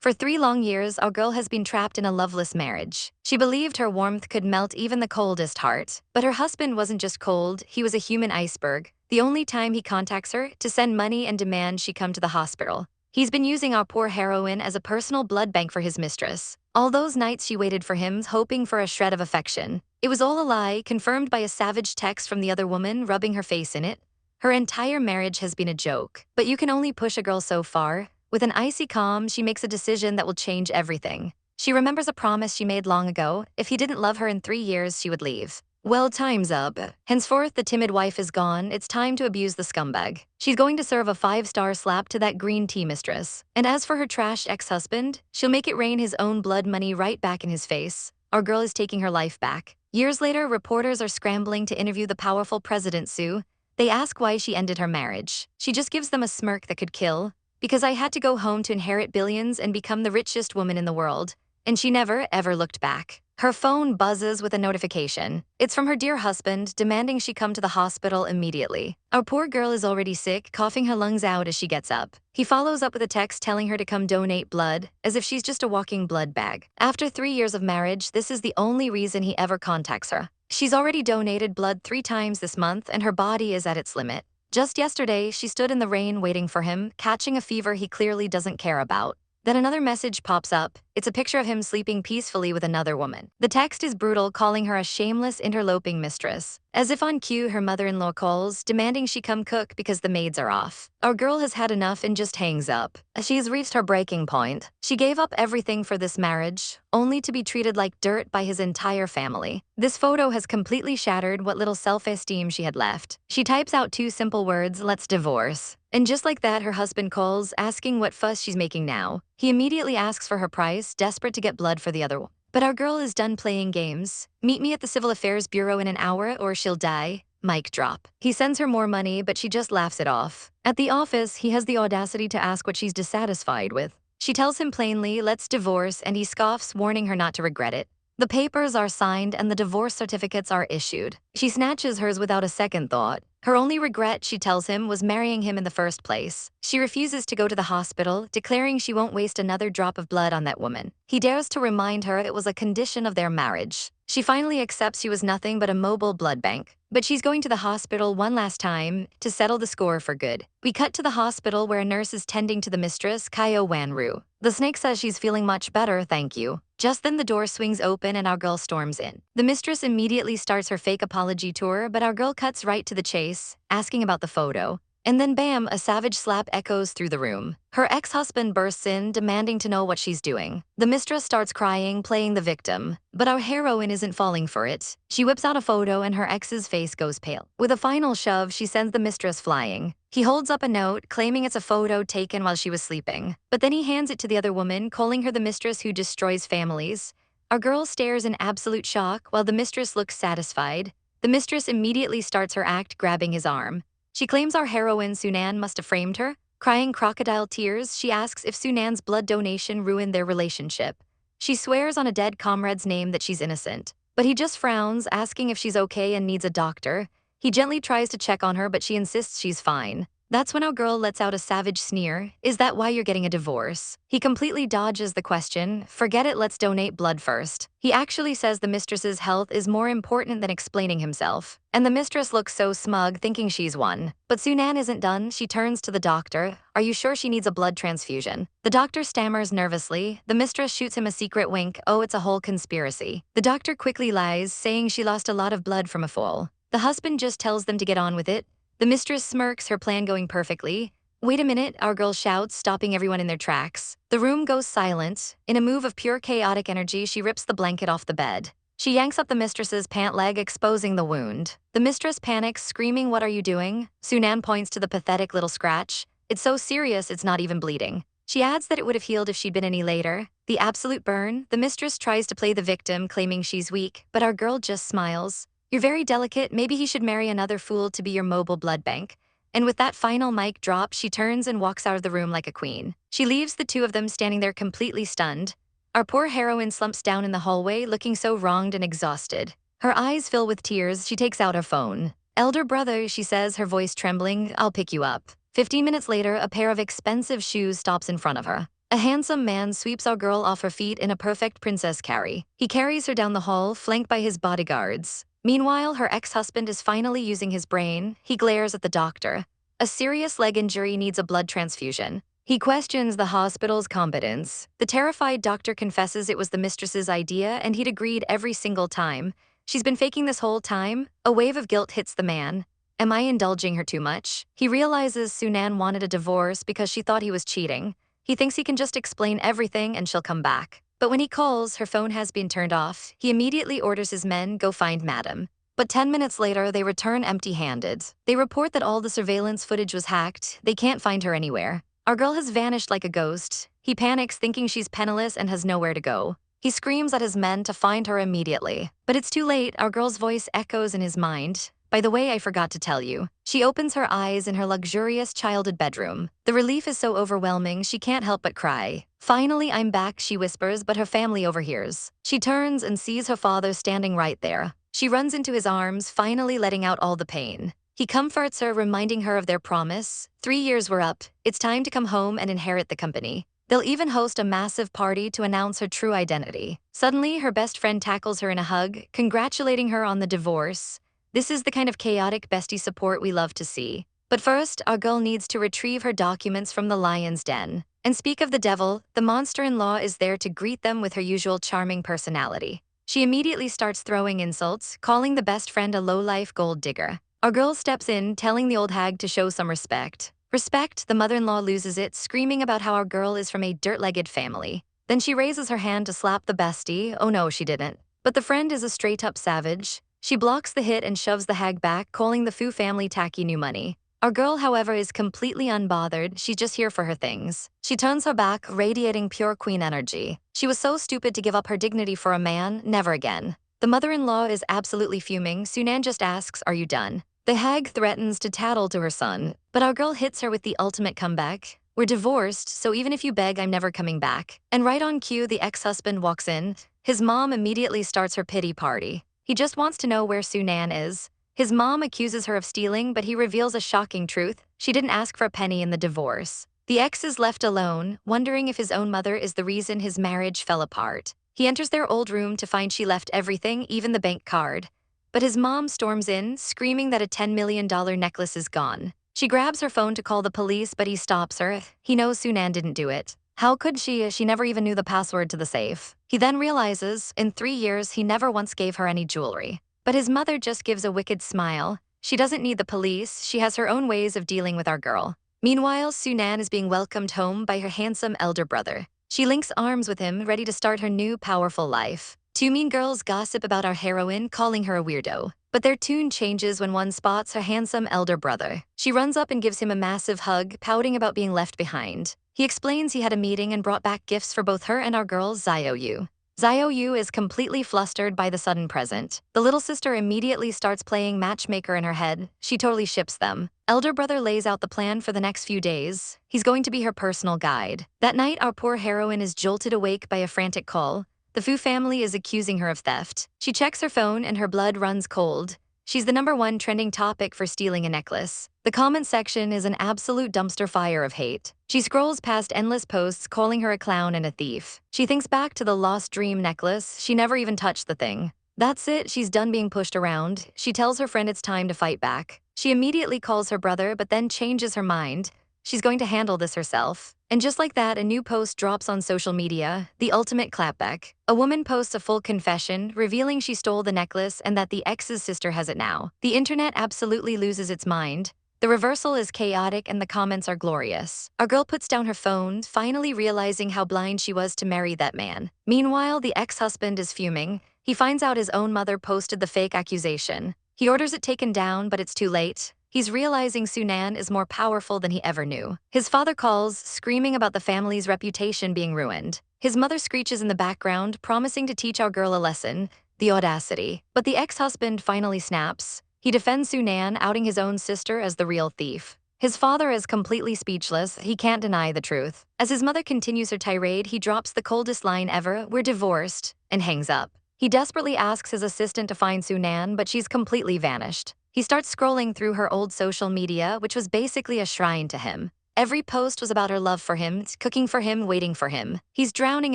For 3 long years, our girl has been trapped in a loveless marriage. She believed her warmth could melt even the coldest heart. But her husband wasn't just cold, he was a human iceberg. The only time he contacts her, to send money and demand she come to the hospital. He's been using our poor heroine as a personal blood bank for his mistress. All those nights she waited for him, hoping for a shred of affection. It was all a lie, confirmed by a savage text from the other woman, rubbing her face in it. Her entire marriage has been a joke. But you can only push a girl so far. With an icy calm, she makes a decision that will change everything. She remembers a promise she made long ago. If he didn't love her in 3 years, she would leave. Well, time's up. Henceforth, the timid wife is gone. It's time to abuse the scumbag. She's going to serve a 5-star slap to that green tea mistress. And as for her trash ex-husband, she'll make it rain his own blood money right back in his face. Our girl is taking her life back. Years later, reporters are scrambling to interview the powerful President Sue. They ask why she ended her marriage. She just gives them a smirk that could kill. Because I had to go home to inherit billions and become the richest woman in the world. And she never, ever looked back. Her phone buzzes with a notification. It's from her dear husband, demanding she come to the hospital immediately. Our poor girl is already sick, coughing her lungs out as she gets up. He follows up with a text telling her to come donate blood, as if she's just a walking blood bag. After 3 years of marriage, this is the only reason he ever contacts her. She's already donated blood 3 times this month, and her body is at its limit. Just yesterday, she stood in the rain waiting for him, catching a fever he clearly doesn't care about. Then another message pops up. It's a picture of him sleeping peacefully with another woman. The text is brutal, calling her a shameless, interloping mistress. As if on cue, her mother-in-law calls, demanding she come cook because the maids are off. Our girl has had enough and just hangs up. She's reached her breaking point. She gave up everything for this marriage, only to be treated like dirt by his entire family. This photo has completely shattered what little self-esteem she had left. She types out 2 simple words, "Let's divorce." And just like that, her husband calls, asking what fuss she's making now. He immediately asks for her price, desperate to get blood for the other one. But our girl is done playing games. "Meet me at the Civil Affairs Bureau in an hour or she'll die." Mic drop. He sends her more money, but she just laughs it off. At the office, he has the audacity to ask what she's dissatisfied with. She tells him plainly, "Let's divorce," and he scoffs, warning her not to regret it. The papers are signed and the divorce certificates are issued. She snatches hers without a second thought. Her only regret, she tells him, was marrying him in the first place. She refuses to go to the hospital, declaring she won't waste another drop of blood on that woman. He dares to remind her it was a condition of their marriage. She finally accepts she was nothing but a mobile blood bank. But she's going to the hospital one last time to settle the score for good. We cut to the hospital where a nurse is tending to the mistress, Kyo Wanru. The snake says she's feeling much better, thank you. Just then the door swings open and our girl storms in. The mistress immediately starts her fake apology tour, but our girl cuts right to the chase, asking about the photo. And then bam, a savage slap echoes through the room. Her ex-husband bursts in, demanding to know what she's doing. The mistress starts crying, playing the victim. But our heroine isn't falling for it. She whips out a photo and her ex's face goes pale. With a final shove, she sends the mistress flying. He holds up a note, claiming it's a photo taken while she was sleeping. But then he hands it to the other woman, calling her the mistress who destroys families. Our girl stares in absolute shock, while the mistress looks satisfied. The mistress immediately starts her act, grabbing his arm. She claims our heroine Sunan must have framed her. Crying crocodile tears, she asks if Sunan's blood donation ruined their relationship. She swears on a dead comrade's name that she's innocent. But he just frowns, asking if she's okay and needs a doctor. He gently tries to check on her, but she insists she's fine. That's when our girl lets out a savage sneer. "Is that why you're getting a divorce?" He completely dodges the question. "Forget it, let's donate blood first." He actually says the mistress's health is more important than explaining himself. And the mistress looks so smug, thinking she's won. But Sunan isn't done. She turns to the doctor. "Are you sure she needs a blood transfusion?" The doctor stammers nervously. The mistress shoots him a secret wink. "Oh, it's a whole conspiracy." The doctor quickly lies, saying she lost a lot of blood from a fall. The husband just tells them to get on with it. The mistress smirks, her plan going perfectly. "Wait a minute," our girl shouts, stopping everyone in their tracks. The room goes silent. In a move of pure chaotic energy, she rips the blanket off the bed. She yanks up the mistress's pant leg, exposing the wound. The mistress panics, screaming, "What are you doing?" Sunan points to the pathetic little scratch. "It's so serious, it's not even bleeding." She adds that it would have healed if she'd been any later. The absolute burn. The mistress tries to play the victim, claiming she's weak, but our girl just smiles. "You're very delicate, maybe he should marry another fool to be your mobile blood bank." And with that final mic drop, she turns and walks out of the room like a queen. She leaves the 2 of them standing there completely stunned. Our poor heroine slumps down in the hallway, looking so wronged and exhausted. Her eyes fill with tears. She takes out her phone. "Elder brother," she says, her voice trembling, "I'll pick you up." 15 minutes later, a pair of expensive shoes stops in front of her. A handsome man sweeps our girl off her feet in a perfect princess carry. He carries her down the hall, flanked by his bodyguards. Meanwhile, her ex-husband is finally using his brain. He glares at the doctor. A serious leg injury needs a blood transfusion. He questions the hospital's competence. The terrified doctor confesses it was the mistress's idea and he'd agreed every single time. She's been faking this whole time. A wave of guilt hits the man. Am I indulging her too much? He realizes Sunan wanted a divorce because she thought he was cheating. He thinks he can just explain everything and she'll come back. But when he calls, her phone has been turned off. He immediately orders his men go find Madam. But 10 minutes later, they return empty-handed. They report that all the surveillance footage was hacked. They can't find her anywhere. Our girl has vanished like a ghost. He panics, thinking she's penniless and has nowhere to go. He screams at his men to find her immediately. But it's too late. Our girl's voice echoes in his mind. By the way, I forgot to tell you. She opens her eyes in her luxurious childhood bedroom. The relief is so overwhelming, she can't help but cry. Finally, I'm back, she whispers, but her family overhears. She turns and sees her father standing right there. She runs into his arms, finally letting out all the pain. He comforts her, reminding her of their promise. 3 years were up. It's time to come home and inherit the company. They'll even host a massive party to announce her true identity. Suddenly, her best friend tackles her in a hug, congratulating her on the divorce. This is the kind of chaotic bestie support we love to see. But first, our girl needs to retrieve her documents from the lion's den. And speak of the devil, the monster-in-law is there to greet them with her usual charming personality. She immediately starts throwing insults, calling the best friend a low-life gold digger. Our girl steps in, telling the old hag to show some respect. Respect, the mother-in-law loses it, screaming about how our girl is from a dirt-legged family. Then she raises her hand to slap the bestie. Oh no, she didn't. But the friend is a straight-up savage. She blocks the hit and shoves the hag back, calling the Fu family tacky new money. Our girl, however, is completely unbothered. She's just here for her things. She turns her back, radiating pure queen energy. She was so stupid to give up her dignity for a man, never again. The mother-in-law is absolutely fuming. Sunan just asks, are you done? The hag threatens to tattle to her son, but our girl hits her with the ultimate comeback. We're divorced, so even if you beg, I'm never coming back. And right on cue, the ex-husband walks in. His mom immediately starts her pity party. He just wants to know where Sunan is. His mom accuses her of stealing, but he reveals a shocking truth. She didn't ask for a penny in the divorce. The ex is left alone, wondering if his own mother is the reason his marriage fell apart. He enters their old room to find she left everything, even the bank card. But his mom storms in, screaming that a $10 million necklace is gone. She grabs her phone to call the police, but he stops her. He knows Sunan didn't do it. How could she? She never even knew the password to the safe. He then realizes, in 3 years, he never once gave her any jewelry. But his mother just gives a wicked smile. She doesn't need the police. She has her own ways of dealing with our girl. Meanwhile, Sunan is being welcomed home by her handsome elder brother. She links arms with him, ready to start her new, powerful life. 2 mean girls gossip about our heroine, calling her a weirdo. But their tune changes when one spots her handsome elder brother. She runs up and gives him a massive hug, pouting about being left behind. He explains he had a meeting and brought back gifts for both her and our girl, Xiao Yu. Xiao Yu is completely flustered by the sudden present. The little sister immediately starts playing matchmaker in her head. She totally ships them. Elder brother lays out the plan for the next few days. He's going to be her personal guide. That night, our poor heroine is jolted awake by a frantic call. The Fu family is accusing her of theft. She checks her phone and her blood runs cold. She's the #1 trending topic for stealing a necklace. The comment section is an absolute dumpster fire of hate. She scrolls past endless posts calling her a clown and a thief. She thinks back to the lost dream necklace. She never even touched the thing. That's it, she's done being pushed around. She tells her friend it's time to fight back. She immediately calls her brother, but then changes her mind. She's going to handle this herself. And just like that, a new post drops on social media, the ultimate clapback. A woman posts a full confession, revealing she stole the necklace and that the ex's sister has it now. The internet absolutely loses its mind. The reversal is chaotic and the comments are glorious. Our girl puts down her phone, finally realizing how blind she was to marry that man. Meanwhile, the ex-husband is fuming. He finds out his own mother posted the fake accusation. He orders it taken down, but it's too late. He's realizing Sunan is more powerful than he ever knew. His father calls, screaming about the family's reputation being ruined. His mother screeches in the background, promising to teach our girl a lesson. The audacity. But the ex-husband finally snaps. He defends Sunan, outing his own sister as the real thief. His father is completely speechless. He can't deny the truth. As his mother continues her tirade, he drops the coldest line ever, "We're divorced," and hangs up. He desperately asks his assistant to find Sunan, but she's completely vanished. He starts scrolling through her old social media, which was basically a shrine to him. Every post was about her love for him, cooking for him, waiting for him. He's drowning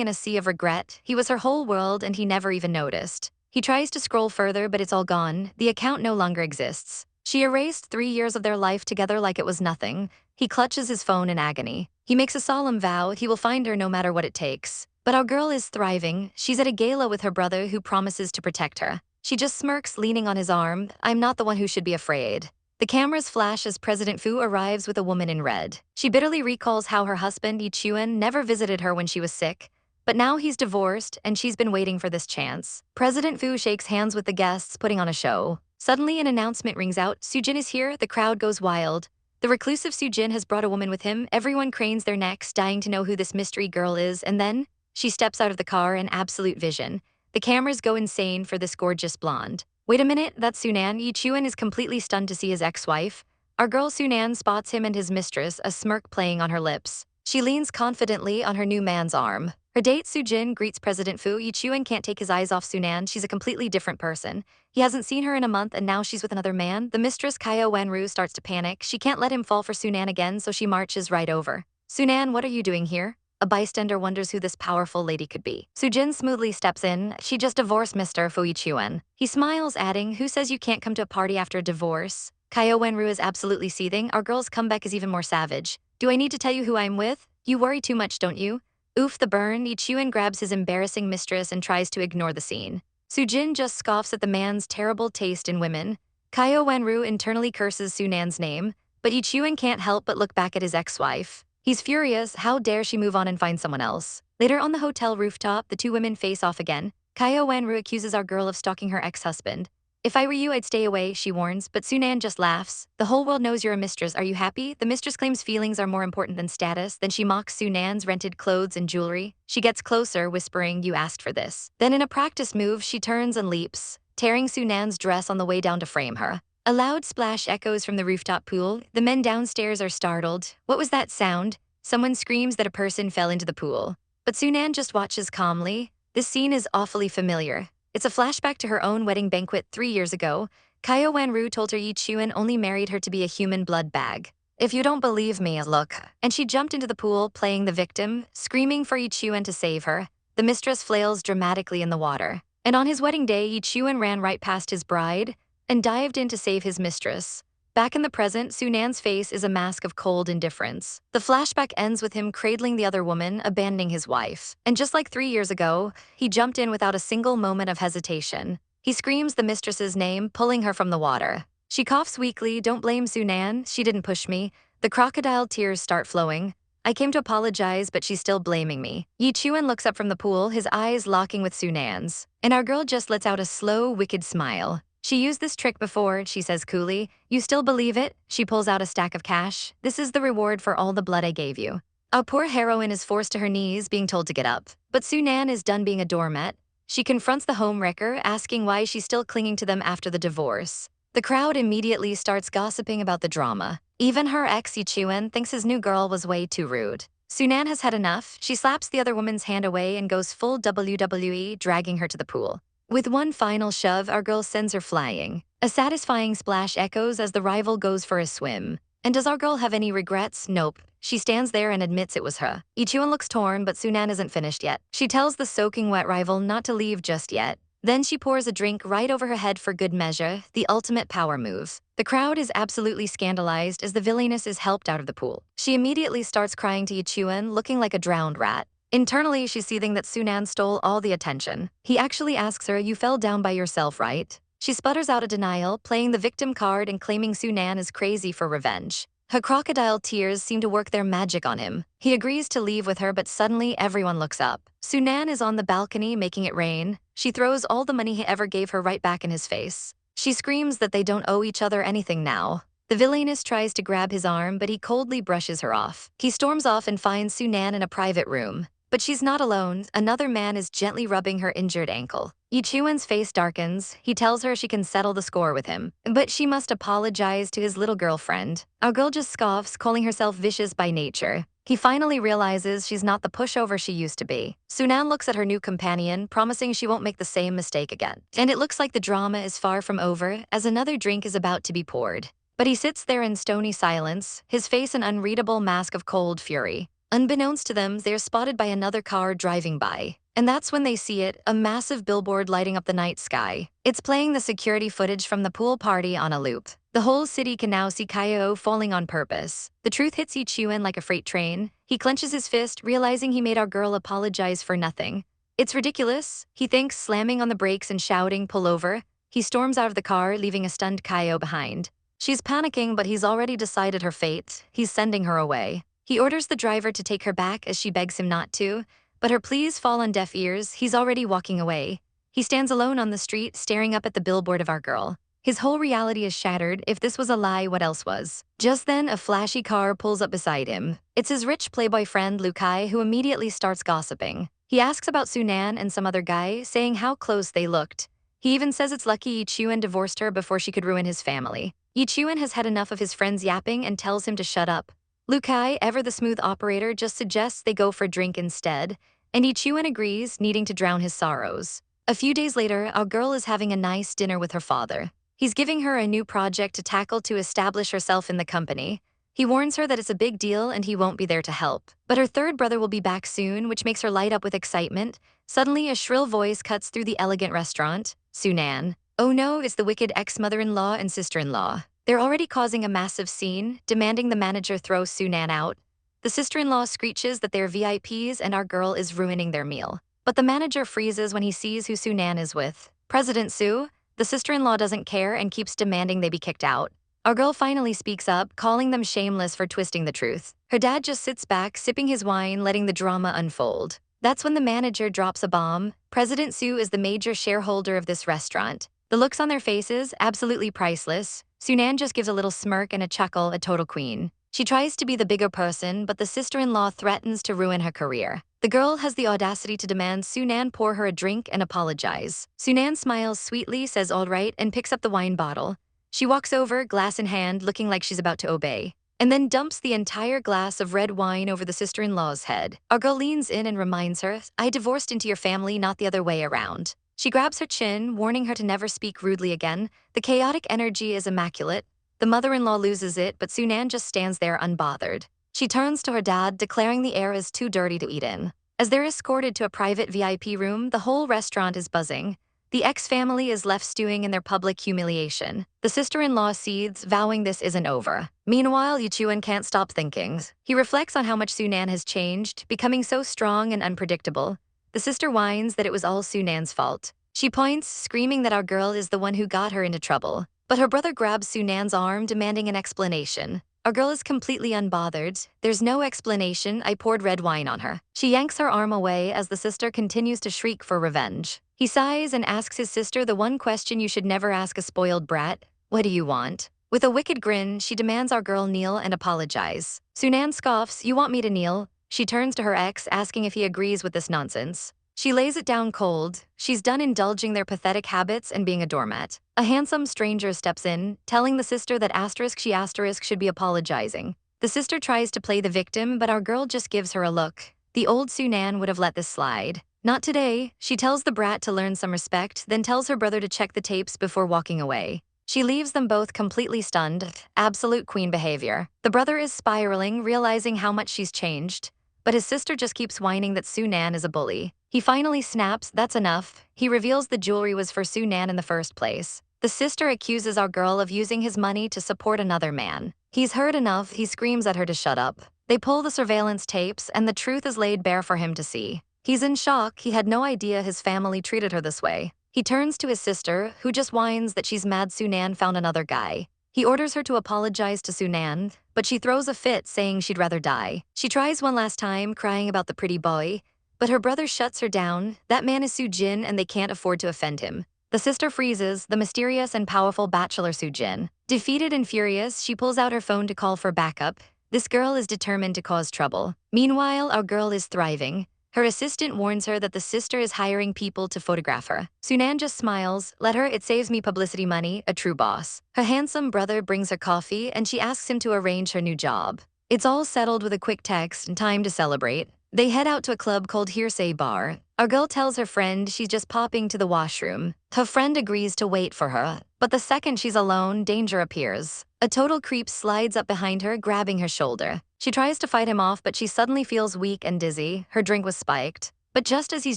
in a sea of regret. He was her whole world and he never even noticed. He tries to scroll further, but it's all gone. The account no longer exists. She erased 3 years of their life together like it was nothing. He clutches his phone in agony. He makes a solemn vow he will find her no matter what it takes. But our girl is thriving. She's at a gala with her brother who promises to protect her. She just smirks, leaning on his arm. I'm not the one who should be afraid. The cameras flash as President Fu arrives with a woman in red. She bitterly recalls how her husband, Yechuan, never visited her when she was sick. But now he's divorced, and she's been waiting for this chance. President Fu shakes hands with the guests, putting on a show. Suddenly, an announcement rings out. Sujin is here. The crowd goes wild. The reclusive Sujin has brought a woman with him. Everyone cranes their necks, dying to know who this mystery girl is, and then she steps out of the car in absolute vision. The cameras go insane for this gorgeous blonde. Wait a minute, that's Sunan. Yechuan is completely stunned to see his ex-wife. Our girl Sunan spots him and his mistress, a smirk playing on her lips. She leans confidently on her new man's arm. Her date Sujin greets President Fu. Yechuan can't take his eyes off Sunan. She's a completely different person. He hasn't seen her in a month and now she's with another man. The mistress Kaya Wenru starts to panic. She can't let him fall for Sunan again, so she marches right over. Sunan, what are you doing here? A bystander wonders who this powerful lady could be. Sujin smoothly steps in. She just divorced Mr. Fu Yechuan. He smiles, adding, who says you can't come to a party after a divorce? Kaya Wenru is absolutely seething. Our girl's comeback is even more savage. Do I need to tell you who I'm with? You worry too much, don't you? Oof, the burn. Yechuan grabs his embarrassing mistress and tries to ignore the scene. Sujin just scoffs at the man's terrible taste in women. Kaya Wenru internally curses Sunan's name, but Yechuan can't help but look back at his ex-wife. He's furious. How dare she move on and find someone else? Later on the hotel rooftop, the two women face off again. Kaya Wenru accuses our girl of stalking her ex-husband. If I were you, I'd stay away, she warns, but Sunan just laughs. The whole world knows you're a mistress. Are you happy? The mistress claims feelings are more important than status. Then she mocks Sunan's rented clothes and jewelry. She gets closer, whispering, you asked for this. Then in a practice move, she turns and leaps, tearing Sunan's dress on the way down to frame her. A loud splash echoes from the rooftop pool. The men downstairs are startled. What was that sound? Someone screams that a person fell into the pool. But Sunan just watches calmly. This scene is awfully familiar. It's a flashback to her own wedding banquet 3 years ago. Kaya Wenru told her Yechuan only married her to be a human blood bag. If you don't believe me, look. And she jumped into the pool, playing the victim, screaming for Yechuan to save her. The mistress flails dramatically in the water. And on his wedding day, Yechuan ran right past his bride and dived in to save his mistress. Back in the present, Sunan's face is a mask of cold indifference. The flashback ends with him cradling the other woman, abandoning his wife. And just like 3 years ago, he jumped in without a single moment of hesitation. He screams the mistress's name, pulling her from the water. She coughs weakly. Don't blame Sunan, she didn't push me. The crocodile tears start flowing. I came to apologize, but she's still blaming me. Yechuan looks up from the pool, his eyes locking with Sunan's. And our girl just lets out a slow, wicked smile. She used this trick before, she says coolly. You still believe it? She pulls out a stack of cash. This is the reward for all the blood I gave you. Our poor heroine is forced to her knees, being told to get up. But Sunan is done being a doormat. She confronts the homewrecker, asking why she's still clinging to them after the divorce. The crowd immediately starts gossiping about the drama. Even her ex Yechuan thinks his new girl was way too rude. Sunan has had enough. She slaps the other woman's hand away and goes full WWE, dragging her to the pool. With one final shove, our girl sends her flying. A satisfying splash echoes as the rival goes for a swim. And does our girl have any regrets? Nope. She stands there and admits it was her. Yechuan looks torn, but Sunan isn't finished yet. She tells the soaking wet rival not to leave just yet. Then she pours a drink right over her head for good measure, the ultimate power move. The crowd is absolutely scandalized as the villainess is helped out of the pool. She immediately starts crying to Yechuan, looking like a drowned rat. Internally, she's seething that Sunan stole all the attention. He actually asks her, you fell down by yourself, right? She sputters out a denial, playing the victim card and claiming Sunan is crazy for revenge. Her crocodile tears seem to work their magic on him. He agrees to leave with her, but suddenly everyone looks up. Sunan is on the balcony, making it rain. She throws all the money he ever gave her right back in his face. She screams that they don't owe each other anything now. The villainess tries to grab his arm, but he coldly brushes her off. He storms off and finds Sunan in a private room. But she's not alone. Another man is gently rubbing her injured ankle. Yechuan's face darkens. He tells her she can settle the score with him, but she must apologize to his little girlfriend. Our girl just scoffs, calling herself vicious by nature. He finally realizes she's not the pushover she used to be. Sunan looks at her new companion, promising she won't make the same mistake again. And it looks like the drama is far from over, as another drink is about to be poured. But he sits there in stony silence, his face an unreadable mask of cold fury. Unbeknownst to them, they're spotted by another car driving by. And that's when they see it, a massive billboard lighting up the night sky. It's playing the security footage from the pool party on a loop. The whole city can now see Kyo falling on purpose. The truth hits Yechuan like a freight train. He clenches his fist, realizing he made our girl apologize for nothing. It's ridiculous, he thinks, slamming on the brakes and shouting, "Pull over." He storms out of the car, leaving a stunned Kyo behind. She's panicking, but he's already decided her fate. He's sending her away. He orders the driver to take her back as she begs him not to, but her pleas fall on deaf ears. He's already walking away. He stands alone on the street, staring up at the billboard of our girl. His whole reality is shattered. If this was a lie, what else was? Just then, a flashy car pulls up beside him. It's his rich playboy friend, Lukai, who immediately starts gossiping. He asks about Sunan and some other guy, saying how close they looked. He even says it's lucky Yechuan divorced her before she could ruin his family. Yechuan has had enough of his friends yapping and tells him to shut up. Lukai, ever the smooth operator, just suggests they go for a drink instead, and Yechuan agrees, needing to drown his sorrows. A few days later, our girl is having a nice dinner with her father. He's giving her a new project to tackle to establish herself in the company. He warns her that it's a big deal and he won't be there to help. But her third brother will be back soon, which makes her light up with excitement. Suddenly, a shrill voice cuts through the elegant restaurant. Sunan. Oh no, it's the wicked ex-mother-in-law and sister-in-law. They're already causing a massive scene, demanding the manager throw Sunan out. The sister-in-law screeches that they're VIPs and our girl is ruining their meal. But the manager freezes when he sees who Sunan is with. President Su. The sister-in-law doesn't care and keeps demanding they be kicked out. Our girl finally speaks up, calling them shameless for twisting the truth. Her dad just sits back, sipping his wine, letting the drama unfold. That's when the manager drops a bomb. President Su is the major shareholder of this restaurant. The looks on their faces, absolutely priceless. Sunan just gives a little smirk and a chuckle, a total queen. She tries to be the bigger person, but the sister-in-law threatens to ruin her career. The girl has the audacity to demand Sunan pour her a drink and apologize. Sunan smiles sweetly, says all right, and picks up the wine bottle. She walks over, glass in hand, looking like she's about to obey, and then dumps the entire glass of red wine over the sister-in-law's head. Our girl leans in and reminds her, "I divorced into your family, not the other way around." She grabs her chin, warning her to never speak rudely again. The chaotic energy is immaculate. The mother-in-law loses it, but Sunan just stands there unbothered. She turns to her dad, declaring the air is too dirty to eat in. As they're escorted to a private VIP room, the whole restaurant is buzzing. The ex-family is left stewing in their public humiliation. The sister-in-law seethes, vowing this isn't over. Meanwhile, Yechuan can't stop thinking. He reflects on how much Sunan has changed, becoming so strong and unpredictable. The sister whines that it was all Sunan's fault. She points, screaming that our girl is the one who got her into trouble. But her brother grabs Sunan's arm, demanding an explanation. Our girl is completely unbothered. There's no explanation, I poured red wine on her. She yanks her arm away as the sister continues to shriek for revenge. He sighs and asks his sister the one question you should never ask a spoiled brat. What do you want? With a wicked grin, she demands our girl kneel and apologize. Sunan scoffs, you want me to kneel? She turns to her ex, asking if he agrees with this nonsense. She lays it down cold. She's done indulging their pathetic habits and being a doormat. A handsome stranger steps in, telling the sister that she should be apologizing. The sister tries to play the victim, but our girl just gives her a look. The old Sunan would have let this slide. Not today. She tells the brat to learn some respect, then tells her brother to check the tapes before walking away. She leaves them both completely stunned. Absolute queen behavior. The brother is spiraling, realizing how much she's changed. But his sister just keeps whining that Sunan is a bully. He finally snaps, that's enough. He reveals the jewelry was for Sunan in the first place. The sister accuses our girl of using his money to support another man. He's heard enough, he screams at her to shut up. They pull the surveillance tapes, and the truth is laid bare for him to see. He's in shock, he had no idea his family treated her this way. He turns to his sister, who just whines that she's mad Sunan found another guy. He orders her to apologize to Sunan, but she throws a fit, saying she'd rather die. She tries one last time, crying about the pretty boy, but her brother shuts her down. That man is Sujin, and they can't afford to offend him. The sister freezes, the mysterious and powerful bachelor Sujin. Defeated and furious, she pulls out her phone to call for backup. This girl is determined to cause trouble. Meanwhile, our girl is thriving. Her assistant warns her that the sister is hiring people to photograph her. Sunan just smiles, let her, it saves me publicity money, a true boss. Her handsome brother brings her coffee and she asks him to arrange her new job. It's all settled with a quick text and time to celebrate. They head out to a club called Hearsay Bar. Our girl tells her friend she's just popping to the washroom. Her friend agrees to wait for her, but the second she's alone, danger appears. A total creep slides up behind her, grabbing her shoulder. She tries to fight him off, but she suddenly feels weak and dizzy. Her drink was spiked. But just as he's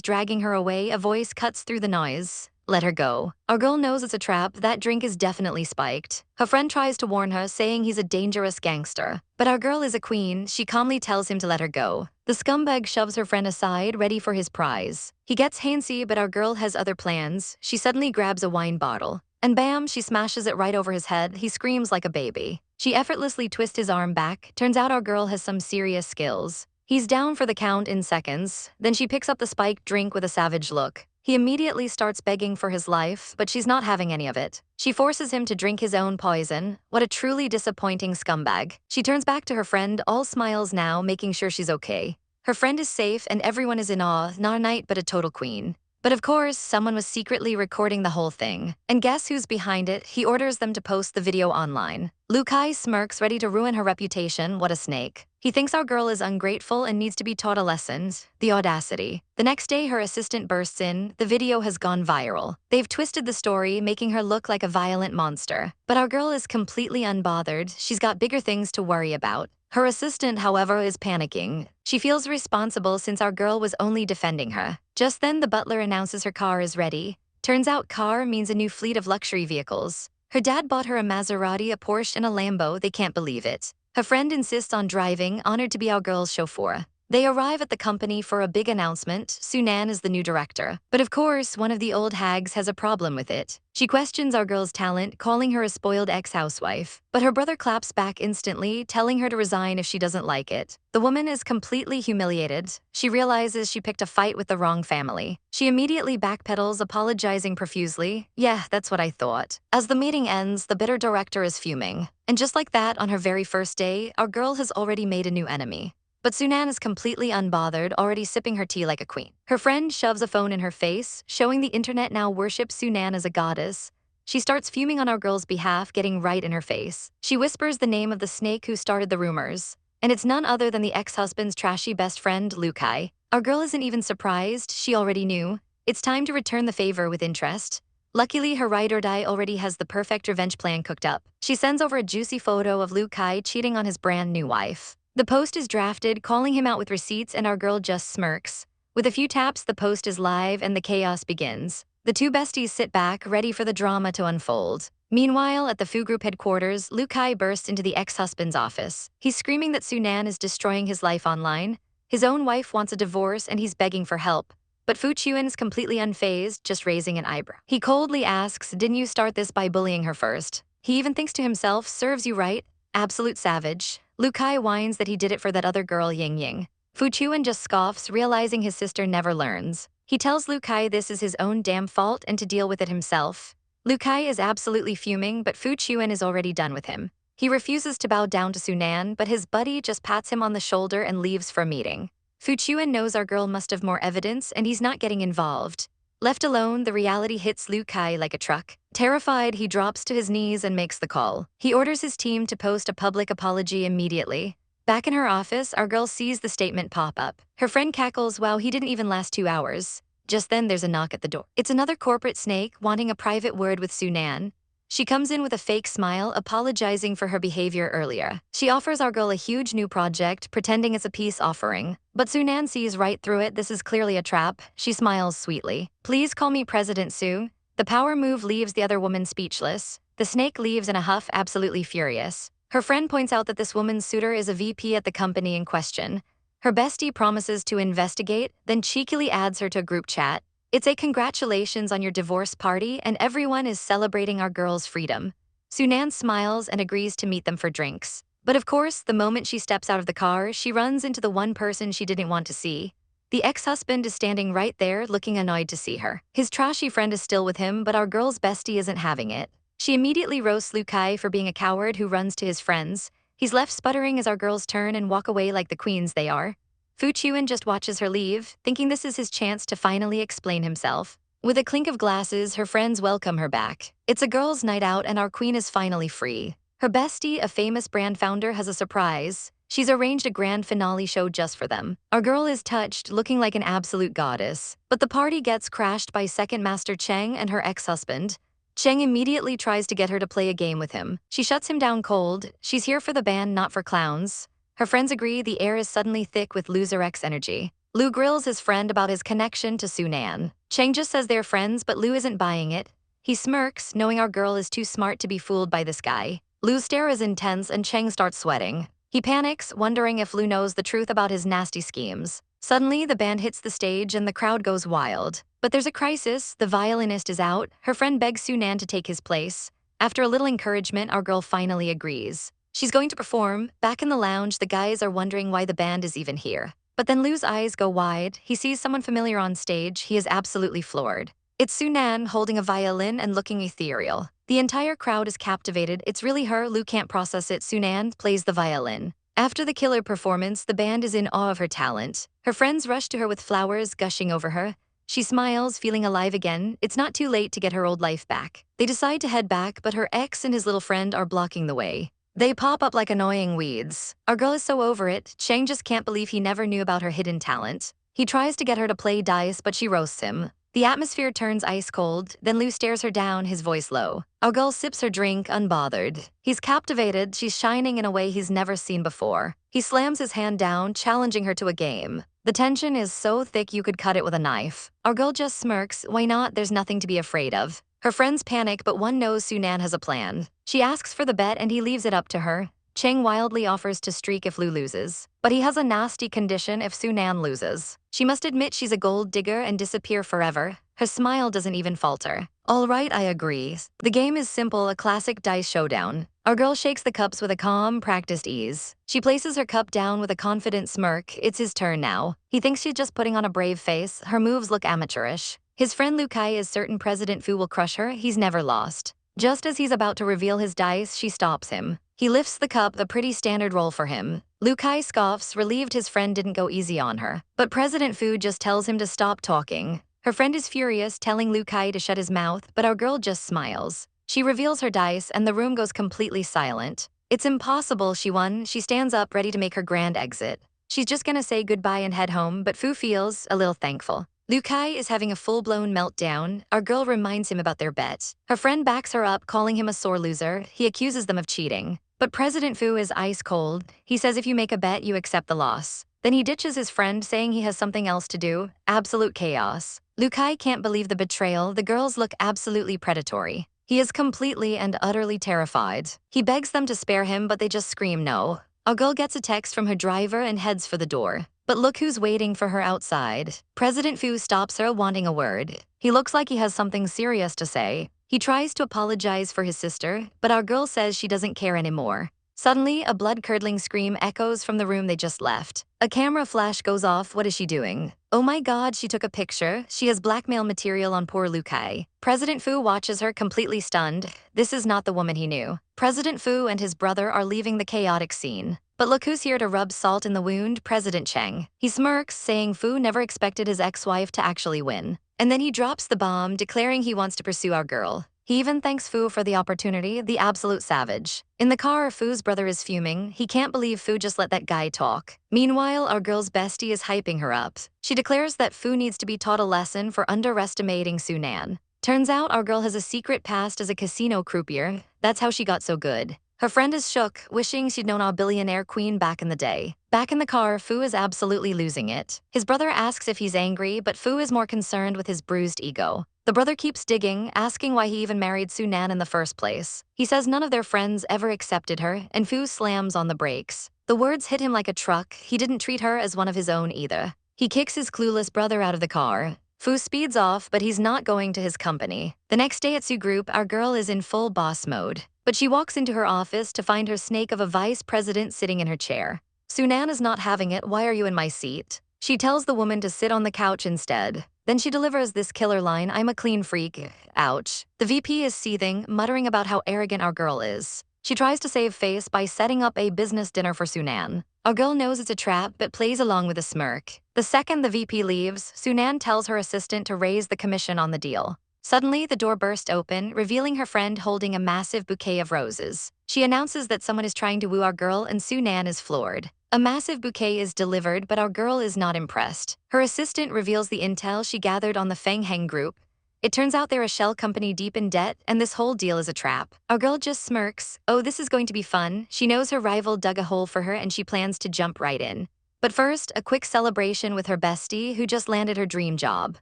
dragging her away, a voice cuts through the noise. Let her go. Our girl knows it's a trap. That drink is definitely spiked. Her friend tries to warn her, saying he's a dangerous gangster. But our girl is a queen. She calmly tells him to let her go. The scumbag shoves her friend aside, ready for his prize. He gets handsy, but our girl has other plans. She suddenly grabs a wine bottle. And bam, she smashes it right over his head. He screams like a baby. She effortlessly twists his arm back. Turns out our girl has some serious skills. He's down for the count in seconds. Then she picks up the spiked drink with a savage look. He immediately starts begging for his life, but she's not having any of it. She forces him to drink his own poison. What a truly disappointing scumbag. She turns back to her friend, all smiles now, making sure she's okay. Her friend is safe and everyone is in awe, not a knight but a total queen. But of course, someone was secretly recording the whole thing. And guess who's behind it? He orders them to post the video online. Lu Kai smirks, ready to ruin her reputation. What a snake. He thinks our girl is ungrateful and needs to be taught a lesson. The audacity. The next day, her assistant bursts in. The video has gone viral. They've twisted the story, making her look like a violent monster. But our girl is completely unbothered. She's got bigger things to worry about. Her assistant, however, is panicking. She feels responsible since our girl was only defending her. Just then, the butler announces her car is ready. Turns out car means a new fleet of luxury vehicles. Her dad bought her a Maserati, a Porsche, and a Lambo. They can't believe it. Her friend insists on driving, honored to be our girl's chauffeur. They arrive at the company for a big announcement. Sunan is the new director. But of course, one of the old hags has a problem with it. She questions our girl's talent, calling her a spoiled ex-housewife. But her brother claps back instantly, telling her to resign if she doesn't like it. The woman is completely humiliated. She realizes she picked a fight with the wrong family. She immediately backpedals, apologizing profusely. Yeah, that's what I thought. As the meeting ends, the bitter director is fuming. And just like that, on her very first day, our girl has already made a new enemy. But Sunan is completely unbothered, already sipping her tea like a queen. Her friend shoves a phone in her face, showing the internet now worships Sunan as a goddess. She starts fuming on our girl's behalf, getting right in her face. She whispers the name of the snake who started the rumors. And it's none other than the ex-husband's trashy best friend, Lu Kai. Our girl isn't even surprised, she already knew. It's time to return the favor with interest. Luckily, her ride or die already has the perfect revenge plan cooked up. She sends over a juicy photo of Lu Kai cheating on his brand new wife. The post is drafted, calling him out with receipts, and our girl just smirks. With a few taps, the post is live and the chaos begins. The two besties sit back, ready for the drama to unfold. Meanwhile, at the Fu Group headquarters, Lu Kai bursts into the ex-husband's office. He's screaming that Sunan is destroying his life online. His own wife wants a divorce and he's begging for help. But Fu Yechuan is completely unfazed, just raising an eyebrow. He coldly asks, didn't you start this by bullying her first? He even thinks to himself, serves you right, absolute savage. Lu Kai whines that he did it for that other girl, Ying Ying. Fu Yechuan just scoffs, realizing his sister never learns. He tells Lu Kai this is his own damn fault and to deal with it himself. Lu Kai is absolutely fuming, but Fu Yechuan is already done with him. He refuses to bow down to Sunan, but his buddy just pats him on the shoulder and leaves for a meeting. Fu Yechuan knows our girl must have more evidence and he's not getting involved. Left alone, the reality hits Lu Kai like a truck. Terrified, he drops to his knees and makes the call. He orders his team to post a public apology immediately. Back in her office, our girl sees the statement pop up. Her friend cackles, wow, he didn't even last 2 hours. Just then, there's a knock at the door. It's another corporate snake wanting a private word with Sunan. She comes in with a fake smile, apologizing for her behavior earlier. She offers our girl a huge new project, pretending it's a peace offering. But Sunan sees right through it. This is clearly a trap. She smiles sweetly. Please call me President Su. The power move leaves the other woman speechless. The snake leaves in a huff, absolutely furious. Her friend points out that this woman's suitor is a VP at the company in question. Her bestie promises to investigate, then cheekily adds her to a group chat. It's a congratulations on your divorce party and everyone is celebrating our girl's freedom. Sunan smiles and agrees to meet them for drinks. But of course, the moment she steps out of the car, she runs into the one person she didn't want to see. The ex-husband is standing right there, looking annoyed to see her. His trashy friend is still with him, but our girl's bestie isn't having it. She immediately roasts Lu Kai for being a coward who runs to his friends. He's left sputtering as our girls turn and walk away like the queens they are. Fu Yechuan just watches her leave, thinking this is his chance to finally explain himself. With a clink of glasses, her friends welcome her back. It's a girls' night out and our queen is finally free. Her bestie, a famous brand founder, has a surprise. She's arranged a grand finale show just for them. Our girl is touched, looking like an absolute goddess. But the party gets crashed by Second Master Cheng and her ex-husband. Cheng immediately tries to get her to play a game with him. She shuts him down cold. She's here for the band, not for clowns. Her friends agree the air is suddenly thick with loser X energy. Lu grills his friend about his connection to Sunan. Cheng just says they're friends, but Lu isn't buying it. He smirks, knowing our girl is too smart to be fooled by this guy. Lu's stare is intense and Cheng starts sweating. He panics, wondering if Lu knows the truth about his nasty schemes. Suddenly, the band hits the stage and the crowd goes wild. But there's a crisis. The violinist is out. Her friend begs Sunan to take his place. After a little encouragement, our girl finally agrees. She's going to perform. Back in the lounge, the guys are wondering why the band is even here. But then Lu's eyes go wide. He sees someone familiar on stage. He is absolutely floored. It's Sunan holding a violin and looking ethereal. The entire crowd is captivated. It's really her. Lu can't process it. Sunan plays the violin. After the killer performance, the band is in awe of her talent. Her friends rush to her with flowers gushing over her. She smiles, feeling alive again. It's not too late to get her old life back. They decide to head back, but her ex and his little friend are blocking the way. They pop up like annoying weeds. Our girl is so over it. Cheng just can't believe he never knew about her hidden talent. He tries to get her to play dice, but she roasts him. The atmosphere turns ice cold, then Lu stares her down, his voice low. Our girl sips her drink, unbothered. He's captivated, she's shining in a way he's never seen before. He slams his hand down, challenging her to a game. The tension is so thick you could cut it with a knife. Our girl just smirks. Why not? There's nothing to be afraid of. Her friends panic, but one knows Sunan has a plan. She asks for the bet and he leaves it up to her. Cheng wildly offers to streak if Lu loses. But he has a nasty condition if Sunan loses. She must admit she's a gold digger and disappear forever. Her smile doesn't even falter. All right, I agree. The game is simple, a classic dice showdown. Our girl shakes the cups with a calm, practiced ease. She places her cup down with a confident smirk. It's his turn now. He thinks she's just putting on a brave face. Her moves look amateurish. His friend Lu Kai is certain President Fu will crush her. He's never lost. Just as he's about to reveal his dice, she stops him. He lifts the cup, a pretty standard roll for him. Lu Kai scoffs, relieved his friend didn't go easy on her. But President Fu just tells him to stop talking. Her friend is furious, telling Lu Kai to shut his mouth, but our girl just smiles. She reveals her dice, and the room goes completely silent. It's impossible, she won. She stands up, ready to make her grand exit. She's just gonna say goodbye and head home, but Fu feels a little thankful. Lu Kai is having a full-blown meltdown. Our girl reminds him about their bet. Her friend backs her up, calling him a sore loser. He accuses them of cheating. But President Fu is ice cold. He says if you make a bet, you accept the loss. Then he ditches his friend, saying he has something else to do. Absolute chaos. Lu Kai can't believe the betrayal. The girls look absolutely predatory. He is completely and utterly terrified. He begs them to spare him, but they just scream no. Our girl gets a text from her driver and heads for the door. But look who's waiting for her outside. President Fu stops her, wanting a word. He looks like he has something serious to say. He tries to apologize for his sister, but our girl says she doesn't care anymore. Suddenly, a blood-curdling scream echoes from the room they just left. A camera flash goes off. What is she doing? Oh my god, she took a picture. She has blackmail material on poor Lu Kai. President Fu watches her, completely stunned. This is not the woman he knew. President Fu and his brother are leaving the chaotic scene. But look who's here to rub salt in the wound, President Cheng. He smirks, saying Fu never expected his ex-wife to actually win. And then he drops the bomb, declaring he wants to pursue our girl. He even thanks Fu for the opportunity, the absolute savage. In the car, Fu's brother is fuming. He can't believe Fu just let that guy talk. Meanwhile, our girl's bestie is hyping her up. She declares that Fu needs to be taught a lesson for underestimating Sunan. Turns out our girl has a secret past as a casino croupier. That's how she got so good. Her friend is shook, wishing she'd known our billionaire queen back in the day. Back in the car, Fu is absolutely losing it. His brother asks if he's angry, but Fu is more concerned with his bruised ego. The brother keeps digging, asking why he even married Sunan in the first place. He says none of their friends ever accepted her, and Fu slams on the brakes. The words hit him like a truck. He didn't treat her as one of his own either. He kicks his clueless brother out of the car. Fu speeds off, but he's not going to his company. The next day at Su Group, our girl is in full boss mode. But she walks into her office to find her snake of a vice president sitting in her chair. Sunan is not having it. Why are you in my seat? She tells the woman to sit on the couch instead. Then she delivers this killer line, I'm a clean freak. Ouch. The VP is seething, muttering about how arrogant our girl is. She tries to save face by setting up a business dinner for Sunan. Our girl knows it's a trap, but plays along with a smirk. The second the VP leaves, Sunan tells her assistant to raise the commission on the deal. Suddenly, the door bursts open, revealing her friend holding a massive bouquet of roses. She announces that someone is trying to woo our girl, and Sunan is floored. A massive bouquet is delivered, but our girl is not impressed. Her assistant reveals the intel she gathered on the Feng Heng group. It turns out they're a shell company deep in debt, and this whole deal is a trap. Our girl just smirks. Oh, this is going to be fun. She knows her rival dug a hole for her and she plans to jump right in. But first, a quick celebration with her bestie who just landed her dream job.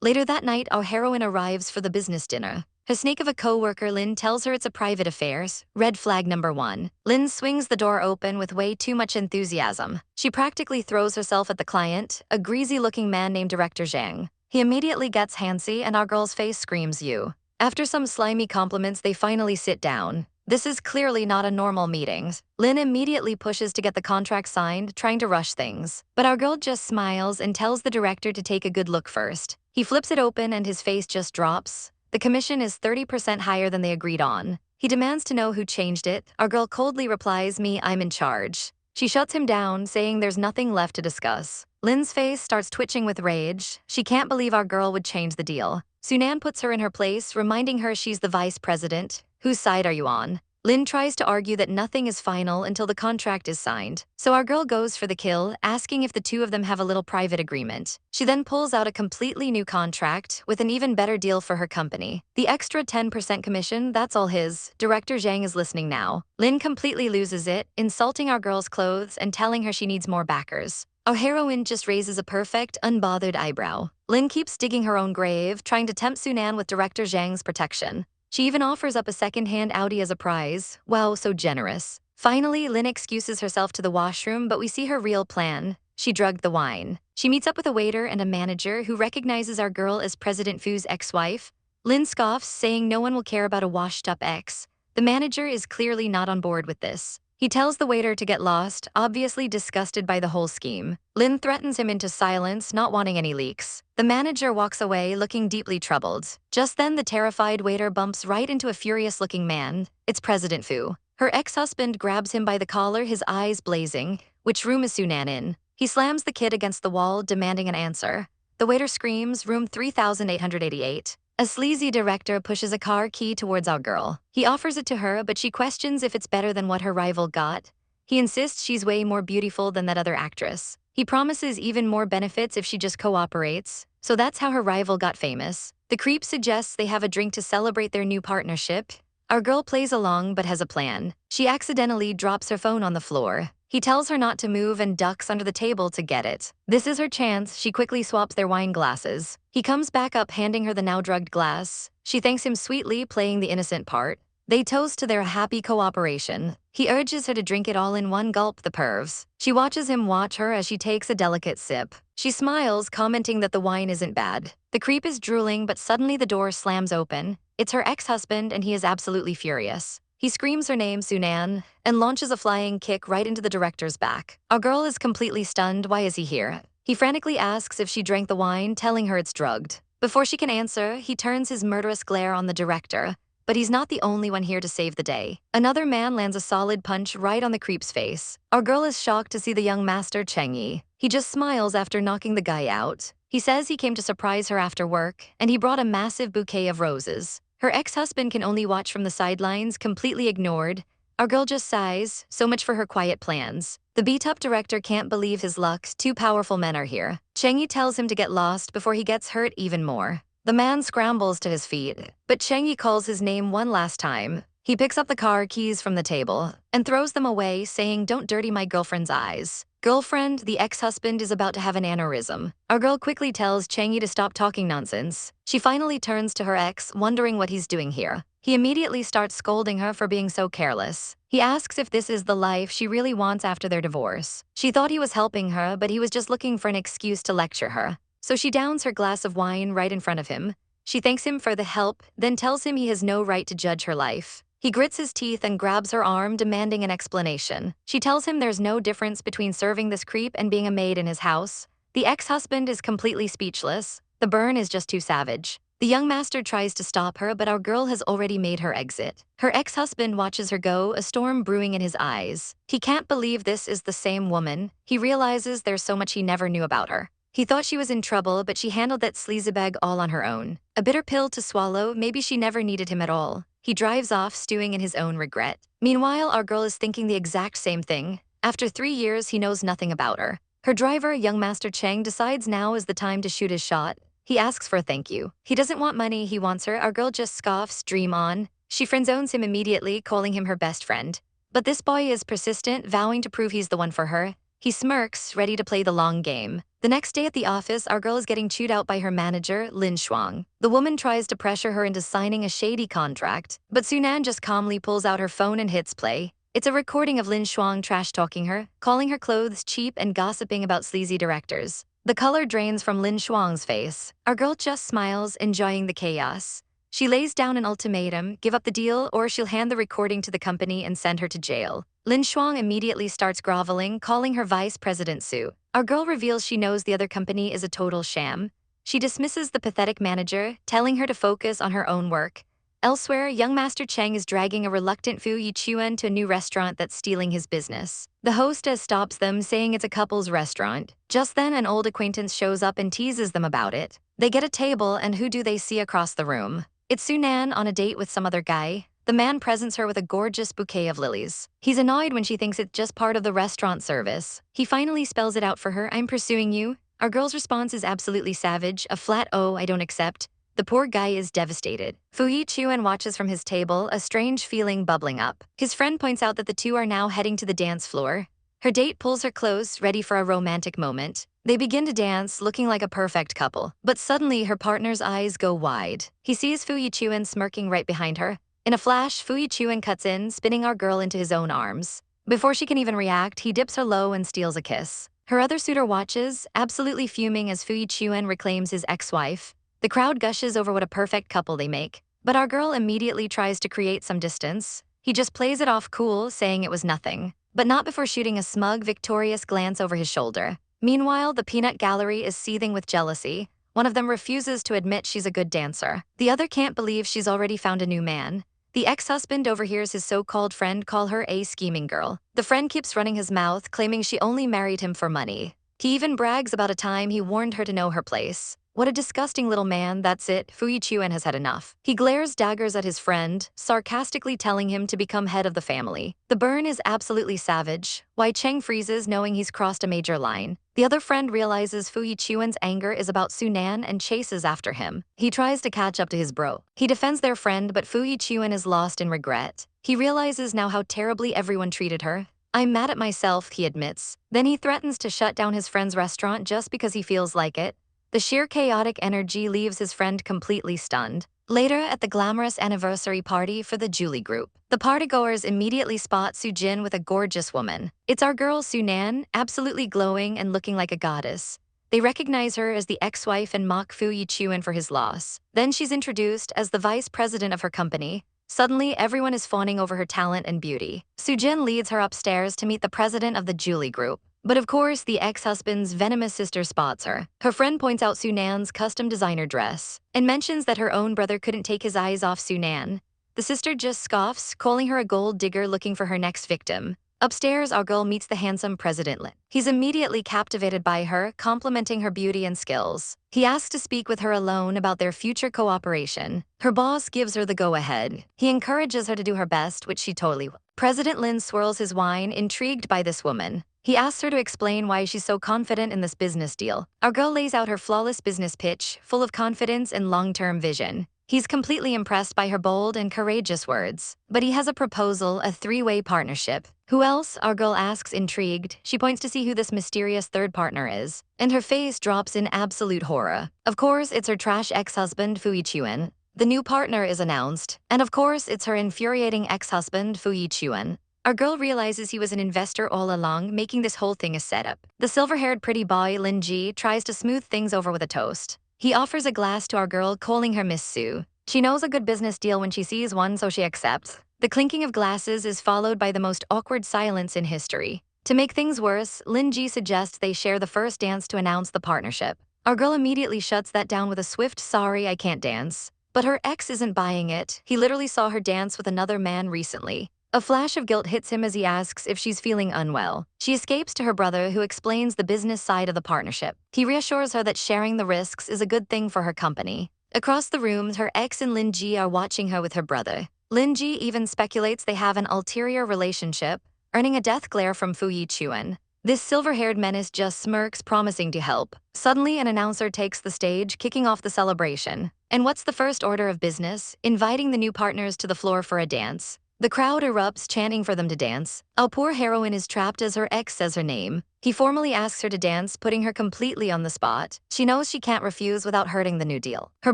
Later that night, our heroine arrives for the business dinner. Her snake of a co-worker, Lynn, tells her it's a private affairs. Red flag number 1. Lynn swings the door open with way too much enthusiasm. She practically throws herself at the client, a greasy-looking man named Director Zhang. He immediately gets handsy and our girl's face screams you. After some slimy compliments, they finally sit down. This is clearly not a normal meeting. Lynn immediately pushes to get the contract signed, trying to rush things. But our girl just smiles and tells the director to take a good look first. He flips it open and his face just drops. The commission is 30% higher than they agreed on. He demands to know who changed it. Our girl coldly replies, "Me, I'm in charge." She shuts him down, saying there's nothing left to discuss. Lynn's face starts twitching with rage. She can't believe our girl would change the deal. Sunan puts her in her place, reminding her she's the vice president. Whose side are you on? Lynn tries to argue that nothing is final until the contract is signed. So our girl goes for the kill, asking if the two of them have a little private agreement. She then pulls out a completely new contract with an even better deal for her company. The extra 10% commission, that's all his. Director Zhang is listening now. Lynn completely loses it, insulting our girl's clothes and telling her she needs more backers. Our heroine just raises a perfect, unbothered eyebrow. Lynn keeps digging her own grave, trying to tempt Sunan with Director Zhang's protection. She even offers up a second-hand Audi as a prize. Wow, so generous. Finally, Lynn excuses herself to the washroom, but we see her real plan. She drugged the wine. She meets up with a waiter and a manager who recognizes our girl as President Fu's ex-wife. Lynn scoffs, saying no one will care about a washed-up ex. The manager is clearly not on board with this. He tells the waiter to get lost, obviously disgusted by the whole scheme. Lynn threatens him into silence, not wanting any leaks. The manager walks away, looking deeply troubled. Just then, the terrified waiter bumps right into a furious-looking man. It's President Fu. Her ex-husband grabs him by the collar, his eyes blazing. Which room is Sunan in? He slams the kid against the wall, demanding an answer. The waiter screams, room 3888. A sleazy director pushes a car key towards our girl. He offers it to her, but she questions if it's better than what her rival got. He insists she's way more beautiful than that other actress. He promises even more benefits if she just cooperates. So that's how her rival got famous. The creep suggests they have a drink to celebrate their new partnership. Our girl plays along but has a plan. She accidentally drops her phone on the floor. He tells her not to move and ducks under the table to get it. This is her chance. She quickly swaps their wine glasses. He comes back up, handing her the now drugged glass. She thanks him sweetly, playing the innocent part. They toast to their happy cooperation. He urges her to drink it all in one gulp, the pervs. She watches him watch her as she takes a delicate sip. She smiles, commenting that the wine isn't bad. The creep is drooling, but suddenly the door slams open. It's her ex-husband, and he is absolutely furious. He screams her name, Sunan, and launches a flying kick right into the director's back. Our girl is completely stunned. Why is he here? He frantically asks if she drank the wine, telling her it's drugged. Before she can answer, he turns his murderous glare on the director. But he's not the only one here to save the day. Another man lands a solid punch right on the creep's face. Our girl is shocked to see the young master Cheng Yi. He just smiles after knocking the guy out. He says he came to surprise her after work, and he brought a massive bouquet of roses. Her ex-husband can only watch from the sidelines, completely ignored. Our girl just sighs, so much for her quiet plans. The beat-up director can't believe his luck. Two powerful men are here. Cheng Yi tells him to get lost before he gets hurt even more. The man scrambles to his feet, but Cheng Yi calls his name one last time. He picks up the car keys from the table and throws them away, saying, "Don't dirty my girlfriend's eyes." Girlfriend, the ex-husband, is about to have an aneurysm. Our girl quickly tells Cheng Yi to stop talking nonsense. She finally turns to her ex, wondering what he's doing here. He immediately starts scolding her for being so careless. He asks if this is the life she really wants after their divorce. She thought he was helping her, but he was just looking for an excuse to lecture her. So she downs her glass of wine right in front of him. She thanks him for the help, then tells him he has no right to judge her life. He grits his teeth and grabs her arm, demanding an explanation. She tells him there's no difference between serving this creep and being a maid in his house. The ex-husband is completely speechless. The burn is just too savage. The young master tries to stop her, but our girl has already made her exit. Her ex-husband watches her go, a storm brewing in his eyes. He can't believe this is the same woman. He realizes there's so much he never knew about her. He thought she was in trouble, but she handled that sleazebag all on her own. A bitter pill to swallow. Maybe she never needed him at all. He drives off, stewing in his own regret. Meanwhile, our girl is thinking the exact same thing. After 3 years, he knows nothing about her. Her driver, young Master Cheng, decides now is the time to shoot his shot. He asks for a thank you. He doesn't want money, he wants her. Our girl just scoffs, dream on. She friendzones him immediately, calling him her best friend. But this boy is persistent, vowing to prove he's the one for her. He smirks, ready to play the long game. The next day at the office, our girl is getting chewed out by her manager, Lin Shuang. The woman tries to pressure her into signing a shady contract, but Sunan just calmly pulls out her phone and hits play. It's a recording of Lin Shuang trash-talking her, calling her clothes cheap and gossiping about sleazy directors. The color drains from Lin Shuang's face. Our girl just smiles, enjoying the chaos. She lays down an ultimatum, give up the deal or she'll hand the recording to the company and send her to jail. Lin Shuang immediately starts groveling, calling her Vice President Su. Our girl reveals she knows the other company is a total sham. She dismisses the pathetic manager, telling her to focus on her own work. Elsewhere, young Master Cheng is dragging a reluctant Fu Yechuan to a new restaurant that's stealing his business. The hostess stops them, saying it's a couple's restaurant. Just then, an old acquaintance shows up and teases them about it. They get a table, and who do they see across the room? It's Sunan on a date with some other guy. The man presents her with a gorgeous bouquet of lilies. He's annoyed when she thinks it's just part of the restaurant service. He finally spells it out for her, "I'm pursuing you." Our girl's response is absolutely savage, a flat "oh, I don't accept." The poor guy is devastated. Fu Yechuan watches from his table, a strange feeling bubbling up. His friend points out that the two are now heading to the dance floor. Her date pulls her close, ready for a romantic moment. They begin to dance, looking like a perfect couple. But suddenly, her partner's eyes go wide. He sees Fu Yechuan smirking right behind her. In a flash, Fu Yechuan cuts in, spinning our girl into his own arms. Before she can even react, he dips her low and steals a kiss. Her other suitor watches, absolutely fuming as Fu Yechuan reclaims his ex-wife. The crowd gushes over what a perfect couple they make. But our girl immediately tries to create some distance. He just plays it off cool, saying it was nothing. But not before shooting a smug, victorious glance over his shoulder. Meanwhile, the peanut gallery is seething with jealousy. One of them refuses to admit she's a good dancer. The other can't believe she's already found a new man. The ex-husband overhears his so-called friend call her a scheming girl. The friend keeps running his mouth, claiming she only married him for money. He even brags about a time he warned her to know her place. What a disgusting little man, that's it, Fu Yechuan has had enough. He glares daggers at his friend, sarcastically telling him to become head of the family. The burn is absolutely savage. Wai Cheng freezes, knowing he's crossed a major line. The other friend realizes Fu Yechuan's anger is about Sunan and chases after him. He tries to catch up to his bro. He defends their friend, but Fu Yechuan is lost in regret. He realizes now how terribly everyone treated her. "I'm mad at myself," he admits. Then he threatens to shut down his friend's restaurant just because he feels like it. The sheer chaotic energy leaves his friend completely stunned. Later, at the glamorous anniversary party for the Julie group, the partygoers immediately spot Su Jin with a gorgeous woman. It's our girl Sunan, absolutely glowing and looking like a goddess. They recognize her as the ex-wife and mock Fu Yechuan for his loss. Then she's introduced as the vice president of her company. Suddenly, everyone is fawning over her talent and beauty. Su Jin leads her upstairs to meet the president of the Julie group. But of course, the ex-husband's venomous sister spots her. Her friend points out Sunan's custom designer dress and mentions that her own brother couldn't take his eyes off Sunan. The sister just scoffs, calling her a gold digger looking for her next victim. Upstairs, our girl meets the handsome President Lin. He's immediately captivated by her, complimenting her beauty and skills. He asks to speak with her alone about their future cooperation. Her boss gives her the go-ahead. He encourages her to do her best, which she totally will. President Lin swirls his wine, intrigued by this woman. He asks her to explain why she's so confident in this business deal. Our girl lays out her flawless business pitch, full of confidence and long-term vision. He's completely impressed by her bold and courageous words. But he has a proposal, a three-way partnership. Who else? Our girl asks, intrigued. She points to see who this mysterious third partner is, and her face drops in absolute horror. Of course, it's her trash ex-husband, Fu Yechuan. The new partner is announced, and of course, it's her infuriating ex-husband, Fu Yechuan. Our girl realizes he was an investor all along, making this whole thing a setup. The silver-haired pretty boy, Lin Ji, tries to smooth things over with a toast. He offers a glass to our girl, calling her Miss Su. She knows a good business deal when she sees one, so she accepts. The clinking of glasses is followed by the most awkward silence in history. To make things worse, Lin Ji suggests they share the first dance to announce the partnership. Our girl immediately shuts that down with a swift, "Sorry, I can't dance." But her ex isn't buying it. He literally saw her dance with another man recently. A flash of guilt hits him as he asks if she's feeling unwell. She escapes to her brother, who explains the business side of the partnership. He reassures her that sharing the risks is a good thing for her company. Across the rooms, her ex and Lin Ji are watching her with her brother. Lin Ji even speculates they have an ulterior relationship. earning a death glare from Fu Yechuan. This silver-haired menace just smirks, promising to help. Suddenly, an announcer takes the stage, kicking off the celebration. And what's the first order of business? Inviting the new partners to the floor for a dance. The crowd erupts, chanting for them to dance. Our poor heroine is trapped as her ex says her name. He formally asks her to dance, putting her completely on the spot. She knows she can't refuse without hurting the new deal. Her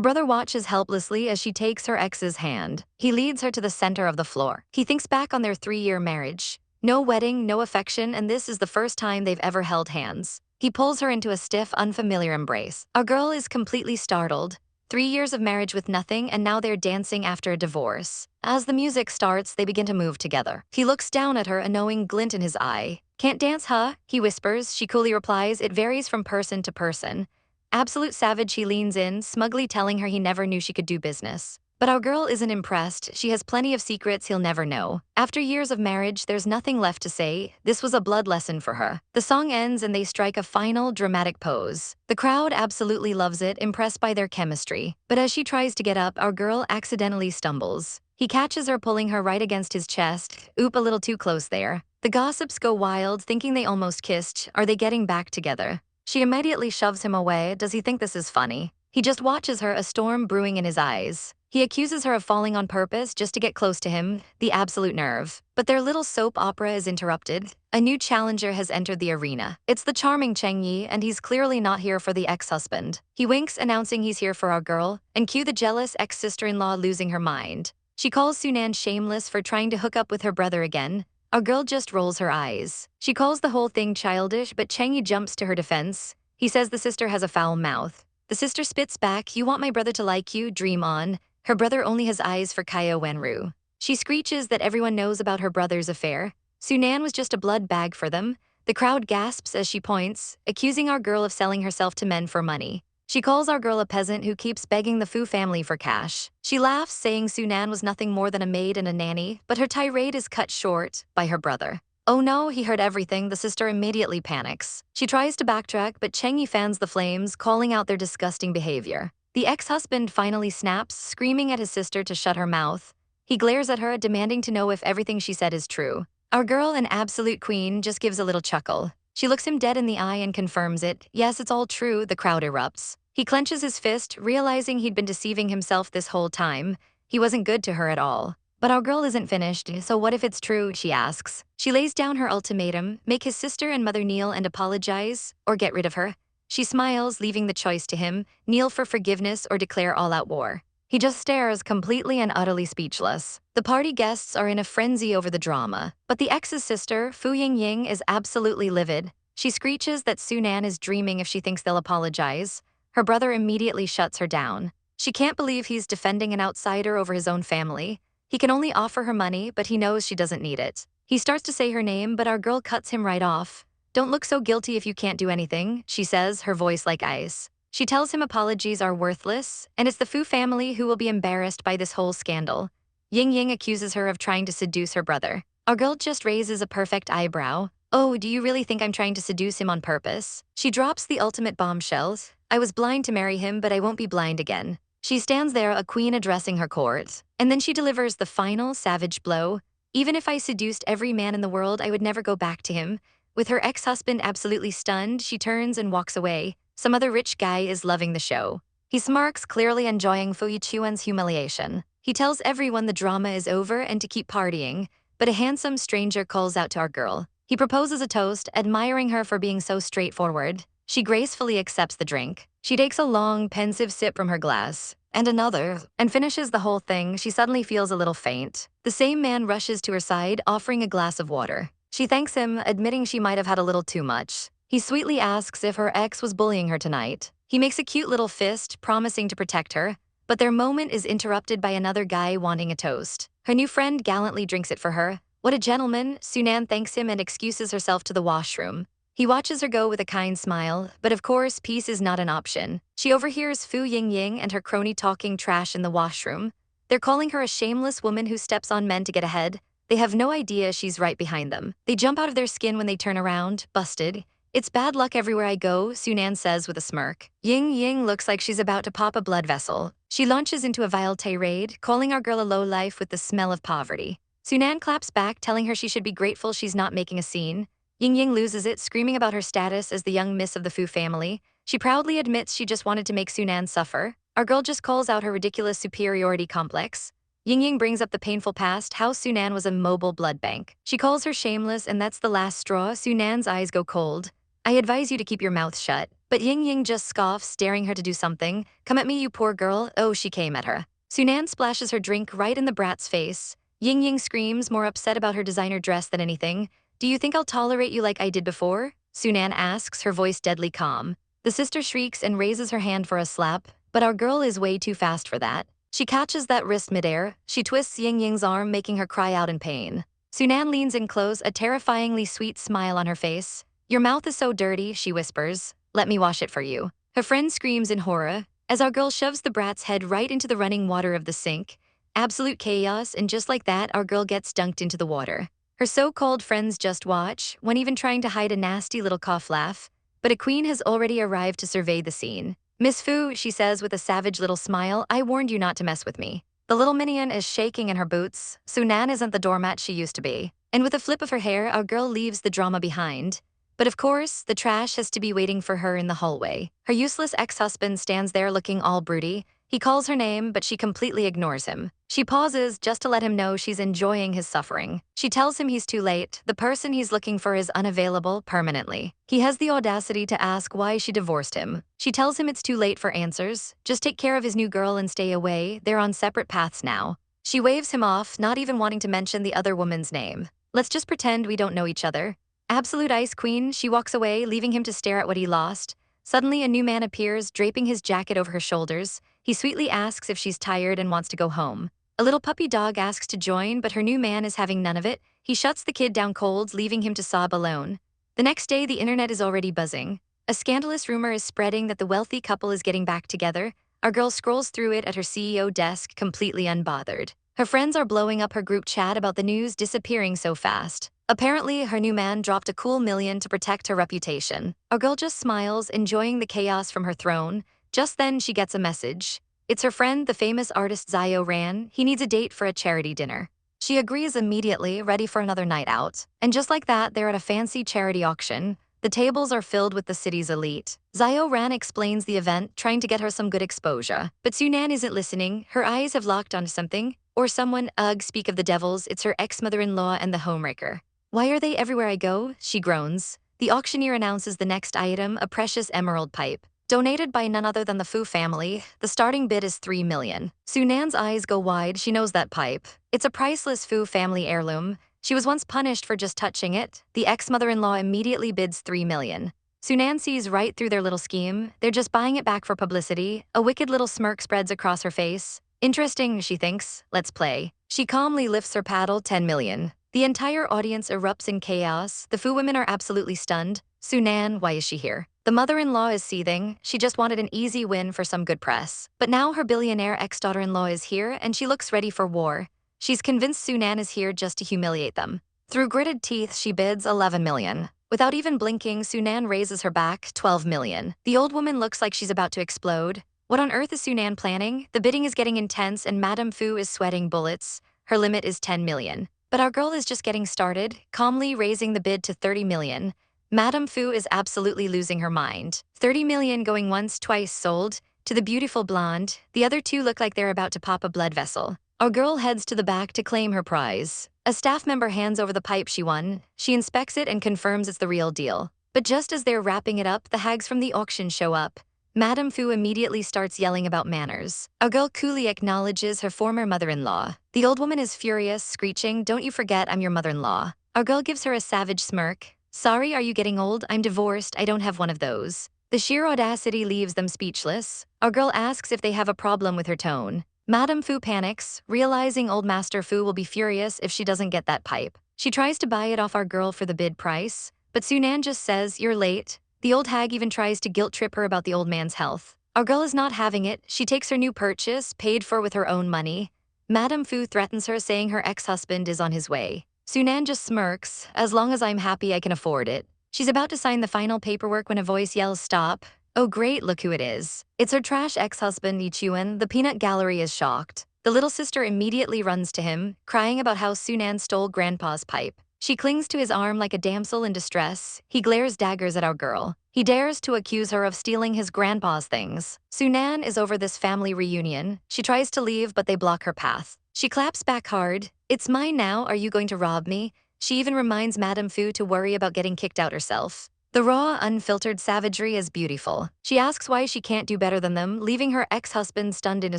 brother watches helplessly as she takes her ex's hand. He leads her to the center of the floor. He thinks back on their 3-year marriage. No wedding, no affection, and this is the first time they've ever held hands. He pulls her into a stiff, unfamiliar embrace. Our girl is completely startled. 3 years of marriage with nothing, and now they're dancing after a divorce. As the music starts, they begin to move together. He looks down at her, a knowing glint in his eye. "Can't dance, huh?" he whispers. She coolly replies, "It varies from person to person." Absolute savage, he leans in, smugly telling her he never knew she could do business. But our girl isn't impressed. She has plenty of secrets he'll never know. After years of marriage, there's nothing left to say. This was a blood lesson for her. The song ends and they strike a final, dramatic pose. The crowd absolutely loves it, impressed by their chemistry. But as she tries to get up, our girl accidentally stumbles. He catches her, pulling her right against his chest. Oop, a little too close there. The gossips go wild, thinking they almost kissed. Are they getting back together? She immediately shoves him away. Does he think this is funny? He just watches her, a storm brewing in his eyes. He accuses her of falling on purpose just to get close to him, the absolute nerve. But their little soap opera is interrupted. A new challenger has entered the arena. It's the charming Cheng Yi, and he's clearly not here for the ex-husband. He winks, announcing he's here for our girl, and cue the jealous ex-sister-in-law losing her mind. She calls Sunan shameless for trying to hook up with her brother again. Our girl just rolls her eyes. She calls the whole thing childish, but Cheng Yi jumps to her defense. He says the sister has a foul mouth. The sister spits back, "You want my brother to like you? Dream on." Her brother only has eyes for Kaya Wenru. She screeches that everyone knows about her brother's affair. Sunan was just a blood bag for them. The crowd gasps as she points, accusing our girl of selling herself to men for money. She calls our girl a peasant who keeps begging the Fu family for cash. She laughs, saying Sunan was nothing more than a maid and a nanny, but her tirade is cut short by her brother. Oh no, he heard everything. The sister immediately panics. She tries to backtrack, but Cheng Yi fans the flames, calling out their disgusting behavior. The ex-husband finally snaps, screaming at his sister to shut her mouth. He glares at her, demanding to know if everything she said is true. Our girl, an absolute queen, just gives a little chuckle. She looks him dead in the eye and confirms it. Yes, it's all true. The crowd erupts. He clenches his fist, realizing he'd been deceiving himself this whole time. He wasn't good to her at all. But our girl isn't finished, so what if it's true, she asks. She lays down her ultimatum, make his sister and mother kneel and apologize, or get rid of her. She smiles, leaving the choice to him, kneel for forgiveness or declare all-out war. He just stares, completely and utterly speechless. The party guests are in a frenzy over the drama, but the ex's sister, Fu Ying, is absolutely livid. She screeches that Sunan is dreaming if she thinks they'll apologize. Her brother immediately shuts her down. She can't believe he's defending an outsider over his own family. He can only offer her money, but he knows she doesn't need it. He starts to say her name, but our girl cuts him right off. "Don't look so guilty if you can't do anything," she says, her voice like ice. She tells him apologies are worthless, and it's the Fu family who will be embarrassed by this whole scandal. Ying accuses her of trying to seduce her brother. Our girl just raises a perfect eyebrow. "Oh, do you really think I'm trying to seduce him on purpose?" She drops the ultimate bombshell. "I was blind to marry him, but I won't be blind again." She stands there, a queen addressing her court, and then she delivers the final savage blow. "Even if I seduced every man in the world, I would never go back to him." With her ex-husband absolutely stunned, she turns and walks away. Some other rich guy is loving the show. He smirks, clearly enjoying Fu Yechuan's humiliation. He tells everyone the drama is over and to keep partying, but a handsome stranger calls out to our girl. He proposes a toast, admiring her for being so straightforward. She gracefully accepts the drink. She takes a long, pensive sip from her glass, and another, and finishes the whole thing. She suddenly feels a little faint. The same man rushes to her side, offering a glass of water. She thanks him, admitting she might have had a little too much. He sweetly asks if her ex was bullying her tonight. He makes a cute little fist, promising to protect her, but their moment is interrupted by another guy wanting a toast. Her new friend gallantly drinks it for her. What a gentleman. Sunan thanks him and excuses herself to the washroom. He watches her go with a kind smile, but of course, peace is not an option. She overhears Fu Ying and her crony talking trash in the washroom. They're calling her a shameless woman who steps on men to get ahead. They have no idea she's right behind them. They jump out of their skin when they turn around, busted. "It's bad luck everywhere I go," Sunan says with a smirk. Ying looks like she's about to pop a blood vessel. She launches into a vile tirade, calling our girl a lowlife with the smell of poverty. Sunan claps back, telling her she should be grateful she's not making a scene. Ying loses it, screaming about her status as the young miss of the Fu family. She proudly admits she just wanted to make Sunan suffer. Our girl just calls out her ridiculous superiority complex. Ying brings up the painful past, how Sunan was a mobile blood bank. She calls her shameless, and that's the last straw. Sunan's eyes go cold. I advise you to keep your mouth shut. But Ying just scoffs, daring her to do something. Come at me, you poor girl. Oh, she came at her. Sunan splashes her drink right in the brat's face. Ying screams, more upset about her designer dress than anything. Do you think I'll tolerate you like I did before? Sunan asks, her voice deadly calm. The sister shrieks and raises her hand for a slap, but our girl is way too fast for that. She catches that wrist midair. She twists Ying's arm, making her cry out in pain. Sunan leans in close, a terrifyingly sweet smile on her face. Your mouth is so dirty, she whispers. Let me wash it for you. Her friend screams in horror as our girl shoves the brat's head right into the running water of the sink. Absolute chaos, and just like that, our girl gets dunked into the water. Her so-called friends just watch, one even trying to hide a nasty little cough laugh. But a queen has already arrived to survey the scene. Miss Fu, she says with a savage little smile, I warned you not to mess with me. The little minion is shaking in her boots. Sunan isn't the doormat she used to be. And with a flip of her hair, our girl leaves the drama behind. But of course, the trash has to be waiting for her in the hallway. Her useless ex-husband stands there looking all broody. He calls her name, but she completely ignores him. She pauses just to let him know she's enjoying his suffering. She tells him he's too late. The person he's looking for is unavailable permanently. He has the audacity to ask why she divorced him. She tells him it's too late for answers. Just take care of his new girl and stay away. They're on separate paths now. She waves him off, not even wanting to mention the other woman's name. Let's just pretend we don't know each other. Absolute ice queen, she walks away, leaving him to stare at what he lost. Suddenly, a new man appears, draping his jacket over her shoulders. He sweetly asks if she's tired and wants to go home. A little puppy dog asks to join, but her new man is having none of it. He shuts the kid down cold, leaving him to sob alone. The next day, the internet is already buzzing. A scandalous rumor is spreading that the wealthy couple is getting back together. Our girl scrolls through it at her CEO desk, completely unbothered. Her friends are blowing up her group chat about the news disappearing so fast. Apparently, her new man dropped a cool million to protect her reputation. Our girl just smiles, enjoying the chaos from her throne. Just then, she gets a message. It's her friend, the famous artist Zio Ran. He needs a date for a charity dinner. She agrees immediately, ready for another night out. And just like that, they're at a fancy charity auction. The tables are filled with the city's elite. Zio Ran explains the event, trying to get her some good exposure. But Sunan isn't listening. Her eyes have locked onto something. Or someone. Ugh, speak of the devils, it's her ex-mother-in-law and the homewrecker. Why are they everywhere I go? She groans. The auctioneer announces the next item, a precious emerald pipe. Donated by none other than the Fu family, the starting bid is 3 million. Sunan's eyes go wide, she knows that pipe. It's a priceless Fu family heirloom. She was once punished for just touching it. The ex-mother-in-law immediately bids 3 million. Sunan sees right through their little scheme. They're just buying it back for publicity. A wicked little smirk spreads across her face. Interesting, she thinks. Let's play. She calmly lifts her paddle, 10 million. The entire audience erupts in chaos. The Fu women are absolutely stunned. Sunan, why is she here? The mother-in-law is seething. She just wanted an easy win for some good press. But now her billionaire ex-daughter-in-law is here, and she looks ready for war. She's convinced Sunan is here just to humiliate them. Through gritted teeth, she bids 11 million. Without even blinking, Sunan raises her back, 12 million. The old woman looks like she's about to explode. What on earth is Sunan planning? The bidding is getting intense, and Madame Fu is sweating bullets. Her limit is 10 million. But our girl is just getting started, calmly raising the bid to 30 million. Madame Fu is absolutely losing her mind. 30 million going once, twice sold. To the beautiful blonde, the other two look like they're about to pop a blood vessel. Our girl heads to the back to claim her prize. A staff member hands over the pipe she won. She inspects it and confirms it's the real deal. But just as they're wrapping it up, the hags from the auction show up. Madame Fu immediately starts yelling about manners. Our girl coolly acknowledges her former mother-in-law. The old woman is furious, screeching, "Don't you forget I'm your mother-in-law." Our girl gives her a savage smirk. "Sorry, are you getting old? I'm divorced, I don't have one of those." The sheer audacity leaves them speechless. Our girl asks if they have a problem with her tone. Madame Fu panics, realizing old Master Fu will be furious if she doesn't get that pipe. She tries to buy it off our girl for the bid price, but Sunan just says, "You're late." The old hag even tries to guilt-trip her about the old man's health. Our girl is not having it. She takes her new purchase, paid for with her own money. Madame Fu threatens her, saying her ex-husband is on his way. Sunan just smirks. "As long as I'm happy, I can afford it." She's about to sign the final paperwork when a voice yells, "Stop." Oh great, look who it is. It's her trash ex-husband, Yechuan. The peanut gallery is shocked. The little sister immediately runs to him, crying about how Sunan stole Grandpa's pipe. She clings to his arm like a damsel in distress. He glares daggers at our girl. He dares to accuse her of stealing his grandpa's things. Sunan is over this family reunion. She tries to leave, but they block her path. She claps back hard. "It's mine now, are you going to rob me?" She even reminds Madame Fu to worry about getting kicked out herself. The raw, unfiltered savagery is beautiful. She asks why she can't do better than them, leaving her ex-husband stunned into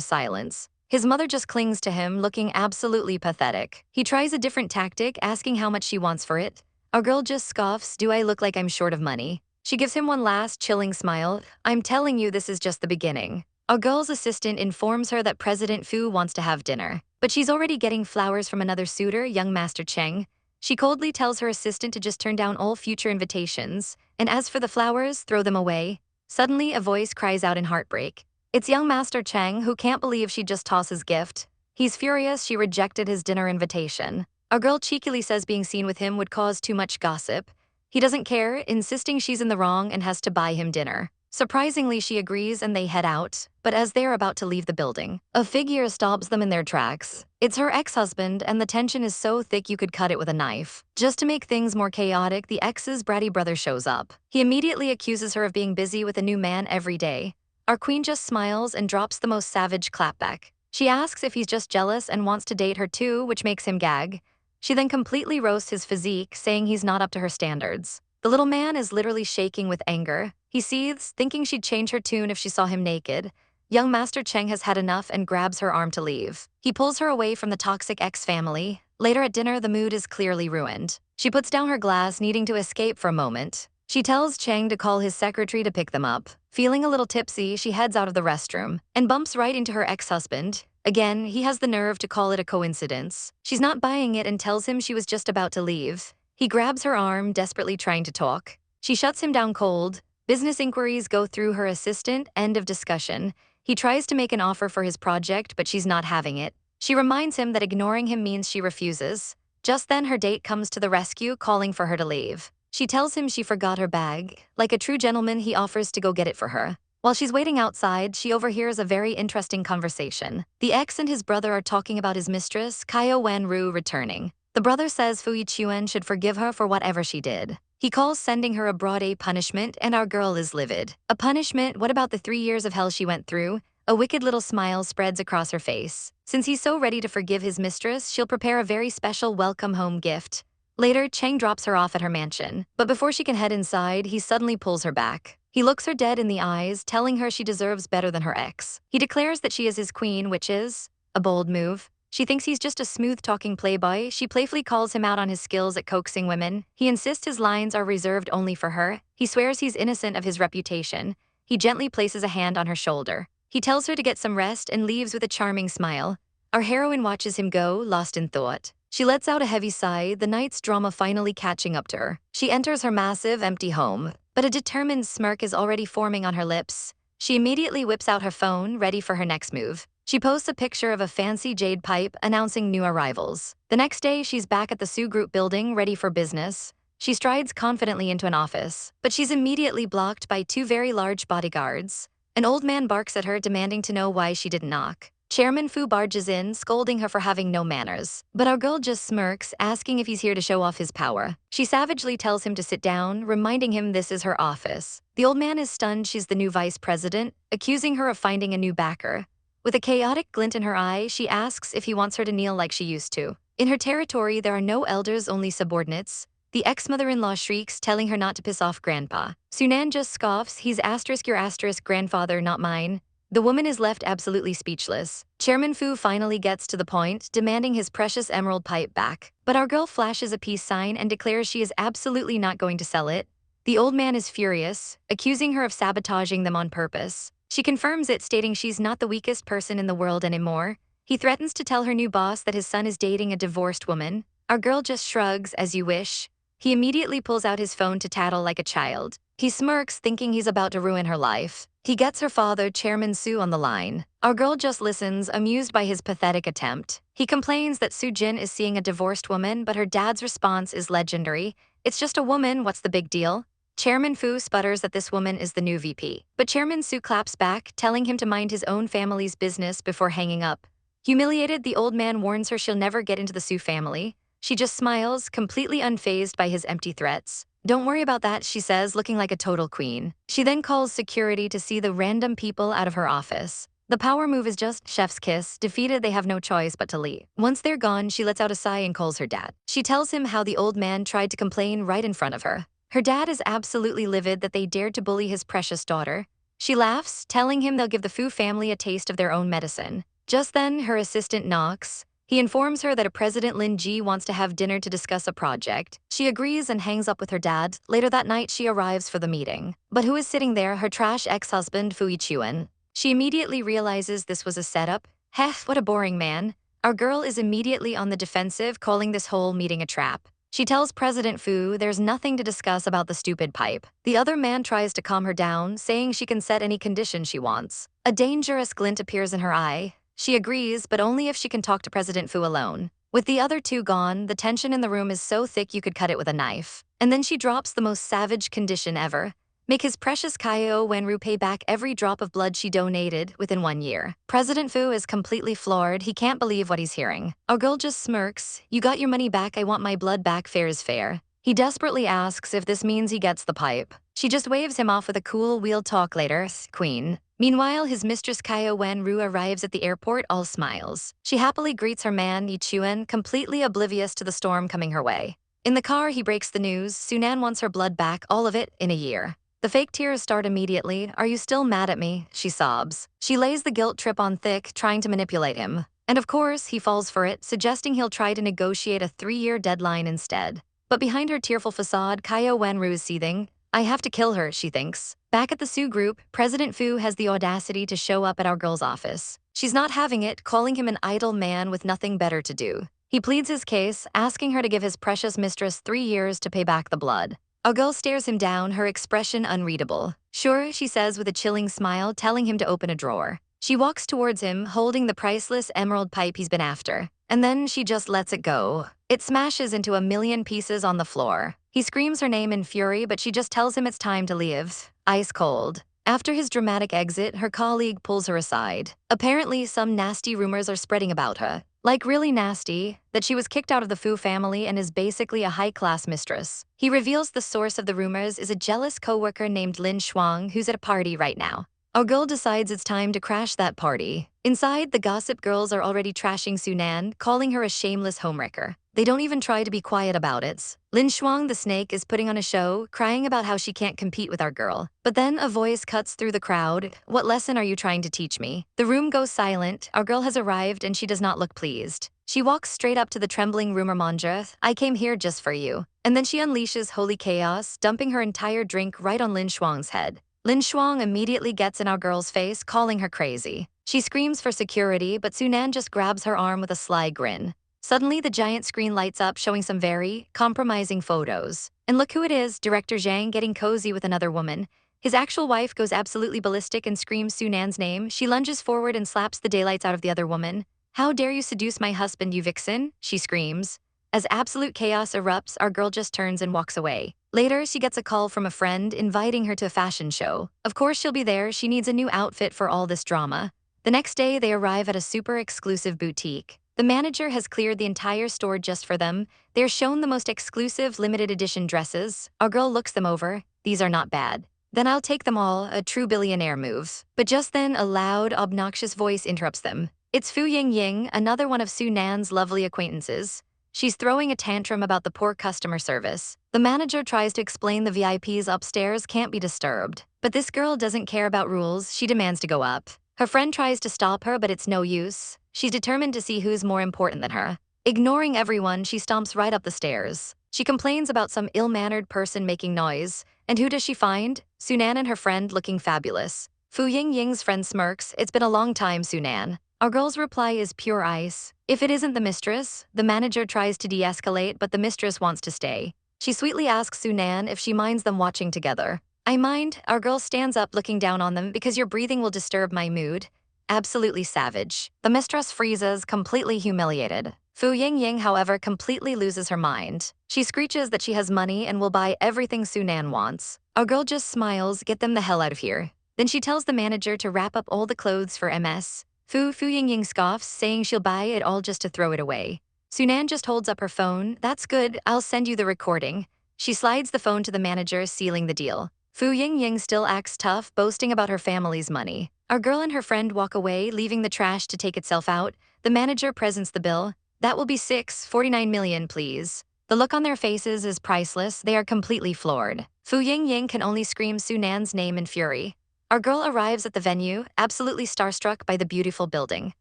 silence. His mother just clings to him, looking absolutely pathetic. He tries a different tactic, asking how much she wants for it. Our girl just scoffs, "Do I look like I'm short of money?" She gives him one last chilling smile. "I'm telling you, this is just the beginning." Our girl's assistant informs her that President Fu wants to have dinner, but she's already getting flowers from another suitor, young Master Cheng. She coldly tells her assistant to just turn down all future invitations, and as for the flowers, throw them away. Suddenly, a voice cries out in heartbreak. It's young Master Cheng, who can't believe she just tossed his gift. He's furious she rejected his dinner invitation. Our girl cheekily says being seen with him would cause too much gossip. He doesn't care, insisting she's in the wrong and has to buy him dinner. Surprisingly, she agrees and they head out, but as they're about to leave the building, a figure stops them in their tracks. It's her ex-husband, and the tension is so thick you could cut it with a knife. Just to make things more chaotic, the ex's bratty brother shows up. He immediately accuses her of being busy with a new man every day. Our queen just smiles and drops the most savage clapback. She asks if he's just jealous and wants to date her too, which makes him gag. She then completely roasts his physique, saying he's not up to her standards. The little man is literally shaking with anger. He seethes, thinking she'd change her tune if she saw him naked. Young Master Cheng has had enough and grabs her arm to leave. He pulls her away from the toxic ex-family. Later at dinner, the mood is clearly ruined. She puts down her glass, needing to escape for a moment. She tells Cheng to call his secretary to pick them up. Feeling a little tipsy, she heads out of the restroom and bumps right into her ex-husband. Again, he has the nerve to call it a coincidence. She's not buying it and tells him she was just about to leave. He grabs her arm, desperately trying to talk. She shuts him down cold. Business inquiries go through her assistant, end of discussion. He tries to make an offer for his project, but she's not having it. She reminds him that ignoring him means she refuses. Just then, her date comes to the rescue, calling for her to leave. She tells him she forgot her bag. Like a true gentleman, he offers to go get it for her. While she's waiting outside, she overhears a very interesting conversation. The ex and his brother are talking about his mistress, Kaio Wan-ru, returning. The brother says Fu Yechuan should forgive her for whatever she did. He calls sending her abroad a punishment, and our girl is livid. A punishment? What about the 3 years of hell she went through? A wicked little smile spreads across her face. Since he's so ready to forgive his mistress, she'll prepare a very special welcome home gift. Later, Cheng drops her off at her mansion, but before she can head inside, he suddenly pulls her back. He looks her dead in the eyes, telling her she deserves better than her ex. He declares that she is his queen, which is a bold move. She thinks he's just a smooth-talking playboy. She playfully calls him out on his skills at coaxing women. He insists his lines are reserved only for her. He swears he's innocent of his reputation. He gently places a hand on her shoulder. He tells her to get some rest and leaves with a charming smile. Our heroine watches him go, lost in thought. She lets out a heavy sigh, the night's drama finally catching up to her. She enters her massive, empty home, but a determined smirk is already forming on her lips. She immediately whips out her phone, ready for her next move. She posts a picture of a fancy jade pipe, announcing new arrivals. The next day, she's back at the Su Group building, ready for business. She strides confidently into an office, but she's immediately blocked by 2 very large bodyguards. An old man barks at her, demanding to know why she didn't knock. Chairman Fu barges in, scolding her for having no manners. But our girl just smirks, asking if he's here to show off his power. She savagely tells him to sit down, reminding him this is her office. The old man is stunned she's the new vice president, accusing her of finding a new backer. With a chaotic glint in her eye, she asks if he wants her to kneel like she used to. In her territory, there are no elders, only subordinates. The ex-mother-in-law shrieks, telling her not to piss off Grandpa. Sunan just scoffs, he's your grandfather, not mine. The woman is left absolutely speechless. Chairman Fu finally gets to the point, demanding his precious emerald pipe back. But our girl flashes a peace sign and declares she is absolutely not going to sell it. The old man is furious, accusing her of sabotaging them on purpose. She confirms it, stating she's not the weakest person in the world anymore. He threatens to tell her new boss that his son is dating a divorced woman. Our girl just shrugs, as you wish. He immediately pulls out his phone to tattle like a child. He smirks, thinking he's about to ruin her life. He gets her father, Chairman Su, on the line. Our girl just listens, amused by his pathetic attempt. He complains that Su Jin is seeing a divorced woman, but her dad's response is legendary. It's just a woman, what's the big deal? Chairman Fu sputters that this woman is the new VP. But Chairman Su claps back, telling him to mind his own family's business before hanging up. Humiliated, the old man warns her she'll never get into the Su family. She just smiles, completely unfazed by his empty threats. Don't worry about that, she says, looking like a total queen. She then calls security to see the random people out of her office. The power move is just chef's kiss. Defeated, they have no choice but to leave. Once they're gone, she lets out a sigh and calls her dad. She tells him how the old man tried to complain right in front of her. Her dad is absolutely livid that they dared to bully his precious daughter. She laughs, telling him they'll give the Fu family a taste of their own medicine. Just then, her assistant knocks. He informs her that a President Lin Ji wants to have dinner to discuss a project. She agrees and hangs up with her dad. Later that night, she arrives for the meeting. But who is sitting there? Her trash ex-husband, Fu Yechuan. She immediately realizes this was a setup. Heh, what a boring man. Our girl is immediately on the defensive, calling this whole meeting a trap. She tells President Fu there's nothing to discuss about the stupid pipe. The other man tries to calm her down, saying she can set any condition she wants. A dangerous glint appears in her eye. She agrees, but only if she can talk to President Fu alone. With the other two gone, the tension in the room is so thick you could cut it with a knife. And then she drops the most savage condition ever. Make his precious Kaio Wenru pay back every drop of blood she donated within 1 year. President Fu is completely floored. He can't believe what he's hearing. Our girl just smirks. You got your money back, I want my blood back, fair is fair. He desperately asks if this means he gets the pipe. She just waves him off with a cool "we'll talk later, queen." Meanwhile, his mistress Kaio Wenru arrives at the airport, all smiles. She happily greets her man, Yechuan, completely oblivious to the storm coming her way. In the car, he breaks the news. Sunan wants her blood back, all of it, in a year. The fake tears start immediately. Are you still mad at me? She sobs. She lays the guilt trip on thick, trying to manipulate him. And of course, he falls for it, suggesting he'll try to negotiate a 3-year deadline instead. But behind her tearful facade, Kaio Wenru is seething. I have to kill her, she thinks. Back at the Su group, President Fu has the audacity to show up at our girl's office. She's not having it, calling him an idle man with nothing better to do. He pleads his case, asking her to give his precious mistress 3 years to pay back the blood. Our girl stares him down, her expression unreadable. Sure, she says with a chilling smile, telling him to open a drawer. She walks towards him, holding the priceless emerald pipe he's been after. And then she just lets it go. It smashes into a million pieces on the floor. He screams her name in fury, but she just tells him it's time to leave. Ice cold. After his dramatic exit, her colleague pulls her aside. Apparently, some nasty rumors are spreading about her. Like really nasty, that she was kicked out of the Fu family and is basically a high-class mistress. He reveals the source of the rumors is a jealous coworker named Lin Shuang who's at a party right now. Our girl decides it's time to crash that party. Inside, the gossip girls are already trashing Sunan, calling her a shameless homewrecker. They don't even try to be quiet about it. Lin Shuang the snake is putting on a show, crying about how she can't compete with our girl. But then a voice cuts through the crowd. What lesson are you trying to teach me? The room goes silent. Our girl has arrived and she does not look pleased. She walks straight up to the trembling rumor monger. I came here just for you. And then she unleashes holy chaos, dumping her entire drink right on Lin Shuang's head. Lin Shuang immediately gets in our girl's face, calling her crazy. She screams for security, but Sunan just grabs her arm with a sly grin. Suddenly, the giant screen lights up, showing some very compromising photos. And look who it is, Director Zhang getting cozy with another woman. His actual wife goes absolutely ballistic and screams Sunan's name. She lunges forward and slaps the daylights out of the other woman. How dare you seduce my husband, you vixen? She screams. As absolute chaos erupts, our girl just turns and walks away. Later, she gets a call from a friend inviting her to a fashion show. Of course she'll be there, she needs a new outfit for all this drama. The next day, they arrive at a super exclusive boutique. The manager has cleared the entire store just for them. They're shown the most exclusive limited edition dresses. Our girl looks them over. These are not bad. Then I'll take them all, a true billionaire move. But just then, a loud, obnoxious voice interrupts them. It's Fu Ying, another one of Sunan's lovely acquaintances. She's throwing a tantrum about the poor customer service. The manager tries to explain the VIPs upstairs can't be disturbed. But this girl doesn't care about rules, she demands to go up. Her friend tries to stop her, but it's no use. She's determined to see who's more important than her. Ignoring everyone, she stomps right up the stairs. She complains about some ill-mannered person making noise. And who does she find? Sunan and her friend looking fabulous. Fu Ying's friend smirks. It's been a long time, Sunan. Our girl's reply is pure ice. If it isn't the mistress, the manager tries to de-escalate, but the mistress wants to stay. She sweetly asks Sunan if she minds them watching together. I mind. Our girl stands up looking down on them because your breathing will disturb my mood. Absolutely savage. The mistress freezes, completely humiliated. Fu Ying, however, completely loses her mind. She screeches that she has money and will buy everything Sunan wants. Our girl just smiles, get them the hell out of here. Then she tells the manager to wrap up all the clothes for MS. Fu Yingying scoffs, saying she'll buy it all just to throw it away. Sunan just holds up her phone. That's good, I'll send you the recording. She slides the phone to the manager, sealing the deal. Fu Yingying still acts tough, boasting about her family's money. Our girl and her friend walk away, leaving the trash to take itself out. The manager presents the bill. That will be 49 million, please. The look on their faces is priceless. They are completely floored. Fu Yingying can only scream Sunan's name in fury. Our girl arrives at the venue, absolutely starstruck by the beautiful building.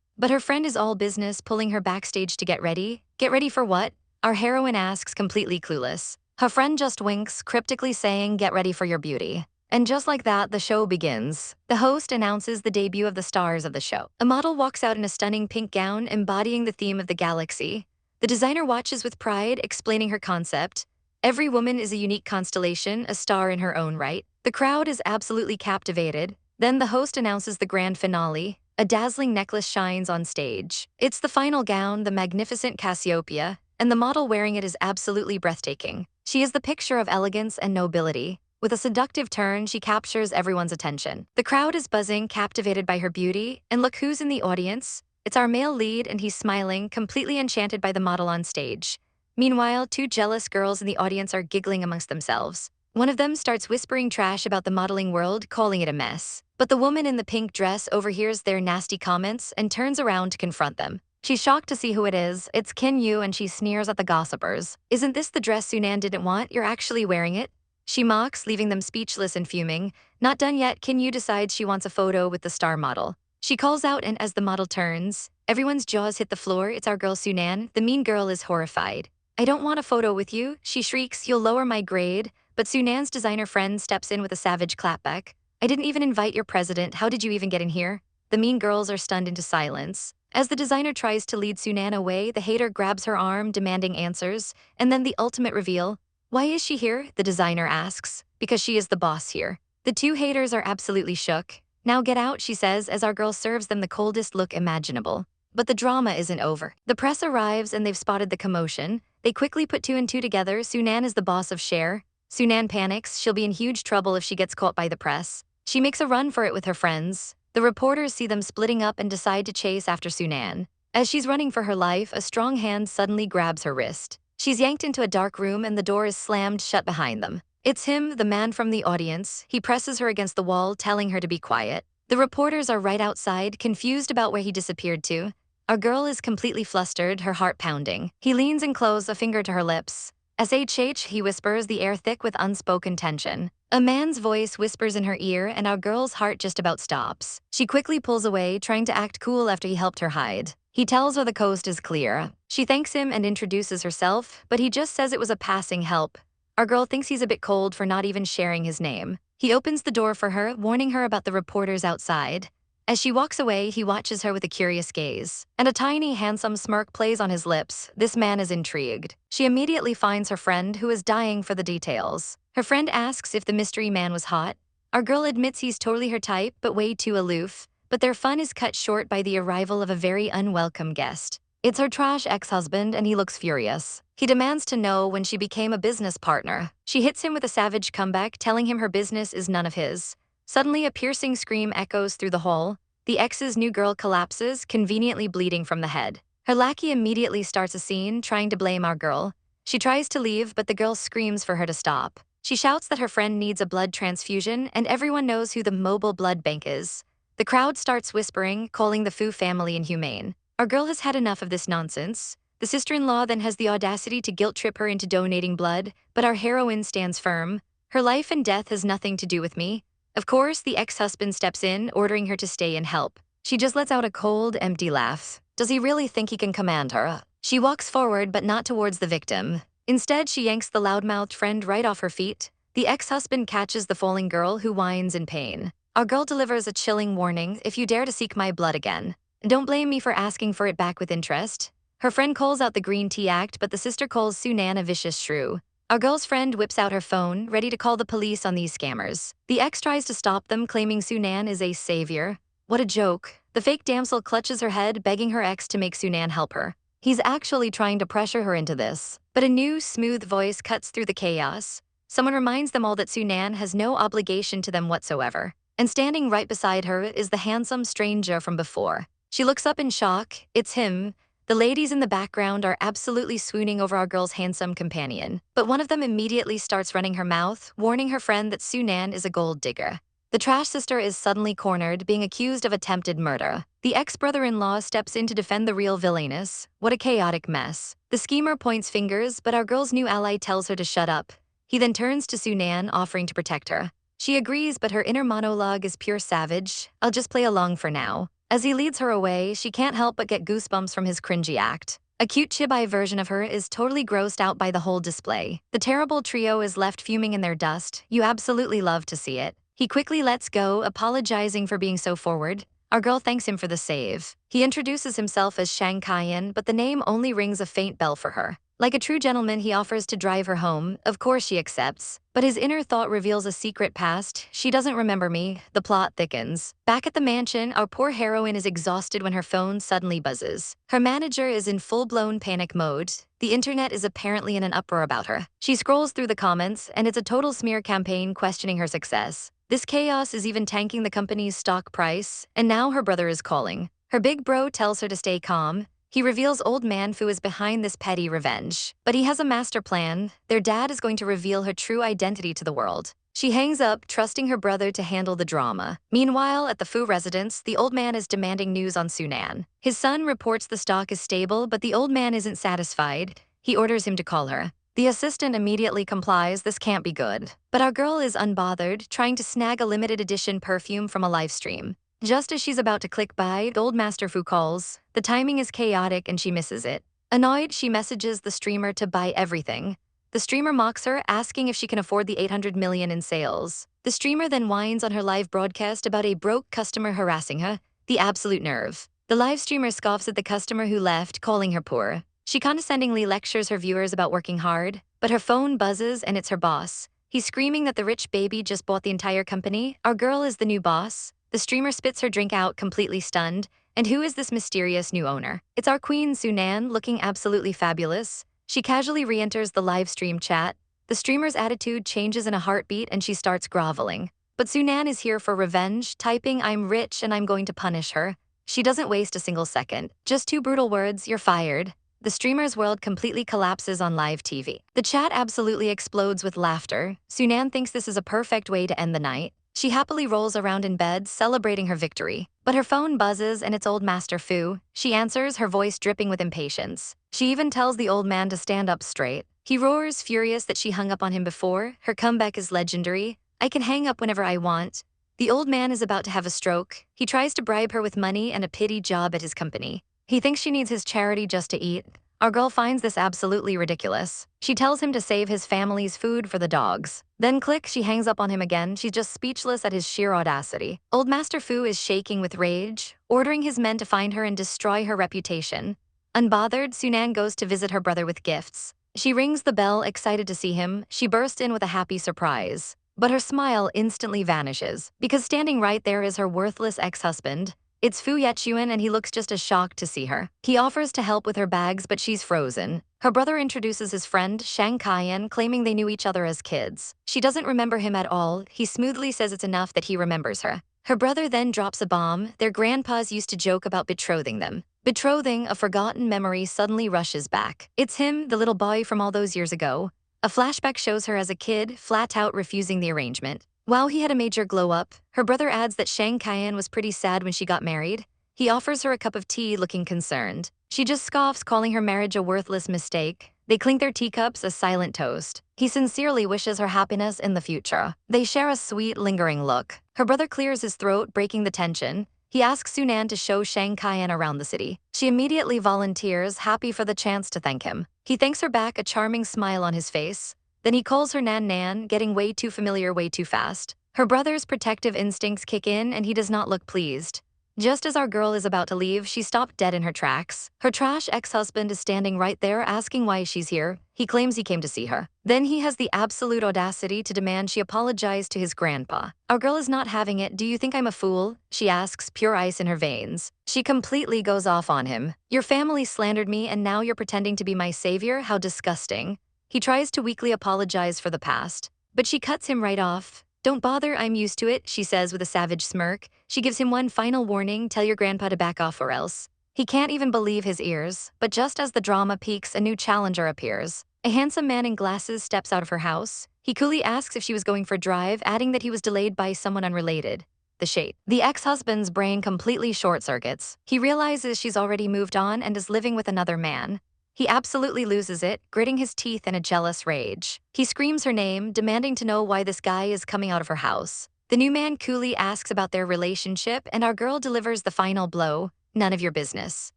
But her friend is all business, pulling her backstage to get ready. Get ready for what? Our heroine asks, completely clueless. Her friend just winks, cryptically saying, get ready for your beauty. And just like that, the show begins. The host announces the debut of the stars of the show. A model walks out in a stunning pink gown, embodying the theme of the galaxy. The designer watches with pride, explaining her concept. Every woman is a unique constellation, a star in her own right. The crowd is absolutely captivated. Then the host announces the grand finale. A dazzling necklace shines on stage. It's the final gown, the magnificent Cassiopeia, and the model wearing it is absolutely breathtaking. She is the picture of elegance and nobility. With a seductive turn, she captures everyone's attention. The crowd is buzzing, captivated by her beauty, and look who's in the audience. It's our male lead, and he's smiling, completely enchanted by the model on stage. Meanwhile, two jealous girls in the audience are giggling amongst themselves. One of them starts whispering trash about the modeling world, calling it a mess. But the woman in the pink dress overhears their nasty comments and turns around to confront them. She's shocked to see who it is. It's Qin Yu, and she sneers at the gossipers. Isn't this the dress Sunan didn't want? You're actually wearing it? She mocks, leaving them speechless and fuming. Not done yet, Qin Yu decides she wants a photo with the star model. She calls out, and as the model turns, everyone's jaws hit the floor. It's our girl Sunan. The mean girl is horrified. I don't want a photo with you, she shrieks. You'll lower my grade. But Sunan's designer friend steps in with a savage clapback. I didn't even invite your president. How did you even get in here? The mean girls are stunned into silence. As the designer tries to lead Sunan away, the hater grabs her arm, demanding answers. And then the ultimate reveal. Why is she here? The designer asks. Because she is the boss here. The two haters are absolutely shook. Now get out, she says, as our girl serves them the coldest look imaginable. But the drama isn't over. The press arrives, and they've spotted the commotion. They quickly put two and two together. Sunan is the boss of Share. Sunan panics. She'll be in huge trouble if she gets caught by the press. She makes a run for it with her friends. The reporters see them splitting up and decide to chase after Sunan. As she's running for her life, a strong hand suddenly grabs her wrist. She's yanked into a dark room, and the door is slammed shut behind them. It's him, the man from the audience. He presses her against the wall, telling her to be quiet. The reporters are right outside, confused about where he disappeared to. Our girl is completely flustered, her heart pounding. He leans and closes a finger to her lips. SHH, he whispers, the air thick with unspoken tension. A man's voice whispers in her ear, and our girl's heart just about stops. She quickly pulls away, trying to act cool after he helped her hide. He tells her the coast is clear. She thanks him and introduces herself, but he just says it was a passing help. Our girl thinks he's a bit cold for not even sharing his name. He opens the door for her, warning her about the reporters outside. As she walks away, he watches her with a curious gaze, and a tiny, handsome smirk plays on his lips. This man is intrigued. She immediately finds her friend, who is dying for the details. Her friend asks if the mystery man was hot. Our girl admits he's totally her type, but way too aloof. But their fun is cut short by the arrival of a very unwelcome guest. It's her trash ex-husband, and he looks furious. He demands to know when she became a business partner. She hits him with a savage comeback, telling him her business is none of his. Suddenly, a piercing scream echoes through the hall. The ex's new girl collapses, conveniently bleeding from the head. Her lackey immediately starts a scene, trying to blame our girl. She tries to leave, but the girl screams for her to stop. She shouts that her friend needs a blood transfusion, and everyone knows who the mobile blood bank is. The crowd starts whispering, calling the Fu family inhumane. Our girl has had enough of this nonsense. The sister-in-law then has the audacity to guilt-trip her into donating blood, but our heroine stands firm. Her life and death has nothing to do with me. Of course, the ex-husband steps in, ordering her to stay and help. She just lets out a cold, empty laugh. Does he really think he can command her? She walks forward, but not towards the victim. Instead, she yanks the loudmouthed friend right off her feet. The ex-husband catches the falling girl, who whines in pain. Our girl delivers a chilling warning: if you dare to seek my blood again, don't blame me for asking for it back with interest. Her friend calls out the Green Tea Act, but the sister calls Sunan a vicious shrew. Our girl's friend whips out her phone, ready to call the police on these scammers. The ex tries to stop them, claiming Sunan is a savior. What a joke. The fake damsel clutches her head, begging her ex to make Sunan help her. He's actually trying to pressure her into this. But a new, smooth voice cuts through the chaos. Someone reminds them all that Sunan has no obligation to them whatsoever. And standing right beside her is the handsome stranger from before. She looks up in shock. It's him. The ladies in the background are absolutely swooning over our girl's handsome companion. But one of them immediately starts running her mouth, warning her friend that Sunan is a gold digger. The trash sister is suddenly cornered, being accused of attempted murder. The ex-brother-in-law steps in to defend the real villainess. What a chaotic mess. The schemer points fingers, but our girl's new ally tells her to shut up. He then turns to Sunan, offering to protect her. She agrees, but her inner monologue is pure savage. I'll just play along for now. As he leads her away, she can't help but get goosebumps from his cringy act. A cute chibi version of her is totally grossed out by the whole display. The terrible trio is left fuming in their dust. You absolutely love to see it. He quickly lets go, apologizing for being so forward. Our girl thanks him for the save. He introduces himself as Shang Kaiyan, but the name only rings a faint bell for her. Like a true gentleman, he offers to drive her home. Of course she accepts. But his inner thought reveals a secret past. She doesn't remember me. The plot thickens. Back at the mansion, our poor heroine is exhausted when her phone suddenly buzzes. Her manager is in full-blown panic mode. The internet is apparently in an uproar about her. She scrolls through the comments, and it's a total smear campaign questioning her success. This chaos is even tanking the company's stock price, and now her brother is calling. Her big bro tells her to stay calm. He reveals old man Fu is behind this petty revenge. But he has a master plan. Their dad is going to reveal her true identity to the world. She hangs up, trusting her brother to handle the drama. Meanwhile, at the Fu residence, the old man is demanding news on Sunan. His son reports the stock is stable, but the old man isn't satisfied. He orders him to call her. The assistant immediately complies. This can't be good. But our girl is unbothered, trying to snag a limited edition perfume from a live stream. Just as she's about to click buy, old Master Fu calls. The timing is chaotic and she misses it. Annoyed, she messages the streamer to buy everything. The streamer mocks her, asking if she can afford the 800 million in sales. The streamer then whines on her live broadcast about a broke customer harassing her. The absolute nerve. The live streamer scoffs at the customer who left, calling her poor. She condescendingly lectures her viewers about working hard, but her phone buzzes and it's her boss. He's screaming that the rich baby just bought the entire company. Our girl is the new boss. The streamer spits her drink out, completely stunned. And who is this mysterious new owner? It's our queen, Sunan, looking absolutely fabulous. She casually re-enters the live stream chat. The streamer's attitude changes in a heartbeat and she starts groveling. But Sunan is here for revenge, typing, "I'm rich and I'm going to punish her." She doesn't waste a single second. Just 2 brutal words, "You're fired." The streamer's world completely collapses on live TV. The chat absolutely explodes with laughter. Sunan thinks this is a perfect way to end the night. She happily rolls around in bed, celebrating her victory. But her phone buzzes and it's old Master Fu. She answers, her voice dripping with impatience. She even tells the old man to stand up straight. He roars, furious that she hung up on him before. Her comeback is legendary. "I can hang up whenever I want." The old man is about to have a stroke. He tries to bribe her with money and a pity job at his company. He thinks she needs his charity just to eat. Our girl finds this absolutely ridiculous. She tells him to save his family's food for the dogs. Then click, she hangs up on him again. She's just speechless at his sheer audacity. Old Master Fu is shaking with rage, ordering his men to find her and destroy her reputation. Unbothered, Sunan goes to visit her brother with gifts. She rings the bell, excited to see him. She bursts in with a happy surprise. But her smile instantly vanishes, because standing right there is her worthless ex-husband. It's Fu Yechuan and he looks just as shocked to see her. He offers to help with her bags, but she's frozen. Her brother introduces his friend, Shang Kaiyan, claiming they knew each other as kids. She doesn't remember him at all. He smoothly says it's enough that he remembers her. Her brother then drops a bomb. Their grandpas used to joke about betrothing them. Betrothing, a forgotten memory, suddenly rushes back. It's him, the little boy from all those years ago. A flashback shows her as a kid, flat out refusing the arrangement. While he had a major glow-up, her brother adds that Shang Kaiyan was pretty sad when she got married. He offers her a cup of tea, looking concerned. She just scoffs, calling her marriage a worthless mistake. They clink their teacups, a silent toast. He sincerely wishes her happiness in the future. They share a sweet, lingering look. Her brother clears his throat, breaking the tension. He asks Sunan to show Shang Kaiyan around the city. She immediately volunteers, happy for the chance to thank him. He thanks her back, a charming smile on his face. Then he calls her Nan Nan, getting way too familiar way too fast. Her brother's protective instincts kick in and he does not look pleased. Just as our girl is about to leave, she stopped dead in her tracks. Her trash ex-husband is standing right there asking why she's here. He claims he came to see her. Then he has the absolute audacity to demand she apologize to his grandpa. Our girl is not having it. "Do you think I'm a fool?" she asks, pure ice in her veins. She completely goes off on him. "Your family slandered me and now you're pretending to be my savior? How disgusting." He tries to weakly apologize for the past, but she cuts him right off. "Don't bother, I'm used to it," she says with a savage smirk. She gives him one final warning, "Tell your grandpa to back off or else." He can't even believe his ears, but just as the drama peaks, a new challenger appears. A handsome man in glasses steps out of her house. He coolly asks if she was going for a drive, adding that he was delayed by someone unrelated. The shade. The ex-husband's brain completely short-circuits. He realizes she's already moved on and is living with another man. He absolutely loses it, gritting his teeth in a jealous rage. He screams her name, demanding to know why this guy is coming out of her house. The new man coolly asks about their relationship, and our girl delivers the final blow. "None of your business."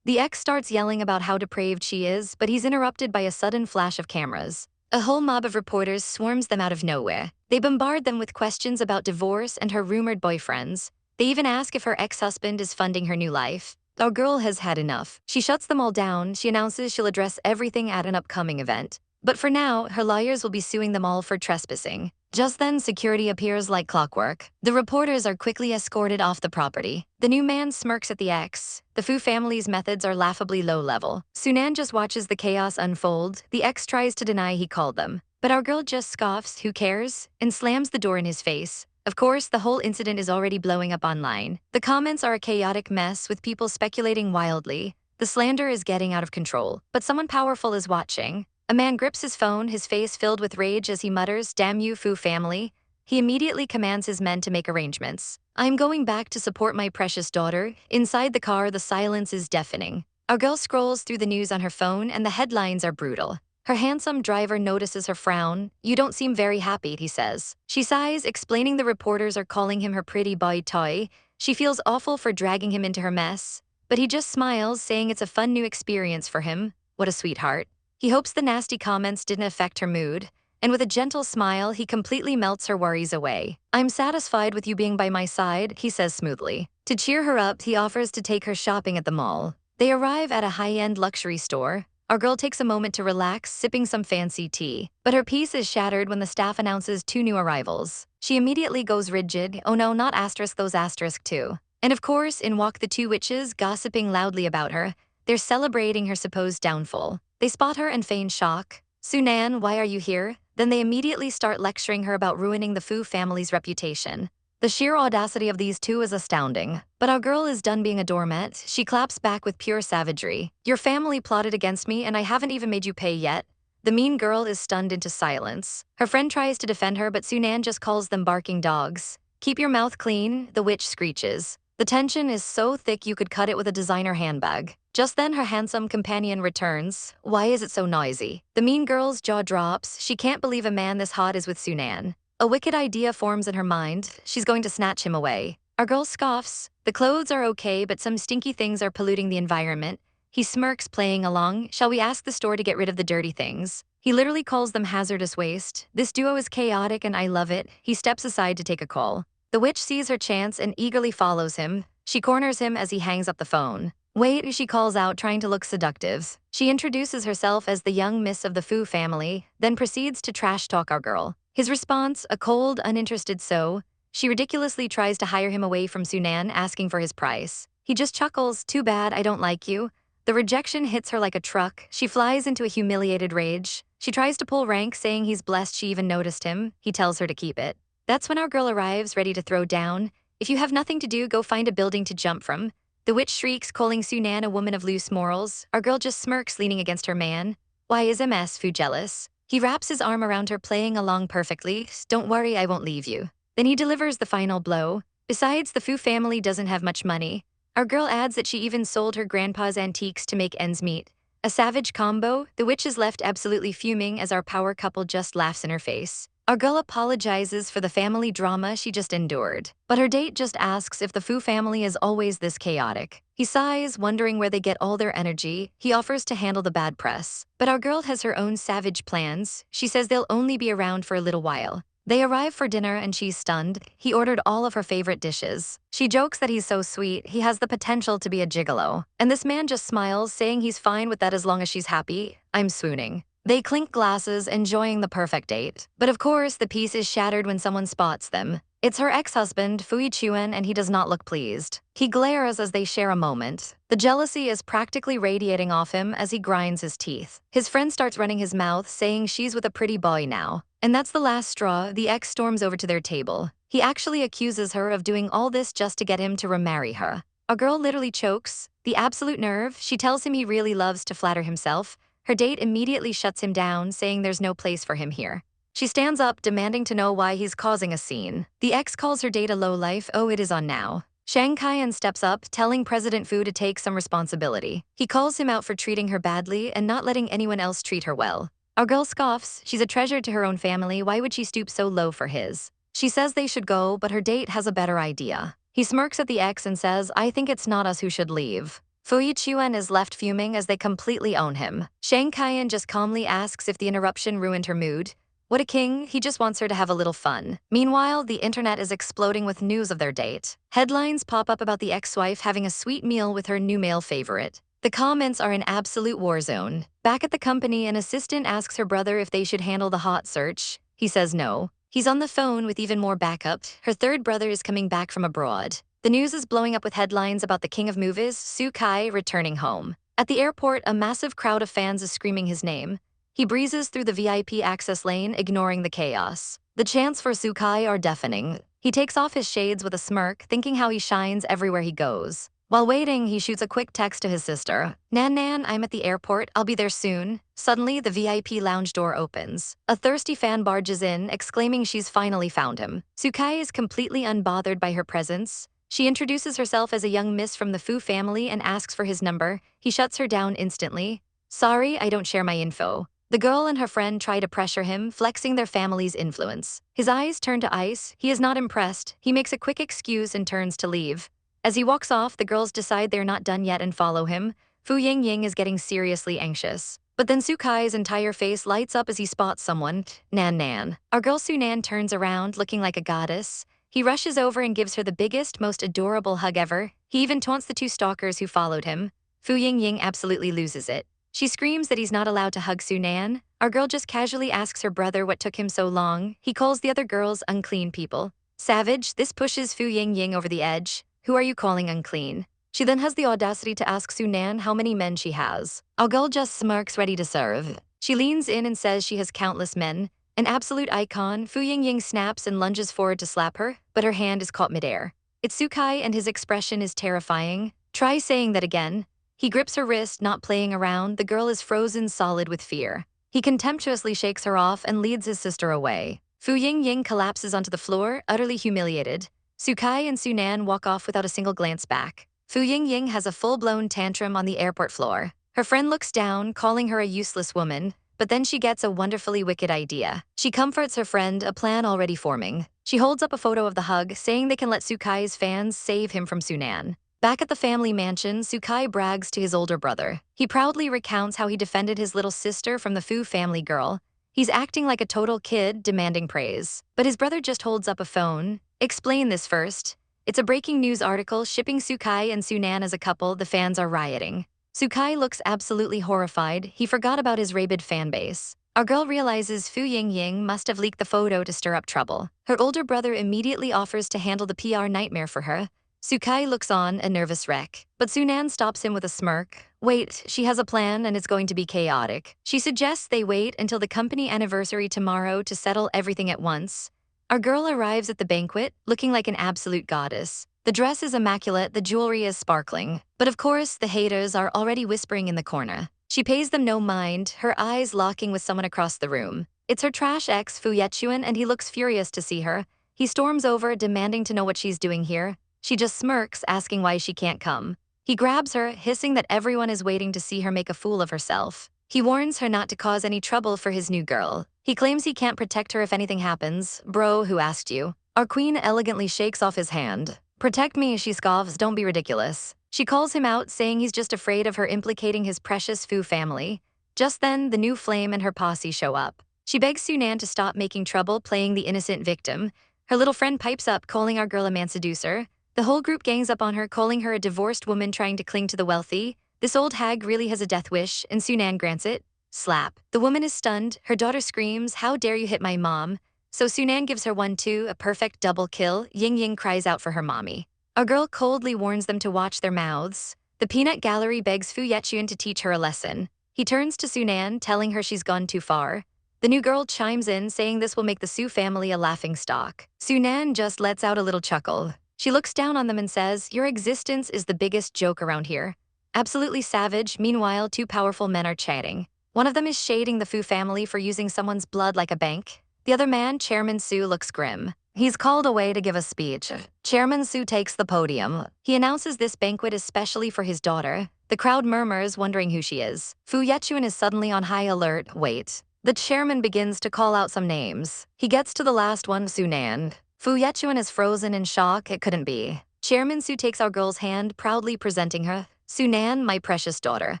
The ex starts yelling about how depraved she is, but he's interrupted by a sudden flash of cameras. A whole mob of reporters swarms them out of nowhere. They bombard them with questions about divorce and her rumored boyfriends. They even ask if her ex-husband is funding her new life. Our girl has had enough. She shuts them all down. She announces she'll address everything at an upcoming event. But for now, her lawyers will be suing them all for trespassing. Just then, security appears like clockwork. The reporters are quickly escorted off the property. The new man smirks at the ex. The Fu family's methods are laughably low-level. Sunan just watches the chaos unfold. The ex tries to deny he called them. But our girl just scoffs, "Who cares?" and slams the door in his face. Of course, the whole incident is already blowing up online. The comments are a chaotic mess, with people speculating wildly. The slander is getting out of control. But someone powerful is watching. A man grips his phone, his face filled with rage as he mutters, "Damn you, Fu family." He immediately commands his men to make arrangements. "I'm going back to support my precious daughter." Inside the car, the silence is deafening. Our girl scrolls through the news on her phone, and the headlines are brutal. Her handsome driver notices her frown. "You don't seem very happy," he says. She sighs, explaining the reporters are calling him her pretty boy toy. She feels awful for dragging him into her mess. But he just smiles, saying it's a fun new experience for him. What a sweetheart. He hopes the nasty comments didn't affect her mood, and with a gentle smile, he completely melts her worries away. "I'm satisfied with you being by my side," he says smoothly. To cheer her up, he offers to take her shopping at the mall. They arrive at a high-end luxury store. Our girl takes a moment to relax, sipping some fancy tea. But her peace is shattered when the staff announces 2 new arrivals. She immediately goes rigid. "Oh no, not asterisk, those asterisk too." And of course, in walk the 2 witches, gossiping loudly about her. They're celebrating her supposed downfall. They spot her and feign shock. "Sunan, why are you here?" Then they immediately start lecturing her about ruining the Fu family's reputation. The sheer audacity of these 2 is astounding. But our girl is done being a doormat. She claps back with pure savagery. "Your family plotted against me, and I haven't even made you pay yet." The mean girl is stunned into silence. Her friend tries to defend her, but Sunan just calls them barking dogs. "Keep your mouth clean," the witch screeches. The tension is so thick you could cut it with a designer handbag. Just then, her handsome companion returns. "Why is it so noisy?" The mean girl's jaw drops. She can't believe a man this hot is with Sunan. A wicked idea forms in her mind. She's going to snatch him away. Our girl scoffs. The clothes are okay, but some stinky things are polluting the environment. He smirks, playing along. "Shall we ask the store to get rid of the dirty things?" He literally calls them hazardous waste. This duo is chaotic and I love it. He steps aside to take a call. The witch sees her chance and eagerly follows him. She corners him as he hangs up the phone. "Wait," she calls out, trying to look seductive. She introduces herself as the young miss of the Fu family, then proceeds to trash talk our girl. His response, a cold, uninterested "so." She ridiculously tries to hire him away from Sunan, asking for his price. He just chuckles, "Too bad, I don't like you." The rejection hits her like a truck. She flies into a humiliated rage. She tries to pull rank, saying he's blessed she even noticed him. He tells her to keep it. That's when our girl arrives, ready to throw down. "If you have nothing to do, go find a building to jump from." The witch shrieks, calling Sunan a woman of loose morals. Our girl just smirks, leaning against her man. "Why is MS Fu jealous?" He wraps his arm around her, playing along perfectly. "Don't worry, I won't leave you." Then he delivers the final blow. Besides, the Fu family doesn't have much money. Our girl adds that she even sold her grandpa's antiques to make ends meet. A savage combo. The witch is left absolutely fuming as our power couple just laughs in her face. Our girl apologizes for the family drama she just endured. But her date just asks if the Fu family is always this chaotic. He sighs, wondering where they get all their energy. He offers to handle the bad press. But our girl has her own savage plans. She says they'll only be around for a little while. They arrive for dinner and she's stunned. He ordered all of her favorite dishes. She jokes that he's so sweet, he has the potential to be a gigolo. And this man just smiles, saying he's fine with that as long as she's happy. I'm swooning. They clink glasses, enjoying the perfect date. But of course, the peace is shattered when someone spots them. It's her ex-husband, Fu Yechuan, and he does not look pleased. He glares as they share a moment. The jealousy is practically radiating off him as he grinds his teeth. His friend starts running his mouth, saying she's with a pretty boy now. And that's the last straw. The ex storms over to their table. He actually accuses her of doing all this just to get him to remarry her. Our girl literally chokes. The absolute nerve. She tells him he really loves to flatter himself. Her date immediately shuts him down, saying there's no place for him here. She stands up, demanding to know why he's causing a scene. The ex calls her date a lowlife. Oh, it is on now. Shang Kaian steps up, telling President Fu to take some responsibility. He calls him out for treating her badly and not letting anyone else treat her well. Our girl scoffs. She's a treasure to her own family. Why would she stoop so low for his? She says they should go, but her date has a better idea. He smirks at the ex and says, I think it's not us who should leave. Fu Yechuan is left fuming as they completely own him. Shang Kaian just calmly asks if the interruption ruined her mood. What a king, he just wants her to have a little fun. Meanwhile, the internet is exploding with news of their date. Headlines pop up about the ex-wife having a sweet meal with her new male favorite. The comments are an absolute war zone. Back at the company, an assistant asks her brother if they should handle the hot search. He says no. He's on the phone with even more backup. Her third brother is coming back from abroad. The news is blowing up with headlines about the king of movies, Su Kai, returning home. At the airport, a massive crowd of fans is screaming his name. He breezes through the VIP access lane, ignoring the chaos. The chants for Su Kai are deafening. He takes off his shades with a smirk, thinking how he shines everywhere he goes. While waiting, he shoots a quick text to his sister. Nan, I'm at the airport. I'll be there soon. Suddenly, the VIP lounge door opens. A thirsty fan barges in, exclaiming she's finally found him. Su Kai is completely unbothered by her presence. She introduces herself as a young miss from the Fu family and asks for his number. He shuts her down instantly. Sorry, I don't share my info. The girl and her friend try to pressure him, flexing their family's influence. His eyes turn to ice. He is not impressed. He makes a quick excuse and turns to leave. As he walks off, the girls decide they're not done yet and follow him. Fu Ying is getting seriously anxious. But then Su Kai's entire face lights up as he spots someone. Nan. Our girl Su Nan turns around, looking like a goddess. He rushes over and gives her the biggest, most adorable hug ever. He even taunts the two stalkers who followed him. Fu Ying absolutely loses it. She screams that he's not allowed to hug Su Nan. Our girl just casually asks her brother what took him so long. He calls the other girls unclean people. Savage, this pushes Fu Ying over the edge. Who are you calling unclean? She then has the audacity to ask Su Nan how many men she has. Our girl just smirks, ready to serve. She leans in and says she has countless men. An absolute icon, Fu Ying snaps and lunges forward to slap her, but her hand is caught midair. It's Su Kai and his expression is terrifying. Try saying that again. He grips her wrist, not playing around. The girl is frozen solid with fear. He contemptuously shakes her off and leads his sister away. Fu Ying collapses onto the floor, utterly humiliated. Su Kai and Su Nan walk off without a single glance back. Fu Ying has a full-blown tantrum on the airport floor. Her friend looks down, calling her a useless woman, but then she gets a wonderfully wicked idea. She comforts her friend, a plan already forming. She holds up a photo of the hug, saying they can let Su Kai's fans save him from Su Nan. Back at the family mansion, Su Kai brags to his older brother. He proudly recounts how he defended his little sister from the Fu family girl. He's acting like a total kid, demanding praise. But his brother just holds up a phone. Explain this first. It's a breaking news article shipping Su Kai and Su Nan as a couple. The fans are rioting. Su Kai looks absolutely horrified. He forgot about his rabid fan base. Our girl realizes Fu Ying must have leaked the photo to stir up trouble. Her older brother immediately offers to handle the PR nightmare for her. Su Kai looks on, a nervous wreck. But Su Nan stops him with a smirk. Wait, she has a plan and it's going to be chaotic. She suggests they wait until the company anniversary tomorrow to settle everything at once. Our girl arrives at the banquet, looking like an absolute goddess. The dress is immaculate, the jewelry is sparkling. But of course, the haters are already whispering in the corner. She pays them no mind, her eyes locking with someone across the room. It's her trash ex, Fu Yechuan, and he looks furious to see her. He storms over, demanding to know what she's doing here. She just smirks, asking why she can't come. He grabs her, hissing that everyone is waiting to see her make a fool of herself. He warns her not to cause any trouble for his new girl. He claims he can't protect her if anything happens. Bro, who asked you? Our queen elegantly shakes off his hand. Protect me, she scoffs, don't be ridiculous. She calls him out, saying he's just afraid of her implicating his precious Fu family. Just then, the new flame and her posse show up. She begs Su Nan to stop making trouble, playing the innocent victim. Her little friend pipes up, calling our girl a man-seducer. The whole group gangs up on her, calling her a divorced woman trying to cling to the wealthy. This old hag really has a death wish, and Su Nan grants it. Slap. The woman is stunned. Her daughter screams, "How dare you hit my mom?" So Su Nan gives her 1-2, a perfect double kill. Ying cries out for her mommy. Our girl coldly warns them to watch their mouths. The peanut gallery begs Fu Yechuan to teach her a lesson. He turns to Su Nan, telling her she's gone too far. The new girl chimes in, saying this will make the Su family a laughingstock. Sunan just lets out a little chuckle. She looks down on them and says, "Your existence is the biggest joke around here." Absolutely savage. Meanwhile, two powerful men are chatting. One of them is shading the Fu family for using someone's blood like a bank. The other man, Chairman Su, looks grim. He's called away to give a speech. Chairman Su takes the podium. He announces this banquet is specially for his daughter. The crowd murmurs, wondering who she is. Fu Yechuan is suddenly on high alert. Wait. The chairman begins to call out some names. He gets to the last one, Sunan. Fu Yechuan is frozen in shock. It couldn't be. Chairman Su takes our girl's hand, proudly presenting her. "Sunan, my precious daughter,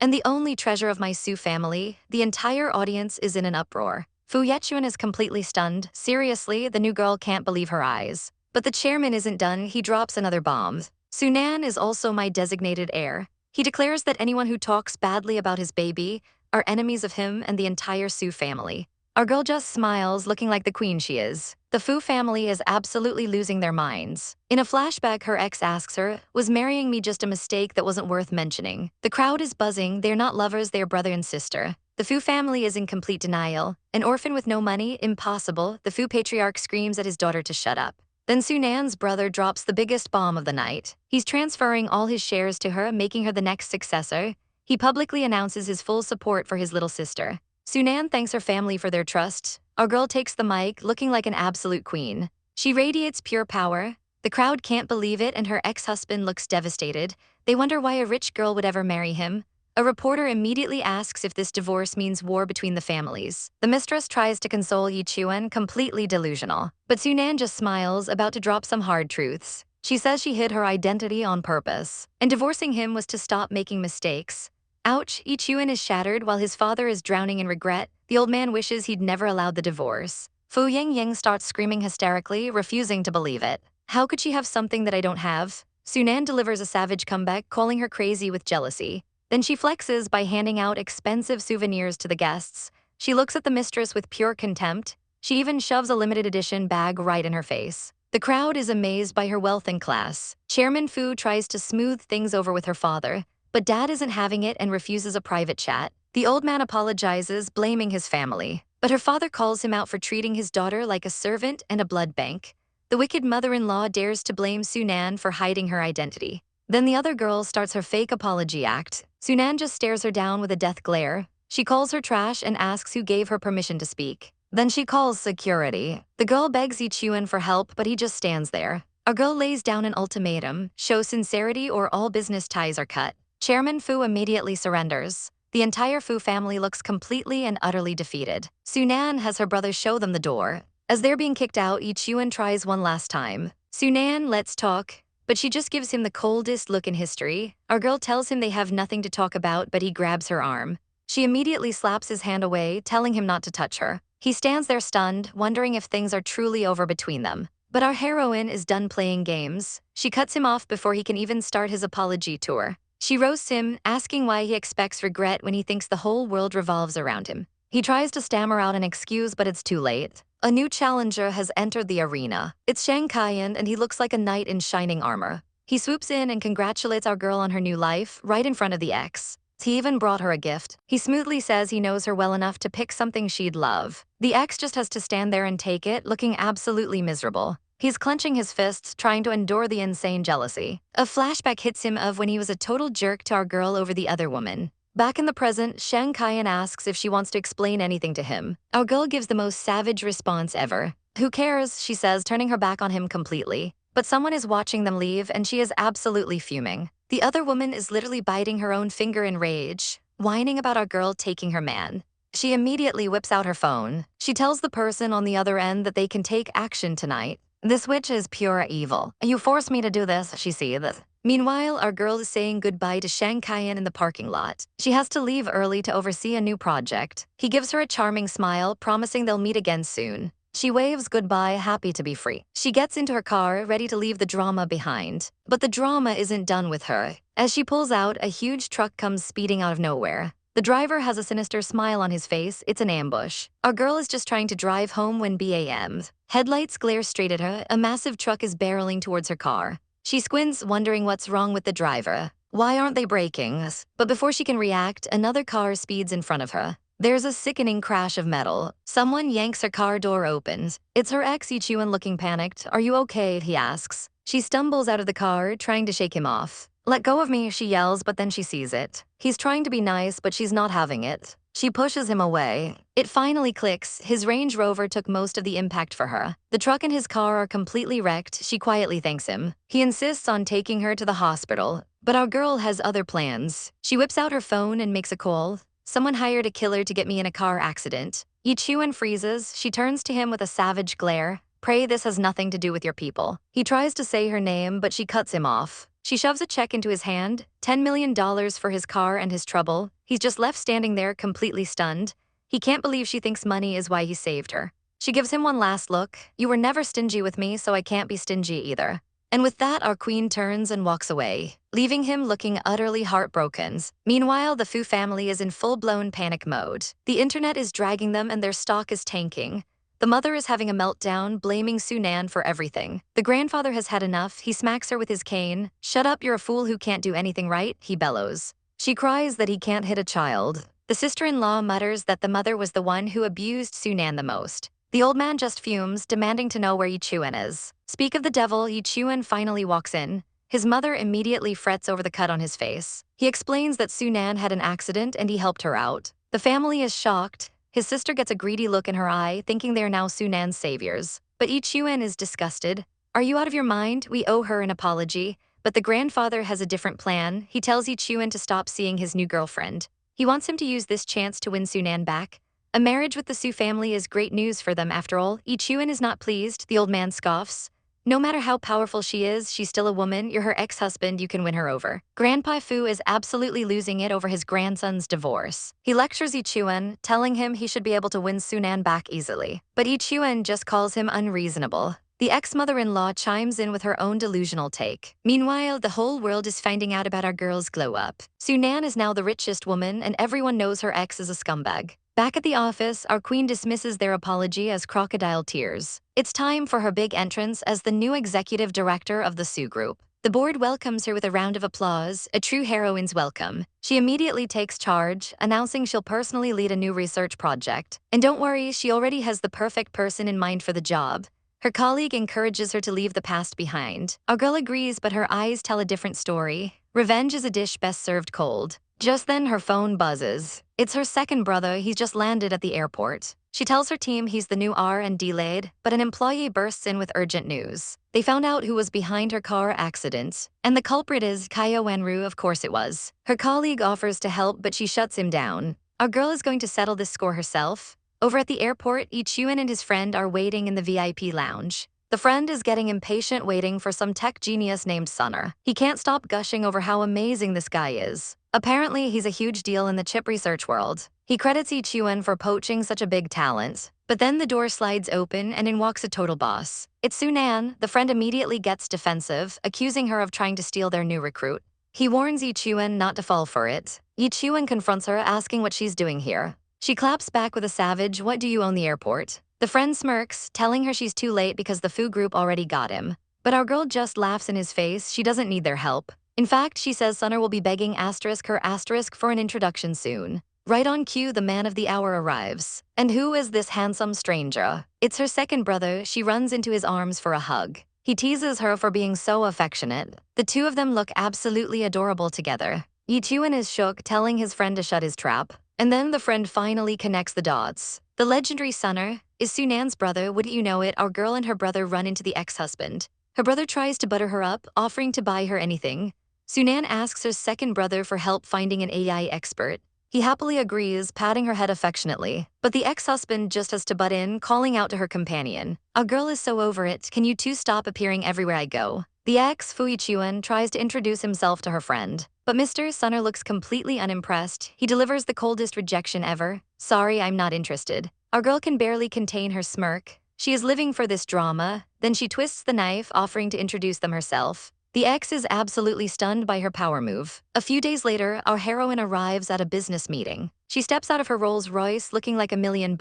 and the only treasure of my Su family." The entire audience is in an uproar. Fu Yechuan is completely stunned. Seriously, the new girl can't believe her eyes. But the chairman isn't done. He drops another bomb. "Sunan is also my designated heir." He declares that anyone who talks badly about his baby are enemies of him and the entire Su family. Our girl just smiles, looking like the queen she is. The Fu family is absolutely losing their minds. In a flashback, her ex asks her, "Was marrying me just a mistake that wasn't worth mentioning?" The crowd is buzzing. They're not lovers, they're brother and sister. The Fu family is in complete denial. An orphan with no money? Impossible. The Fu patriarch screams at his daughter to shut up. Then Sunan's brother drops the biggest bomb of the night. He's transferring all his shares to her, making her the next successor. He publicly announces his full support for his little sister. Sunan thanks her family for their trust. Our girl takes the mic, looking like an absolute queen. She radiates pure power. The crowd can't believe it, and her ex-husband looks devastated. They wonder why a rich girl would ever marry him. A reporter immediately asks if this divorce means war between the families. The mistress tries to console Yechuan, completely delusional. But Sunan just smiles, about to drop some hard truths. She says she hid her identity on purpose, and divorcing him was to stop making mistakes. Ouch, Yechuan is shattered while his father is drowning in regret. The old man wishes he'd never allowed the divorce. Fu Ying starts screaming hysterically, refusing to believe it. "How could she have something that I don't have?" Sunan delivers a savage comeback, calling her crazy with jealousy. Then she flexes by handing out expensive souvenirs to the guests. She looks at the mistress with pure contempt. She even shoves a limited edition bag right in her face. The crowd is amazed by her wealth and class. Chairman Fu tries to smooth things over with her father, but Dad isn't having it and refuses a private chat. The old man apologizes, blaming his family. But her father calls him out for treating his daughter like a servant and a blood bank. The wicked mother-in-law dares to blame Sunan for hiding her identity. Then the other girl starts her fake apology act. Sunan just stares her down with a death glare. She calls her trash and asks who gave her permission to speak. Then she calls security. The girl begs Yechuan for help, but he just stands there. Our girl lays down an ultimatum: show sincerity or all business ties are cut. Chairman Fu immediately surrenders. The entire Fu family looks completely and utterly defeated. Sunan has her brother show them the door. As they're being kicked out, Yechuan tries one last time. "Sunan, let's talk." But she just gives him the coldest look in history. Our girl tells him they have nothing to talk about, but he grabs her arm. She immediately slaps his hand away, telling him not to touch her. He stands there stunned, wondering if things are truly over between them. But our heroine is done playing games. She cuts him off before he can even start his apology tour. She roasts him, asking why he expects regret when he thinks the whole world revolves around him. He tries to stammer out an excuse, but it's too late. A new challenger has entered the arena. It's Shang Kaiyan, and he looks like a knight in shining armor. He swoops in and congratulates our girl on her new life, right in front of the ex. He even brought her a gift. He smoothly says he knows her well enough to pick something she'd love. The ex just has to stand there and take it, looking absolutely miserable. He's clenching his fists, trying to endure the insane jealousy. A flashback hits him of when he was a total jerk to our girl over the other woman. Back in the present, Shang Kaiyan asks if she wants to explain anything to him. Our girl gives the most savage response ever. "Who cares?" she says, turning her back on him completely. But someone is watching them leave, and she is absolutely fuming. The other woman is literally biting her own finger in rage, whining about our girl taking her man. She immediately whips out her phone. She tells the person on the other end that they can take action tonight. "This witch is pure evil. You forced me to do this," she seethes. Meanwhile, our girl is saying goodbye to Shang Kaiyan in the parking lot. She has to leave early to oversee a new project. He gives her a charming smile, promising they'll meet again soon. She waves goodbye, happy to be free. She gets into her car, ready to leave the drama behind. But the drama isn't done with her. As she pulls out, a huge truck comes speeding out of nowhere. The driver has a sinister smile on his face. It's an ambush. Our girl is just trying to drive home when BAMs. Headlights glare straight at her. A massive truck is barreling towards her car. She squints, wondering what's wrong with the driver. Why aren't they braking? But before she can react, another car speeds in front of her. There's a sickening crash of metal. Someone yanks her car door opens. It's her ex Yechuan looking panicked. "Are you okay?" he asks. She stumbles out of the car, trying to shake him off. "Let go of me," she yells, but then she sees it. He's trying to be nice, but she's not having it. She pushes him away. It finally clicks. His Range Rover took most of the impact for her. The truck and his car are completely wrecked. She quietly thanks him. He insists on taking her to the hospital. But our girl has other plans. She whips out her phone and makes a call. "Someone hired a killer to get me in a car accident." Yechuan freezes. She turns to him with a savage glare. "Pray this has nothing to do with your people." He tries to say her name, but she cuts him off. She shoves a check into his hand, $10 million for his car and his trouble. He's just left standing there completely stunned. He can't believe she thinks money is why he saved her. She gives him one last look. "You were never stingy with me, so I can't be stingy either." And with that, our queen turns and walks away, leaving him looking utterly heartbroken. Meanwhile, the Fu family is in full-blown panic mode. The internet is dragging them and their stock is tanking. The mother is having a meltdown, blaming Sunan for everything. The grandfather has had enough. He smacks her with his cane. "Shut up, you're a fool who can't do anything right," he bellows. She cries that he can't hit a child. The sister-in-law mutters that the mother was the one who abused Sunan the most. The old man just fumes, demanding to know where Yechuan is. Speak of the devil, Yechuan finally walks in. His mother immediately frets over the cut on his face. He explains that Sunan had an accident and he helped her out. The family is shocked. His sister gets a greedy look in her eye, thinking they are now Sunan's saviors. But Yechuan is disgusted. "Are you out of your mind? We owe her an apology." But the grandfather has a different plan. He tells Yechuan to stop seeing his new girlfriend. He wants him to use this chance to win Sunan back. A marriage with the Su family is great news for them after all. Yechuan is not pleased. The old man scoffs. "No matter how powerful she is, she's still a woman. You're her ex-husband, you can win her over." Grandpa Fu is absolutely losing it over his grandson's divorce. He lectures Yechuan, telling him he should be able to win Sunan back easily. But Yechuan just calls him unreasonable. The ex-mother-in-law chimes in with her own delusional take. Meanwhile, the whole world is finding out about our girl's glow-up. Sunan is now the richest woman, and everyone knows her ex is a scumbag. Back at the office, our queen dismisses their apology as crocodile tears. It's time for her big entrance as the new executive director of the Su Group. The board welcomes her with a round of applause, a true heroine's welcome. She immediately takes charge, announcing she'll personally lead a new research project. And don't worry, she already has the perfect person in mind for the job. Her colleague encourages her to leave the past behind. Our girl agrees, but her eyes tell a different story. Revenge is a dish best served cold. Just then, her phone buzzes. It's her second brother. He's just landed at the airport. She tells her team he's the new R&D lead, but an employee bursts in with urgent news. They found out who was behind her car accident, and the culprit is Kaya Wenru. Of course it was. Her colleague offers to help, but she shuts him down. Our girl is going to settle this score herself. Over at the airport, Yechuan and his friend are waiting in the VIP lounge. The friend is getting impatient waiting for some tech genius named Sunner. He can't stop gushing over how amazing this guy is. Apparently, he's a huge deal in the chip research world. He credits Yechuan for poaching such a big talent. But then the door slides open and in walks a total boss. It's Sunan. The friend immediately gets defensive, accusing her of trying to steal their new recruit. He warns Yechuan not to fall for it. Yechuan confronts her, asking what she's doing here. She claps back with a savage, "What do you own the airport?" The friend smirks, telling her she's too late because the Fu group already got him. But our girl just laughs in his face. She doesn't need their help. In fact, she says Sunner will be begging her for an introduction soon. Right on cue, the man of the hour arrives. And who is this handsome stranger? It's her second brother. She runs into his arms for a hug. He teases her for being so affectionate. The two of them look absolutely adorable together. Yechuan is shook, telling his friend to shut his trap. And then the friend finally connects the dots. The legendary Sunner is Sunan's brother. Wouldn't you know it, our girl and her brother run into the ex-husband. Her brother tries to butter her up, offering to buy her anything. Sunan asks her second brother for help finding an AI expert. He happily agrees, patting her head affectionately. But the ex-husband just has to butt in, calling out to her companion. "Our girl is so over it. Can you two stop appearing everywhere I go?" The ex, Fu Yechuan, tries to introduce himself to her friend. But Mr. Sunner looks completely unimpressed. He delivers the coldest rejection ever. "Sorry, I'm not interested." Our girl can barely contain her smirk. She is living for this drama. Then she twists the knife, offering to introduce them herself. The ex is absolutely stunned by her power move. A few days later, our heroine arrives at a business meeting. She steps out of her Rolls Royce looking like $1 million.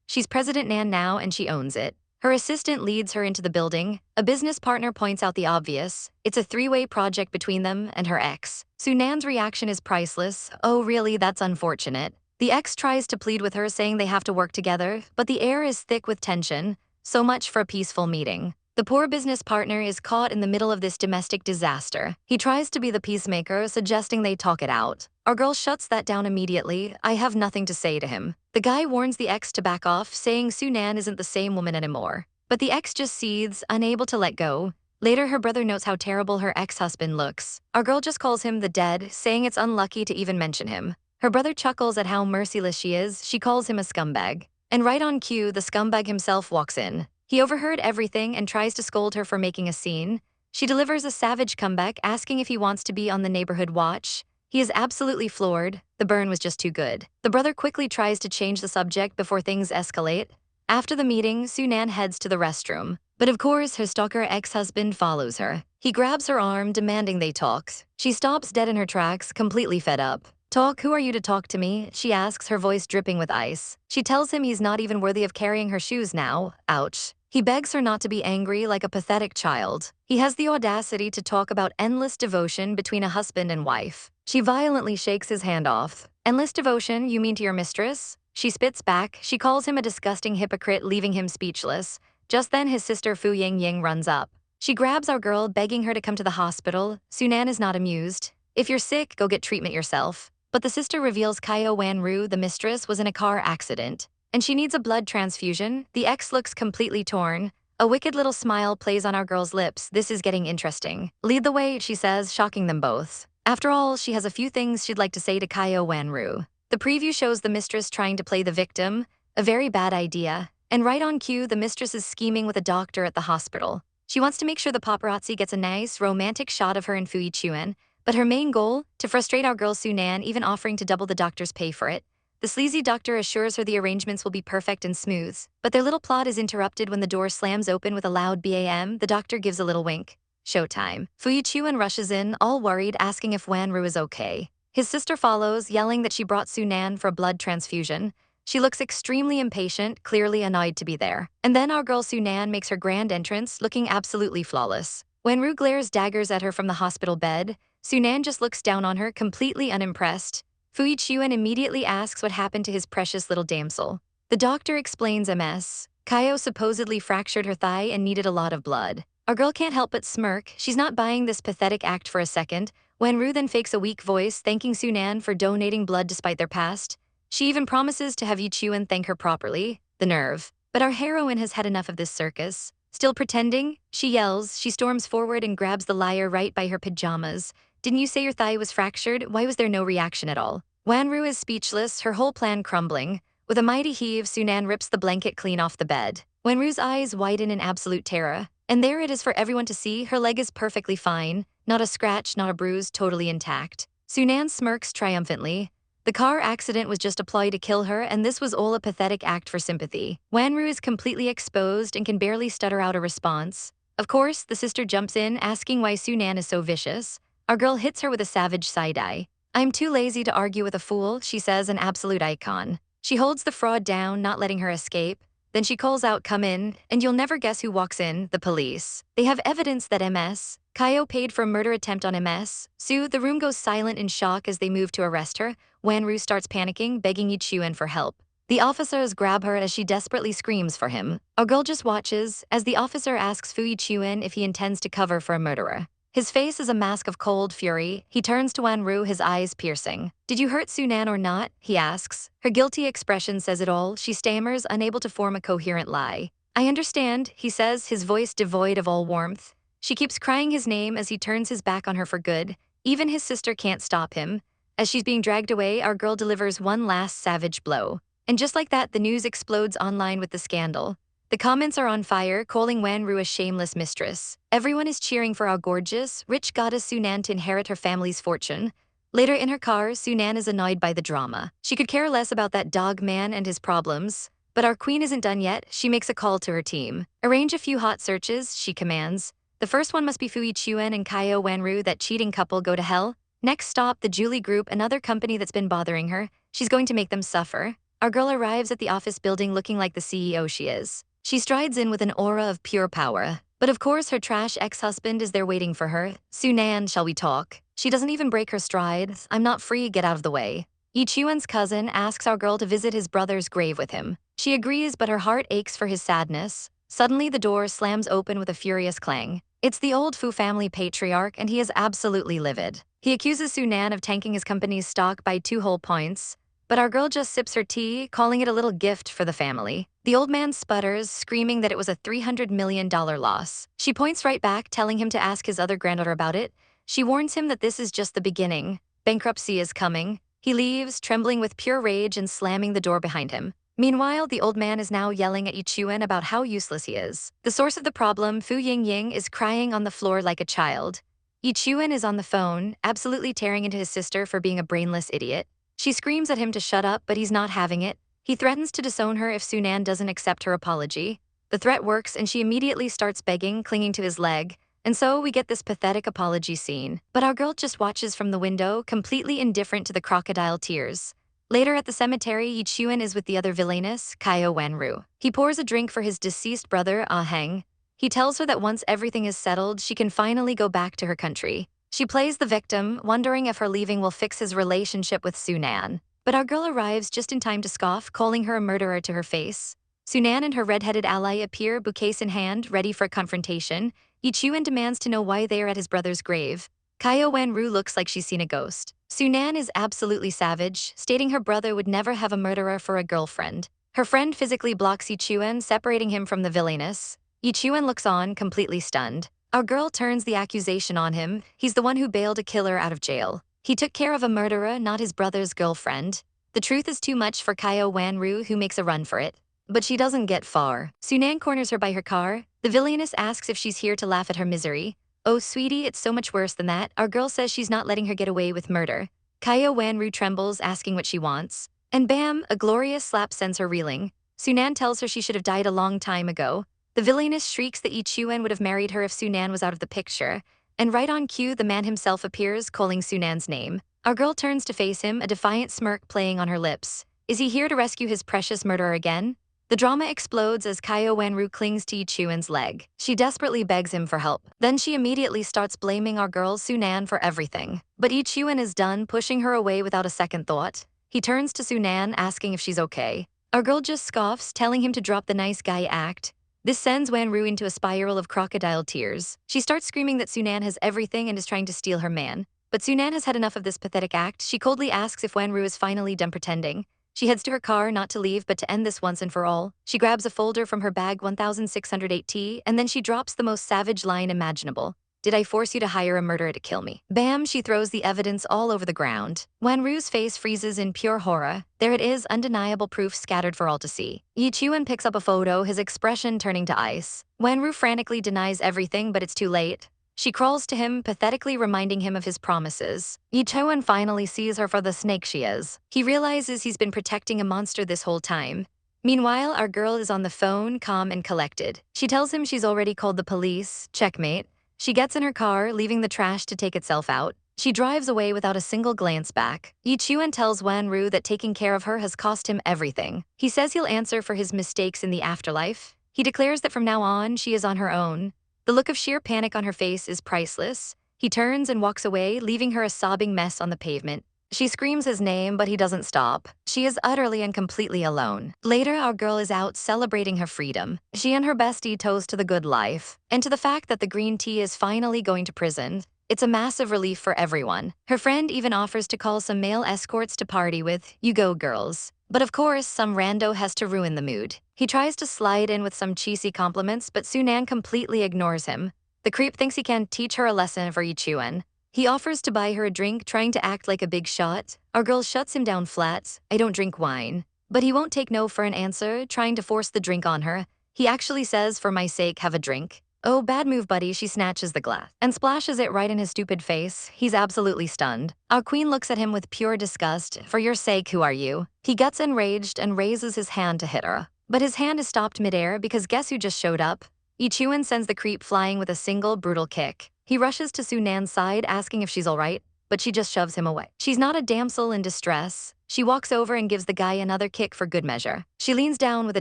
She's President Nan now and she owns it. Her assistant leads her into the building. A business partner points out the obvious. It's a three-way project between them and her ex. Sunan's reaction is priceless. "Oh really, that's unfortunate." The ex tries to plead with her, saying they have to work together, but the air is thick with tension. So much for a peaceful meeting. The poor business partner is caught in the middle of this domestic disaster. He tries to be the peacemaker, suggesting they talk it out. Our girl shuts that down immediately. I have nothing to say to him. The guy warns the ex to back off, saying Sunan isn't the same woman anymore. But the ex just seethes, unable to let go. Later, her brother notes how terrible her ex-husband looks. Our girl just calls him the dead, saying it's unlucky to even mention him. Her brother chuckles at how merciless she is. She calls him a scumbag. And right on cue, the scumbag himself walks in. He overheard everything and tries to scold her for making a scene. She delivers a savage comeback, asking if he wants to be on the neighborhood watch. He is absolutely floored. The burn was just too good. The brother quickly tries to change the subject before things escalate. After the meeting, Sunan heads to the restroom. But of course, her stalker ex-husband follows her. He grabs her arm, demanding they talk. She stops dead in her tracks, completely fed up. Talk, who are you to talk to me? She asks, her voice dripping with ice. She tells him he's not even worthy of carrying her shoes now. Ouch. He begs her not to be angry like a pathetic child. He has the audacity to talk about endless devotion between a husband and wife. She violently shakes his hand off. Endless devotion, you mean to your mistress? She spits back. She calls him a disgusting hypocrite, leaving him speechless. Just then, his sister Fu Yechuan runs up. She grabs our girl, begging her to come to the hospital. Sunan is not amused. If you're sick, go get treatment yourself. But the sister reveals Wanru, the mistress, was in a car accident, and she needs a blood transfusion. The ex looks completely torn. A wicked little smile plays on our girl's lips. This is getting interesting. Lead the way, she says, shocking them both. After all, she has a few things she'd like to say to Wanru. The preview shows the mistress trying to play the victim, a very bad idea. And right on cue, the mistress is scheming with a doctor at the hospital. She wants to make sure the paparazzi gets a nice, romantic shot of her and Fu Yechuan, but her main goal, to frustrate our girl Sunan, even offering to double the doctor's pay for it. The sleazy doctor assures her the arrangements will be perfect and smooth, but their little plot is interrupted when the door slams open with a loud BAM. The doctor gives a little wink. Showtime. Fu Yechuan rushes in, all worried, asking if Wanru is okay. His sister follows, yelling that she brought Sunan for a blood transfusion. She looks extremely impatient, clearly annoyed to be there. And then our girl Sunan makes her grand entrance, looking absolutely flawless. Wanru glares daggers at her from the hospital bed. Sunan just looks down on her, completely unimpressed. Fu Yechuan immediately asks what happened to his precious little damsel. The doctor explains MS. Kaio supposedly fractured her thigh and needed a lot of blood. Our girl can't help but smirk. She's not buying this pathetic act for a second. Wanru then fakes a weak voice, thanking Sunan for donating blood despite their past. She even promises to have Yechuan thank her properly. The nerve. But our heroine has had enough of this circus. Still pretending? She yells. She storms forward and grabs the liar right by her pajamas. Didn't you say your thigh was fractured? Why was there no reaction at all? Wanru is speechless, her whole plan crumbling. With a mighty heave, Sunan rips the blanket clean off the bed. Wanru's eyes widen in absolute terror. And there it is for everyone to see. Her leg is perfectly fine. Not a scratch, not a bruise, totally intact. Sunan smirks triumphantly. The car accident was just a ploy to kill her, and this was all a pathetic act for sympathy. Wanru is completely exposed and can barely stutter out a response. Of course, the sister jumps in, asking why Sunan is so vicious. Our girl hits her with a savage side-eye. I'm too lazy to argue with a fool, she says, an absolute icon. She holds the fraud down, not letting her escape. Then she calls out, come in, and you'll never guess who walks in, the police. They have evidence that MS. Kaio paid for a murder attempt on MS. The room goes silent in shock as they move to arrest her. Wanru starts panicking, begging Yechuan for help. The officers grab her as she desperately screams for him. Our girl just watches as the officer asks Fu Yechuan if he intends to cover for a murderer. His face is a mask of cold fury. He turns to Wanru, his eyes piercing. Did you hurt Sunan or not? He asks. Her guilty expression says it all. She stammers, unable to form a coherent lie. I understand, he says, his voice devoid of all warmth. She keeps crying his name as he turns his back on her for good. Even his sister can't stop him. As she's being dragged away, our girl delivers one last savage blow. And just like that, the news explodes online with the scandal. The comments are on fire, calling Wanru a shameless mistress. Everyone is cheering for our gorgeous, rich goddess Sunan to inherit her family's fortune. Later in her car, Sunan is annoyed by the drama. She could care less about that dog man and his problems. But our queen isn't done yet. She makes a call to her team. Arrange a few hot searches, she commands. The first one must be Fu Yechuan and Kaio Wanru, that cheating couple go to hell. Next stop, the Julie Group, another company that's been bothering her. She's going to make them suffer. Our girl arrives at the office building looking like the CEO she is. She strides in with an aura of pure power. But of course, her trash ex-husband is there waiting for her. Sunan, shall we talk? She doesn't even break her stride. I'm not free, get out of the way. Yechuan's cousin asks our girl to visit his brother's grave with him. She agrees, but her heart aches for his sadness. Suddenly, the door slams open with a furious clang. It's the old Fu family patriarch, and he is absolutely livid. He accuses Sunan of tanking his company's stock by 2 whole points, but our girl just sips her tea, calling it a little gift for the family. The old man sputters, screaming that it was a $300 million loss. She points right back, telling him to ask his other granddaughter about it. She warns him that this is just the beginning. Bankruptcy is coming. He leaves, trembling with pure rage and slamming the door behind him. Meanwhile, the old man is now yelling at Yechuan about how useless he is. The source of the problem, Fu Yingying, is crying on the floor like a child. Yechuan is on the phone, absolutely tearing into his sister for being a brainless idiot. She screams at him to shut up, but he's not having it. He threatens to disown her if Sunan doesn't accept her apology. The threat works, and she immediately starts begging, clinging to his leg. And so we get this pathetic apology scene. But our girl just watches from the window, completely indifferent to the crocodile tears. Later at the cemetery, Yechuan is with the other villainess, Kaio Wenru. He pours a drink for his deceased brother, Ah Heng. He tells her that once everything is settled, she can finally go back to her country. She plays the victim, wondering if her leaving will fix his relationship with Sunan. But our girl arrives just in time to scoff, calling her a murderer to her face. Sunan and her red-headed ally appear, bouquets in hand, ready for confrontation. Yechuan demands to know why they are at his brother's grave. Kaio Wenru looks like she's seen a ghost. Sunan is absolutely savage, stating her brother would never have a murderer for a girlfriend. Her friend physically blocks Yechuan, separating him from the villainess. Yechuan looks on, completely stunned. Our girl turns the accusation on him. He's the one who bailed a killer out of jail. He took care of a murderer, not his brother's girlfriend. The truth is too much for Kaio Wenru, who makes a run for it. But she doesn't get far. Sunan corners her by her car. The villainess asks if she's here to laugh at her misery. Oh, sweetie, it's so much worse than that. Our girl says she's not letting her get away with murder. Kaio Wenru trembles, asking what she wants. And bam, a glorious slap sends her reeling. Sunan tells her she should have died a long time ago. The villainess shrieks that Yechuan would have married her if Sunan was out of the picture. And right on cue, the man himself appears, calling Sunan's name. Our girl turns to face him, a defiant smirk playing on her lips. Is he here to rescue his precious murderer again? The drama explodes as Kaio Wenru clings to Yechuan's leg. She desperately begs him for help. Then she immediately starts blaming our girl Sunan for everything. But Yechuan is done, pushing her away without a second thought. He turns to Sunan, asking if she's okay. Our girl just scoffs, telling him to drop the nice guy act. This sends Wenru into a spiral of crocodile tears. She starts screaming that Sunan has everything and is trying to steal her man. But Sunan has had enough of this pathetic act. She coldly asks if Wenru is finally done pretending. She heads to her car, not to leave, but to end this once and for all. She grabs a folder from her bag 1608T, and then she drops the most savage line imaginable. Did I force you to hire a murderer to kill me? Bam, she throws the evidence all over the ground. Wenru's face freezes in pure horror. There it is, undeniable proof scattered for all to see. Yechuan picks up a photo, his expression turning to ice. Wenru frantically denies everything, but it's too late. She crawls to him, pathetically reminding him of his promises. Yechuan finally sees her for the snake she is. He realizes he's been protecting a monster this whole time. Meanwhile, our girl is on the phone, calm and collected. She tells him she's already called the police. Checkmate. She gets in her car, leaving the trash to take itself out. She drives away without a single glance back. Yechuan tells Wenru that taking care of her has cost him everything. He says he'll answer for his mistakes in the afterlife. He declares that from now on, she is on her own. The look of sheer panic on her face is priceless. He turns and walks away, leaving her a sobbing mess on the pavement. She screams his name, but he doesn't stop. She is utterly and completely alone. Later, our girl is out celebrating her freedom. She and her bestie toast to the good life, and to the fact that the green tea is finally going to prison. It's a massive relief for everyone. Her friend even offers to call some male escorts to party with. You go, girls. But of course, some rando has to ruin the mood. He tries to slide in with some cheesy compliments, but Sunan completely ignores him. The creep thinks he can teach her a lesson for Yechuan. He offers to buy her a drink, trying to act like a big shot. Our girl shuts him down flat. I don't drink wine. But he won't take no for an answer, trying to force the drink on her. He actually says, for my sake, have a drink. Oh, bad move, buddy. She snatches the glass and splashes it right in his stupid face. He's absolutely stunned. Our queen looks at him with pure disgust. For your sake, who are you? He gets enraged and raises his hand to hit her. But his hand is stopped midair because guess who just showed up? Yechuan sends the creep flying with a single brutal kick. He rushes to Sunan's side, asking if she's all right, but she just shoves him away. She's not a damsel in distress. She walks over and gives the guy another kick for good measure. She leans down with a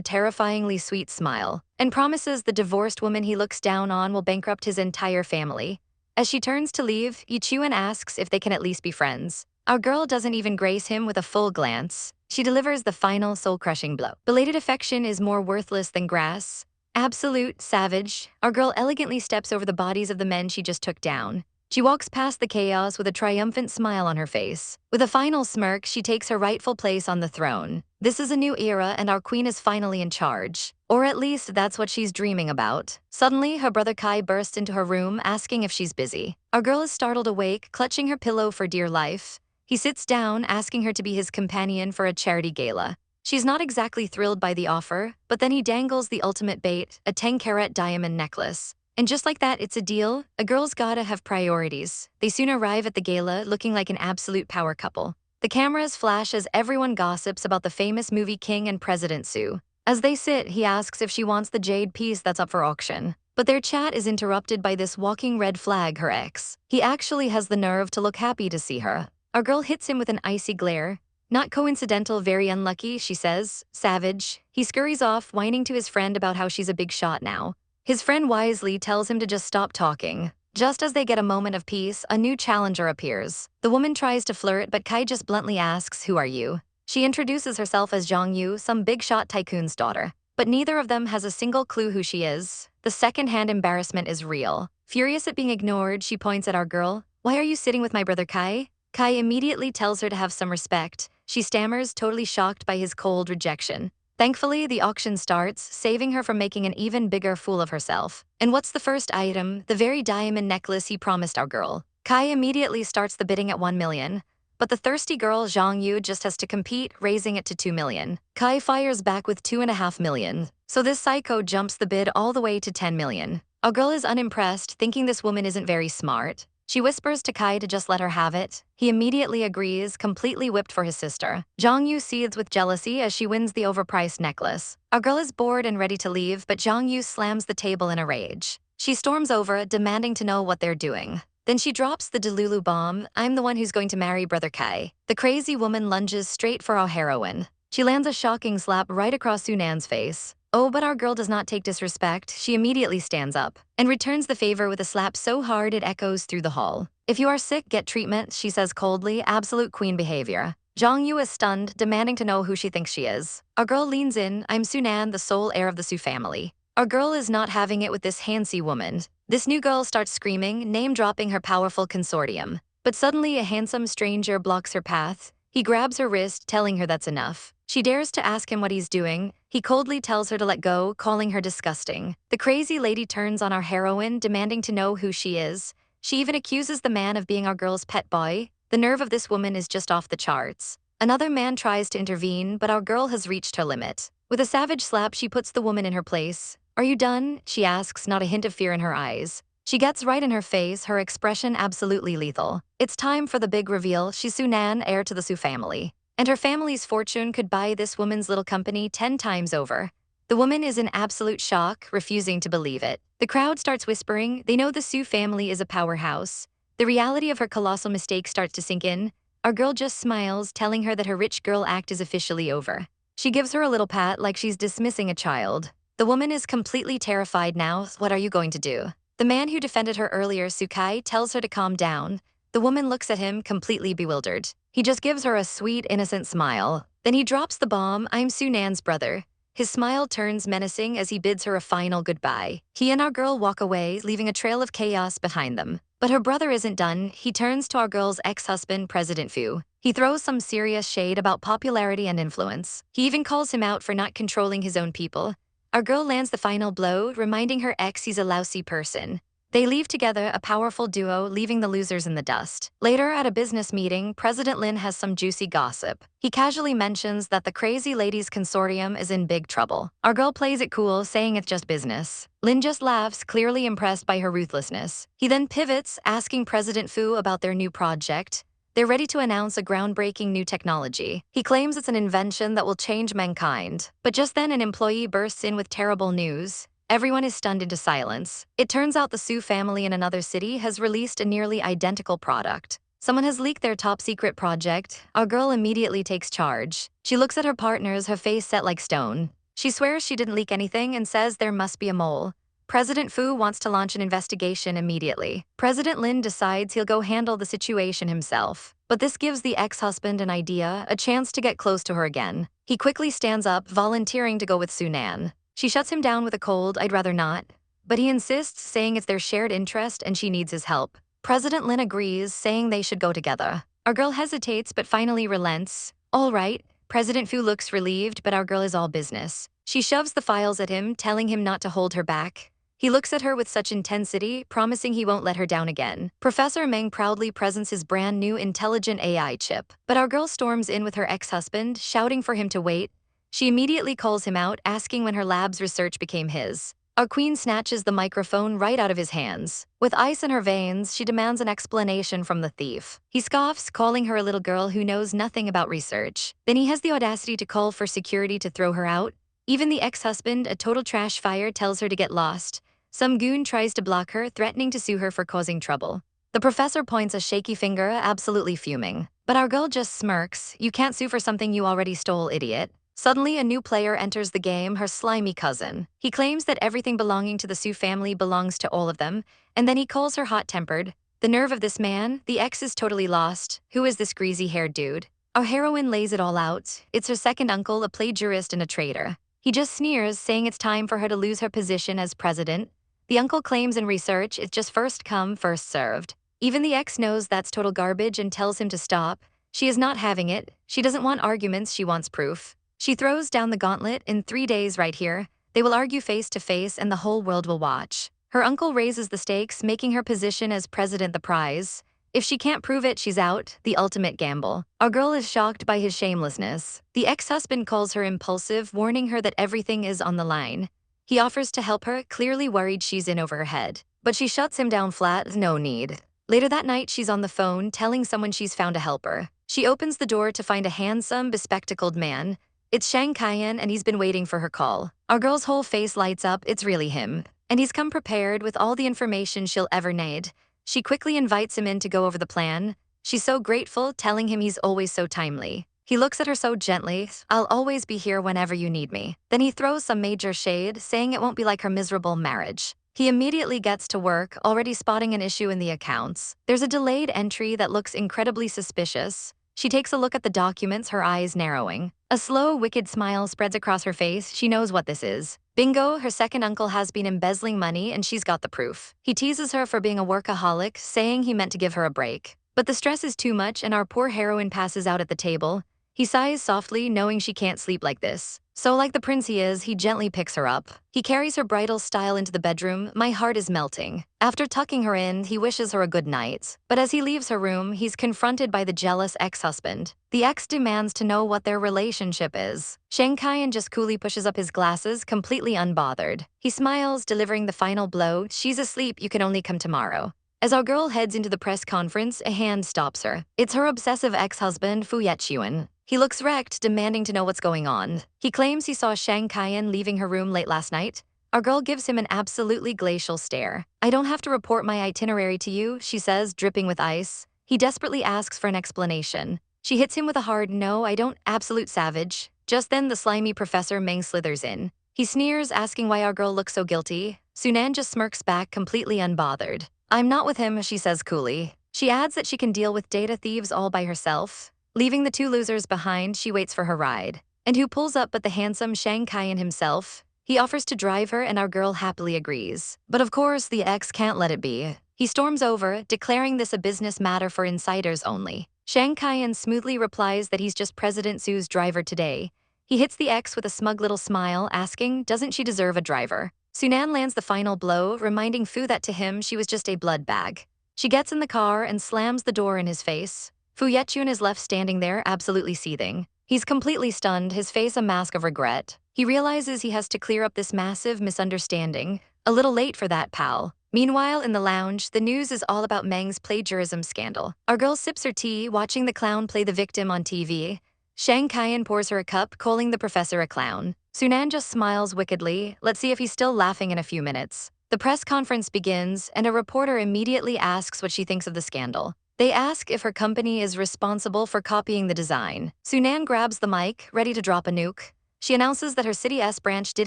terrifyingly sweet smile and promises the divorced woman he looks down on will bankrupt his entire family. As she turns to leave, Yechuan asks if they can at least be friends. Our girl doesn't even grace him with a full glance. She delivers the final soul-crushing blow. Belated affection is more worthless than grass. Absolute savage, our girl elegantly steps over the bodies of the men she just took down. She walks past the chaos with a triumphant smile on her face. With a final smirk, she takes her rightful place on the throne. This is a new era and our queen is finally in charge. Or at least that's what she's dreaming about. Suddenly, her brother Kai bursts into her room, asking if she's busy. Our girl is startled awake, clutching her pillow for dear life. He sits down, asking her to be his companion for a charity gala. She's not exactly thrilled by the offer, but then he dangles the ultimate bait, a 10-carat diamond necklace. And just like that, it's a deal. A girl's gotta have priorities. They soon arrive at the gala, looking like an absolute power couple. The cameras flash as everyone gossips about the famous movie King and President Sue. As they sit, he asks if she wants the jade piece that's up for auction. But their chat is interrupted by this walking red flag, her ex. He actually has the nerve to look happy to see her. Our girl hits him with an icy glare. Not coincidental, very unlucky, she says. Savage. He scurries off, whining to his friend about how she's a big shot now. His friend wisely tells him to just stop talking. Just as they get a moment of peace, a new challenger appears. The woman tries to flirt, but Kai just bluntly asks, "Who are you?" She introduces herself as Zhang Yu, some big-shot tycoon's daughter. But neither of them has a single clue who she is. The second-hand embarrassment is real. Furious at being ignored, she points at our girl. "Why are you sitting with my brother Kai?" Kai immediately tells her to have some respect. She stammers, totally shocked by his cold rejection. Thankfully, the auction starts, saving her from making an even bigger fool of herself. And what's the first item? The very diamond necklace he promised our girl. Kai immediately starts the bidding at 1 million. But the thirsty girl, Zhang Yu, just has to compete, raising it to 2 million. Kai fires back with 2.5 million. So this psycho jumps the bid all the way to 10 million. Our girl is unimpressed, thinking this woman isn't very smart. She whispers to Kai to just let her have it. He immediately agrees, completely whipped for his sister. Zhang Yu seethes with jealousy as she wins the overpriced necklace. Our girl is bored and ready to leave, but Zhang Yu slams the table in a rage. She storms over, demanding to know what they're doing. Then she drops the Delulu bomb. "I'm the one who's going to marry brother Kai." The crazy woman lunges straight for our heroine. She lands a shocking slap right across Sunan's face. Oh, but our girl does not take disrespect. She immediately stands up and returns the favor with a slap so hard it echoes through the hall. "If you are sick, get treatment," she says coldly, absolute queen behavior. Zhang Yu is stunned, demanding to know who she thinks she is. Our girl leans in. "I'm Sunan, the sole heir of the Su family." Our girl is not having it with this handsy woman. This new girl starts screaming, name-dropping her powerful consortium. But suddenly a handsome stranger blocks her path. He grabs her wrist, telling her that's enough. She dares to ask him what he's doing. He coldly tells her to let go, calling her disgusting. The crazy lady turns on our heroine, demanding to know who she is. She even accuses the man of being our girl's pet boy. The nerve of this woman is just off the charts. Another man tries to intervene, but our girl has reached her limit. With a savage slap, she puts the woman in her place. "Are you done?" she asks, not a hint of fear in her eyes. She gets right in her face, her expression absolutely lethal. It's time for the big reveal. She's Sunan, heir to the Su family. And her family's fortune could buy this woman's little company 10 times over. The woman is in absolute shock, refusing to believe it. The crowd starts whispering. They know the Su family is a powerhouse. The reality of her colossal mistake starts to sink in. Our girl just smiles, telling her that her rich girl act is officially over. She gives her a little pat like she's dismissing a child. The woman is completely terrified now. "What are you going to do?" The man who defended her earlier, Sukai, tells her to calm down. The woman looks at him, completely bewildered. He just gives her a sweet, innocent smile. Then he drops the bomb. "I'm Sunan's brother." His smile turns menacing as he bids her a final goodbye. He and our girl walk away, leaving a trail of chaos behind them. But her brother isn't done. He turns to our girl's ex-husband, President Fu. He throws some serious shade about popularity and influence. He even calls him out for not controlling his own people. Our girl lands the final blow, reminding her ex he's a lousy person. They leave together, a powerful duo, leaving the losers in the dust. Later, at a business meeting, President Lin has some juicy gossip. He casually mentions that the crazy ladies consortium is in big trouble. Our girl plays it cool, saying it's just business. Lin just laughs, clearly impressed by her ruthlessness. He then pivots, asking President Fu about their new project. They're ready to announce a groundbreaking new technology. He claims it's an invention that will change mankind. But just then, an employee bursts in with terrible news. Everyone is stunned into silence. It turns out the Su family in another city has released a nearly identical product. Someone has leaked their top-secret project. Our girl immediately takes charge. She looks at her partners, her face set like stone. She swears she didn't leak anything and says there must be a mole. President Fu wants to launch an investigation immediately. President Lin decides he'll go handle the situation himself. But this gives the ex-husband an idea, a chance to get close to her again. He quickly stands up, volunteering to go with Sunan. She shuts him down with a cold, "I'd rather not." But he insists, saying it's their shared interest and she needs his help. President Lin agrees, saying they should go together. Our girl hesitates but finally relents. "All right." President Fu looks relieved, but our girl is all business. She shoves the files at him, telling him not to hold her back. He looks at her with such intensity, promising he won't let her down again. Professor Meng proudly presents his brand new intelligent AI chip. But our girl storms in with her ex-husband, shouting for him to wait. She immediately calls him out, asking when her lab's research became his. Our queen snatches the microphone right out of his hands. With ice in her veins, she demands an explanation from the thief. He scoffs, calling her a little girl who knows nothing about research. Then he has the audacity to call for security to throw her out. Even the ex-husband, a total trash fire, tells her to get lost. Some goon tries to block her, threatening to sue her for causing trouble. The professor points a shaky finger, absolutely fuming. But our girl just smirks. "You can't sue for something you already stole, idiot." Suddenly, a new player enters the game, her slimy cousin. He claims that everything belonging to the Su family belongs to all of them, and then he calls her hot-tempered. The nerve of this man, the ex is totally lost. Who is this greasy-haired dude? Our heroine lays it all out. It's her second uncle, a plagiarist and a traitor. He just sneers, saying it's time for her to lose her position as president. The uncle claims in research it's just first come, first served. Even the ex knows that's total garbage and tells him to stop. She is not having it. She doesn't want arguments, she wants proof. She throws down the gauntlet. "In 3 days right here, they will argue face to face and the whole world will watch." Her uncle raises the stakes, making her position as president the prize. If she can't prove it, she's out, the ultimate gamble. Our girl is shocked by his shamelessness. The ex-husband calls her impulsive, warning her that everything is on the line. He offers to help her, clearly worried she's in over her head. But she shuts him down flat, no need. Later that night, she's on the phone, telling someone she's found a helper. She opens the door to find a handsome, bespectacled man. It's Shang Kaiyan, and he's been waiting for her call. Our girl's whole face lights up, it's really him. And he's come prepared with all the information she'll ever need. She quickly invites him in to go over the plan. She's so grateful, telling him he's always so timely. He looks at her so gently, "I'll always be here whenever you need me." Then he throws some major shade, saying it won't be like her miserable marriage. He immediately gets to work, already spotting an issue in the accounts. There's a delayed entry that looks incredibly suspicious. She takes a look at the documents, her eyes narrowing. A slow, wicked smile spreads across her face. She knows what this is. Bingo, her second uncle has been embezzling money and she's got the proof. He teases her for being a workaholic, saying he meant to give her a break. But the stress is too much and our poor heroine passes out at the table. He sighs softly, knowing she can't sleep like this. So like the prince he is, he gently picks her up. He carries her bridal style into the bedroom. My heart is melting. After tucking her in, he wishes her a good night. But as he leaves her room, he's confronted by the jealous ex-husband. The ex demands to know what their relationship is. Shang Kaiyan just coolly pushes up his glasses, completely unbothered. He smiles, delivering the final blow. "She's asleep, you can only come tomorrow." As our girl heads into the press conference, a hand stops her. It's her obsessive ex-husband, Fu Yechuan. He looks wrecked, demanding to know what's going on. He claims he saw Shang Kaiyan leaving her room late last night. Our girl gives him an absolutely glacial stare. "I don't have to report my itinerary to you," she says, dripping with ice. He desperately asks for an explanation. She hits him with a hard "No, I don't," absolute savage. Just then, the slimy Professor Meng slithers in. He sneers, asking why our girl looks so guilty. Sunan just smirks back, completely unbothered. "I'm not with him," she says coolly. She adds that she can deal with data thieves all by herself. Leaving the two losers behind, she waits for her ride. And who pulls up but the handsome Shang Kaiyan himself? He offers to drive her and our girl happily agrees. But of course, the ex can't let it be. He storms over, declaring this a business matter for insiders only. Shang Kaiyan smoothly replies that he's just President Su's driver today. He hits the ex with a smug little smile, asking, "Doesn't she deserve a driver?" Sunan lands the final blow, reminding Fu that to him she was just a blood bag. She gets in the car and slams the door in his face. Fu Yechuan is left standing there, absolutely seething. He's completely stunned, his face a mask of regret. He realizes he has to clear up this massive misunderstanding. A little late for that, pal. Meanwhile, in the lounge, the news is all about Meng's plagiarism scandal. Our girl sips her tea, watching the clown play the victim on TV. Shang Kaiyan pours her a cup, calling the professor a clown. Sunan just smiles wickedly. Let's see if he's still laughing in a few minutes. The press conference begins, and a reporter immediately asks what she thinks of the scandal. They ask if her company is responsible for copying the design. Sunan grabs the mic, ready to drop a nuke. She announces that her City S branch did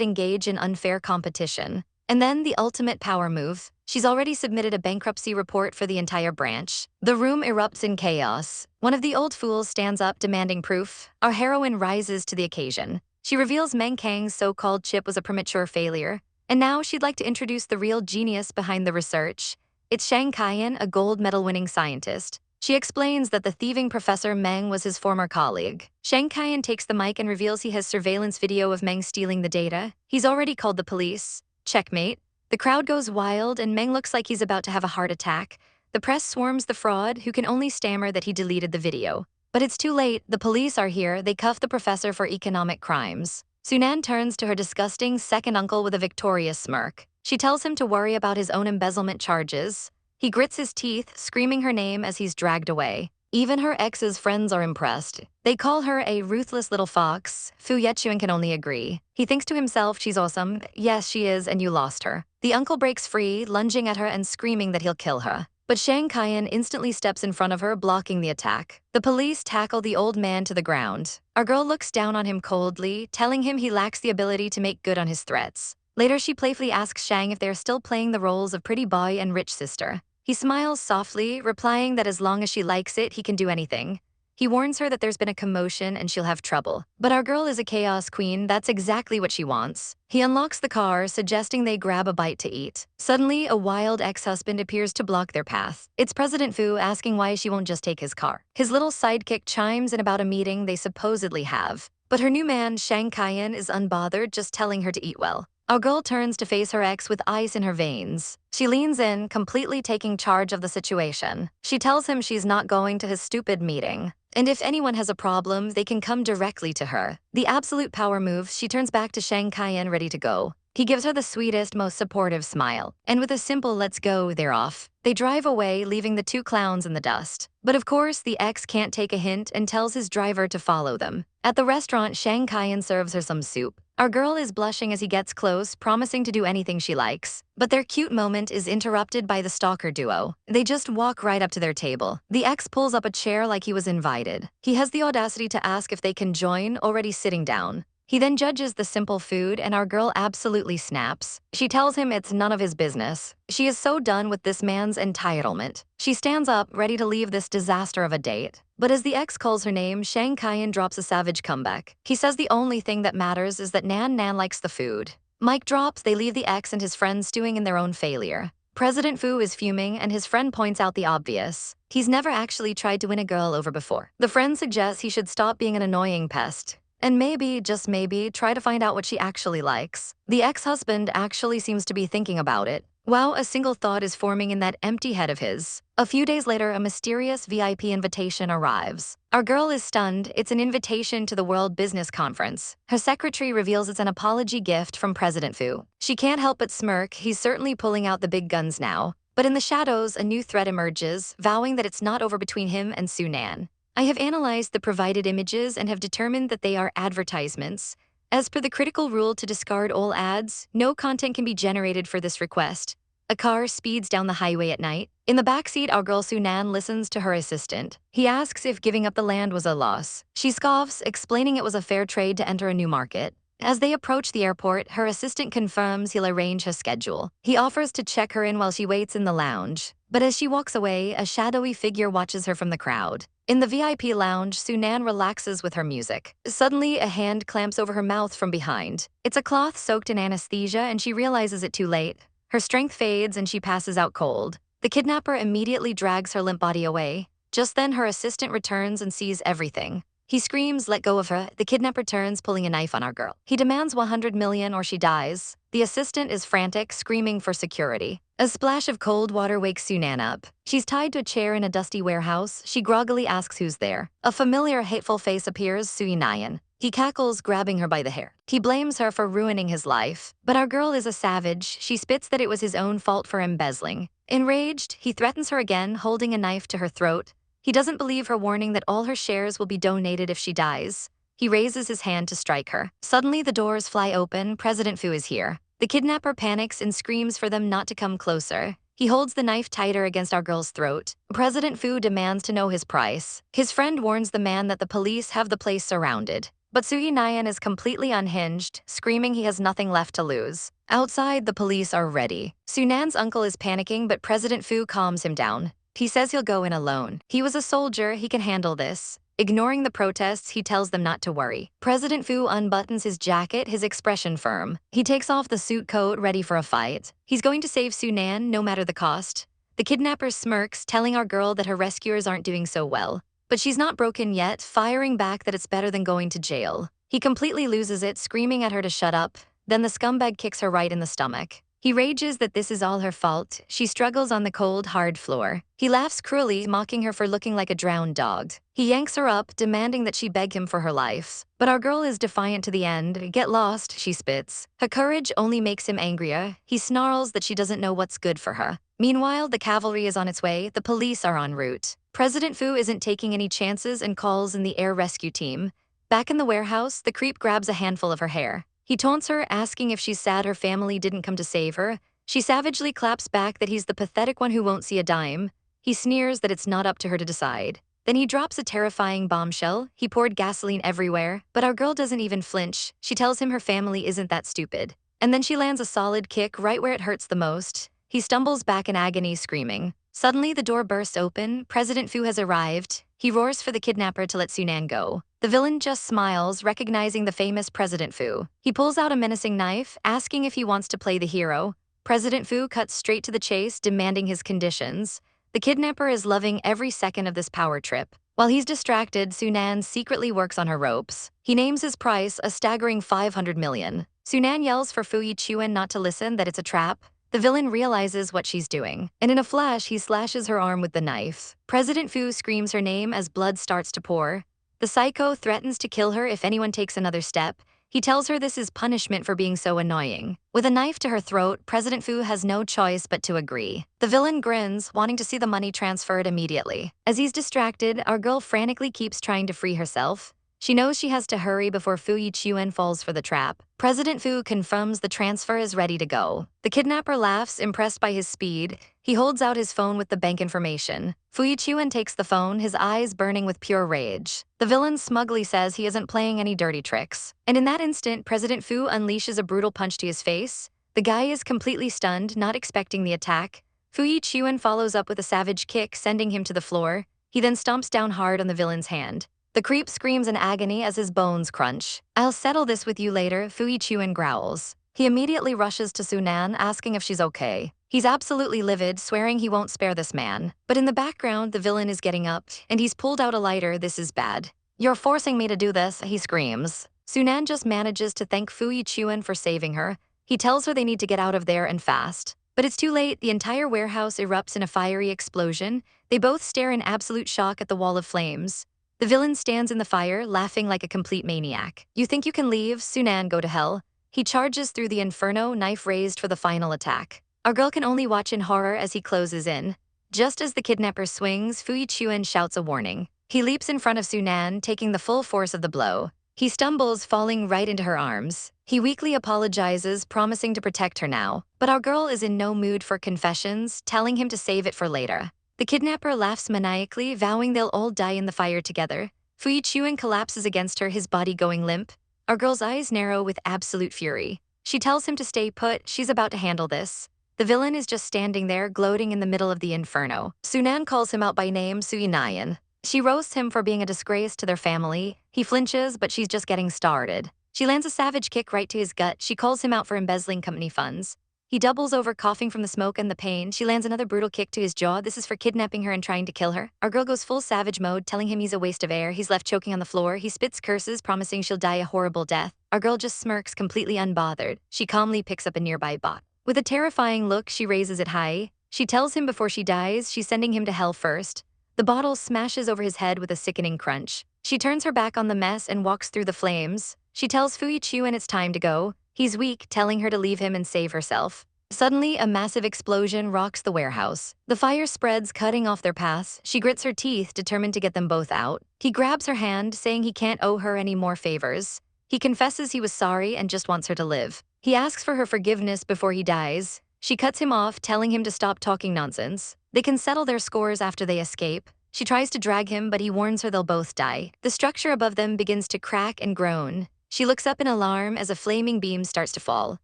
engage in unfair competition. And then the ultimate power move. She's already submitted a bankruptcy report for the entire branch. The room erupts in chaos. One of the old fools stands up demanding proof. Our heroine rises to the occasion. She reveals Meng Kang's so-called chip was a premature failure, and now she'd like to introduce the real genius behind the research. It's Shang Kaiyan, a gold medal-winning scientist. She explains that the thieving Professor Meng was his former colleague. Shang Kaiyan takes the mic and reveals he has surveillance video of Meng stealing the data. He's already called the police. Checkmate. The crowd goes wild and Meng looks like he's about to have a heart attack. The press swarms the fraud, who can only stammer that he deleted the video. But it's too late. The police are here. They cuff the professor for economic crimes. Sunan turns to her disgusting second uncle with a victorious smirk. She tells him to worry about his own embezzlement charges. He grits his teeth, screaming her name as he's dragged away. Even her ex's friends are impressed. They call her a ruthless little fox. Fu Yechuan can only agree. He thinks to himself, she's awesome. Yes, she is, and you lost her. The uncle breaks free, lunging at her and screaming that he'll kill her. But Shang Kaiyan instantly steps in front of her, blocking the attack. The police tackle the old man to the ground. Our girl looks down on him coldly, telling him he lacks the ability to make good on his threats. Later, she playfully asks Shang if they are still playing the roles of pretty boy and rich sister. He smiles softly, replying that as long as she likes it, he can do anything. He warns her that there's been a commotion and she'll have trouble. But our girl is a chaos queen. That's exactly what she wants. He unlocks the car, suggesting they grab a bite to eat. Suddenly, a wild ex-husband appears to block their path. It's President Fu asking why she won't just take his car. His little sidekick chimes in about a meeting they supposedly have. But her new man, Shang Kaiyan, is unbothered, just telling her to eat well. Our girl turns to face her ex with ice in her veins. She leans in, completely taking charge of the situation. She tells him she's not going to his stupid meeting. And if anyone has a problem, they can come directly to her. The absolute power move, she turns back to Shang Kaiyan ready to go. He gives her the sweetest, most supportive smile. And with a simple let's go, they're off. They drive away, leaving the two clowns in the dust. But of course, the ex can't take a hint and tells his driver to follow them. At the restaurant, Shang Kaiyan serves her some soup. Our girl is blushing as he gets close, promising to do anything she likes. But their cute moment is interrupted by the stalker duo. They just walk right up to their table. The ex pulls up a chair like he was invited. He has the audacity to ask if they can join, already sitting down. He then judges the simple food, and our girl absolutely snaps. She tells him it's none of his business. She is so done with this man's entitlement. She stands up, ready to leave this disaster of a date. But as the ex calls her name, Shang Kaiyan drops a savage comeback. He says the only thing that matters is that Nan likes the food. Mic drops, they leave the ex and his friend stewing in their own failure. President Fu is fuming, and his friend points out the obvious. He's never actually tried to win a girl over before. The friend suggests he should stop being an annoying pest. And maybe, just maybe, try to find out what she actually likes. The ex-husband actually seems to be thinking about it. Wow, a single thought is forming in that empty head of his. A few days later, a mysterious VIP invitation arrives. Our girl is stunned. It's an invitation to the World Business Conference. Her secretary reveals it's an apology gift from President Fu. She can't help but smirk. He's certainly pulling out the big guns now. But in the shadows, a new threat emerges, vowing that it's not over between him and Sunan. I have analyzed the provided images and have determined that they are advertisements. As per the critical rule to discard all ads, no content can be generated for this request. A car speeds down the highway at night. In the backseat, our girl Sunan listens to her assistant. He asks if giving up the land was a loss. She scoffs, explaining it was a fair trade to enter a new market. As they approach the airport, her assistant confirms he'll arrange her schedule. He offers to check her in while she waits in the lounge. But as she walks away, a shadowy figure watches her from the crowd. In the VIP lounge, Sunan relaxes with her music. Suddenly, a hand clamps over her mouth from behind. It's a cloth soaked in anesthesia, and she realizes it too late. Her strength fades and she passes out cold. The kidnapper immediately drags her limp body away. Just then, her assistant returns and sees everything. He screams, "Let go of her." The kidnapper turns, pulling a knife on our girl. He demands 100 million or she dies. The assistant is frantic, screaming for security. A splash of cold water wakes Sunan up. She's tied to a chair in a dusty warehouse. She groggily asks who's there. A familiar, hateful face appears, Sui Nyan. He cackles, grabbing her by the hair. He blames her for ruining his life. But our girl is a savage. She spits that it was his own fault for embezzling. Enraged, he threatens her again, holding a knife to her throat. He doesn't believe her warning that all her shares will be donated if she dies. He raises his hand to strike her. Suddenly, the doors fly open. President Fu is here. The kidnapper panics and screams for them not to come closer. He holds the knife tighter against our girl's throat. President Fu demands to know his price. His friend warns the man that the police have the place surrounded. But Nayan is completely unhinged, screaming he has nothing left to lose. Outside, the police are ready. Sunan's uncle is panicking, but President Fu calms him down. He says he'll go in alone. He was a soldier, he can handle this. Ignoring the protests, he tells them not to worry. President Fu unbuttons his jacket, his expression firm. He takes off the suit coat, ready for a fight. He's going to save Sunan, no matter the cost. The kidnapper smirks, telling our girl that her rescuers aren't doing so well. But she's not broken yet, firing back that it's better than going to jail. He completely loses it, screaming at her to shut up. Then the scumbag kicks her right in the stomach. He rages that this is all her fault. She struggles on the cold, hard floor. He laughs cruelly, mocking her for looking like a drowned dog. He yanks her up, demanding that she beg him for her life. But our girl is defiant to the end. Get lost, she spits. Her courage only makes him angrier. He snarls that she doesn't know what's good for her. Meanwhile, the cavalry is on its way. The police are en route. President Fu isn't taking any chances and calls in the air rescue team. Back in the warehouse, the creep grabs a handful of her hair. He taunts her, asking if she's sad her family didn't come to save her. She savagely claps back that he's the pathetic one who won't see a dime. He sneers that it's not up to her to decide. Then he drops a terrifying bombshell. He poured gasoline everywhere, but our girl doesn't even flinch. She tells him her family isn't that stupid. And then she lands a solid kick right where it hurts the most. He stumbles back in agony, screaming. Suddenly, the door bursts open. President Fu has arrived. He roars for the kidnapper to let Sunan go. The villain just smiles, recognizing the famous President Fu. He pulls out a menacing knife, asking if he wants to play the hero. President Fu cuts straight to the chase, demanding his conditions. The kidnapper is loving every second of this power trip. While he's distracted, Sunan secretly works on her ropes. He names his price, a staggering 500 million. Sunan yells for Fu Yechuan not to listen, that it's a trap. The villain realizes what she's doing, and in a flash, he slashes her arm with the knife. President Fu screams her name as blood starts to pour. The psycho threatens to kill her if anyone takes another step. He tells her this is punishment for being so annoying. With a knife to her throat, President Fu has no choice but to agree. The villain grins, wanting to see the money transferred immediately. As he's distracted, our girl frantically keeps trying to free herself. She knows she has to hurry before Fu Yechuan falls for the trap. President Fu confirms the transfer is ready to go. The kidnapper laughs, impressed by his speed. He holds out his phone with the bank information. Fu Yechuan takes the phone, his eyes burning with pure rage. The villain smugly says he isn't playing any dirty tricks. And in that instant, President Fu unleashes a brutal punch to his face. The guy is completely stunned, not expecting the attack. Fu Yechuan follows up with a savage kick, sending him to the floor. He then stomps down hard on the villain's hand. The creep screams in agony as his bones crunch. I'll settle this with you later, Fu Yechuan growls. He immediately rushes to Sunan, asking if she's okay. He's absolutely livid, swearing he won't spare this man. But in the background, the villain is getting up, and he's pulled out a lighter. This is bad. You're forcing me to do this, he screams. Sunan just manages to thank Fu Yechuan for saving her. He tells her they need to get out of there and fast. But it's too late. The entire warehouse erupts in a fiery explosion. They both stare in absolute shock at the wall of flames. The villain stands in the fire, laughing like a complete maniac. You think you can leave? Sunan, go to hell. He charges through the inferno, knife raised for the final attack. Our girl can only watch in horror as he closes in. Just as the kidnapper swings, Fu Yechuan shouts a warning. He leaps in front of Sunan, taking the full force of the blow. He stumbles, falling right into her arms. He weakly apologizes, promising to protect her now. But our girl is in no mood for confessions, telling him to save it for later. The kidnapper laughs maniacally, vowing they'll all die in the fire together. Fu Yechuan collapses against her, his body going limp. Our girl's eyes narrow with absolute fury. She tells him to stay put, she's about to handle this. The villain is just standing there, gloating in the middle of the inferno. Sunan calls him out by name, Suinayan. She roasts him for being a disgrace to their family. He flinches, but she's just getting started. She lands a savage kick right to his gut. She calls him out for embezzling company funds. He doubles over, coughing from the smoke and the pain. She lands another brutal kick to his jaw. This is for kidnapping her and trying to kill her. Our girl goes full savage mode, telling him he's a waste of air. He's left choking on the floor. He spits curses, promising she'll die a horrible death. Our girl just smirks, completely unbothered. She calmly picks up a nearby bot. With a terrifying look, she raises it high. She tells him before she dies, she's sending him to hell first. The bottle smashes over his head with a sickening crunch. She turns her back on the mess and walks through the flames. She tells Fu Yechuan it's time to go. He's weak, telling her to leave him and save herself. Suddenly, a massive explosion rocks the warehouse. The fire spreads, cutting off their paths. She grits her teeth, determined to get them both out. He grabs her hand, saying he can't owe her any more favors. He confesses he was sorry and just wants her to live. He asks for her forgiveness before he dies. She cuts him off, telling him to stop talking nonsense. They can settle their scores after they escape. She tries to drag him, but he warns her they'll both die. The structure above them begins to crack and groan. She looks up in alarm as a flaming beam starts to fall.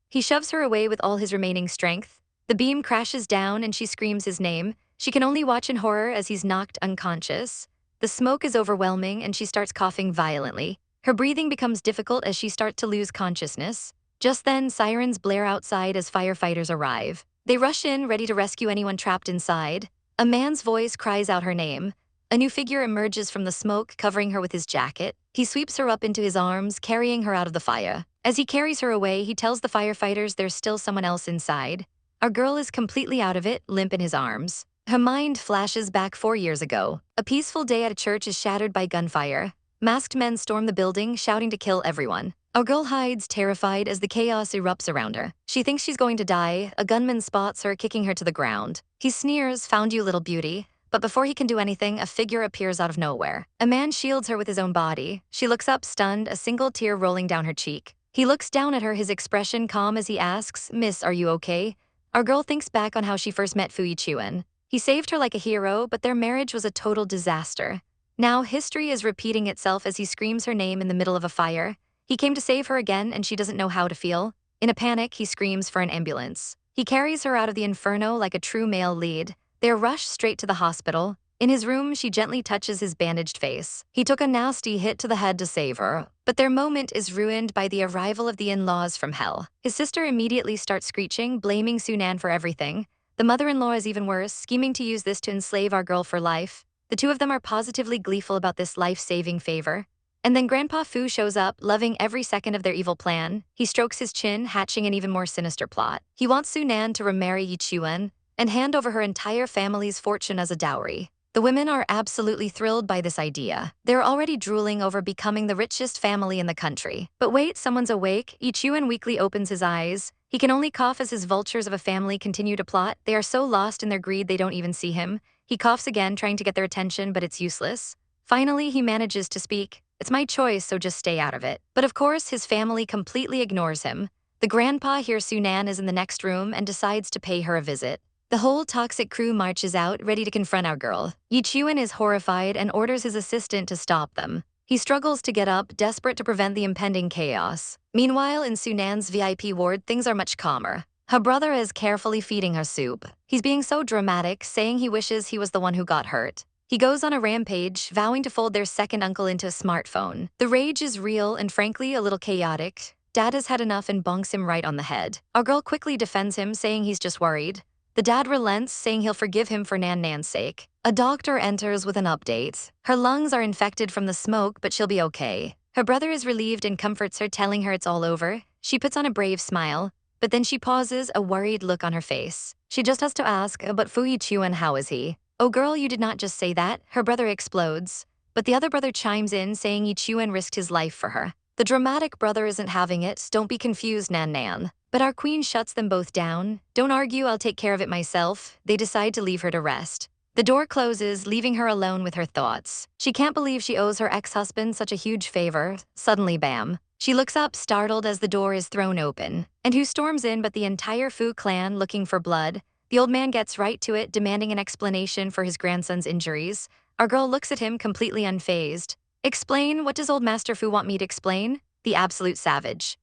He shoves her away with all his remaining strength. The beam crashes down and she screams his name. She can only watch in horror as he's knocked unconscious. The smoke is overwhelming and she starts coughing violently. Her breathing becomes difficult as she starts to lose consciousness. Just then, sirens blare outside as firefighters arrive. They rush in, ready to rescue anyone trapped inside. A man's voice cries out her name. A new figure emerges from the smoke, covering her with his jacket. He sweeps her up into his arms, carrying her out of the fire. As he carries her away, he tells the firefighters there's still someone else inside. Our girl is completely out of it, limp in his arms. Her mind flashes back 4 years ago. A peaceful day at a church is shattered by gunfire. Masked men storm the building, shouting to kill everyone. Our girl hides, terrified, as the chaos erupts around her. She thinks she's going to die. A gunman spots her, kicking her to the ground. He sneers, "Found you, little beauty." But before he can do anything, a figure appears out of nowhere. A man shields her with his own body. She looks up, stunned, a single tear rolling down her cheek. He looks down at her, his expression calm as he asks, "Miss, are you okay?" Our girl thinks back on how she first met Fu Yechuan. He saved her like a hero, but their marriage was a total disaster. Now, history is repeating itself as he screams her name in the middle of a fire. He came to save her again, and she doesn't know how to feel. In a panic, he screams for an ambulance. He carries her out of the inferno like a true male lead. They're rushed straight to the hospital. In his room, she gently touches his bandaged face. He took a nasty hit to the head to save her, but their moment is ruined by the arrival of the in-laws from hell. His sister immediately starts screeching, blaming Sunan for everything. The mother-in-law is even worse, scheming to use this to enslave our girl for life. The two of them are positively gleeful about this life-saving favor. And then Grandpa Fu shows up, loving every second of their evil plan. He strokes his chin, hatching an even more sinister plot. He wants Sunan to remarry Yechuan and hand over her entire family's fortune as a dowry. The women are absolutely thrilled by this idea. They're already drooling over becoming the richest family in the country. But wait, someone's awake. Yechuan weakly opens his eyes. He can only cough as his vultures of a family continue to plot. They are so lost in their greed they don't even see him. He coughs again, trying to get their attention, but it's useless. Finally, he manages to speak. "It's my choice, so just stay out of it." But of course, his family completely ignores him. The grandpa hears Sunan is in the next room and decides to pay her a visit. The whole toxic crew marches out, ready to confront our girl. Yechuan is horrified and orders his assistant to stop them. He struggles to get up, desperate to prevent the impending chaos. Meanwhile, in Sunan's VIP ward, things are much calmer. Her brother is carefully feeding her soup. He's being so dramatic, saying he wishes he was the one who got hurt. He goes on a rampage, vowing to fold their second uncle into a smartphone. The rage is real and frankly a little chaotic. Dad has had enough and bonks him right on the head. Our girl quickly defends him, saying he's just worried. The dad relents, saying he'll forgive him for Nan's sake. A doctor enters with an update. Her lungs are infected from the smoke, but she'll be okay. Her brother is relieved and comforts her, telling her it's all over. She puts on a brave smile, but then she pauses, a worried look on her face. She just has to ask, "But Fu Yechuan, how is he?" "Oh girl, you did not just say that," her brother explodes. But the other brother chimes in, saying Yechuan risked his life for her. The dramatic brother isn't having it. "Don't be confused, Nan. But our queen shuts them both down. "Don't argue, I'll take care of it myself." They decide to leave her to rest. The door closes, leaving her alone with her thoughts. She can't believe she owes her ex-husband such a huge favor. Suddenly, bam. She looks up, startled, as the door is thrown open. And who storms in but the entire Fu clan, looking for blood? The old man gets right to it, demanding an explanation for his grandson's injuries. Our girl looks at him, completely unfazed. "Explain? What does old Master Fu want me to explain?" The absolute savage.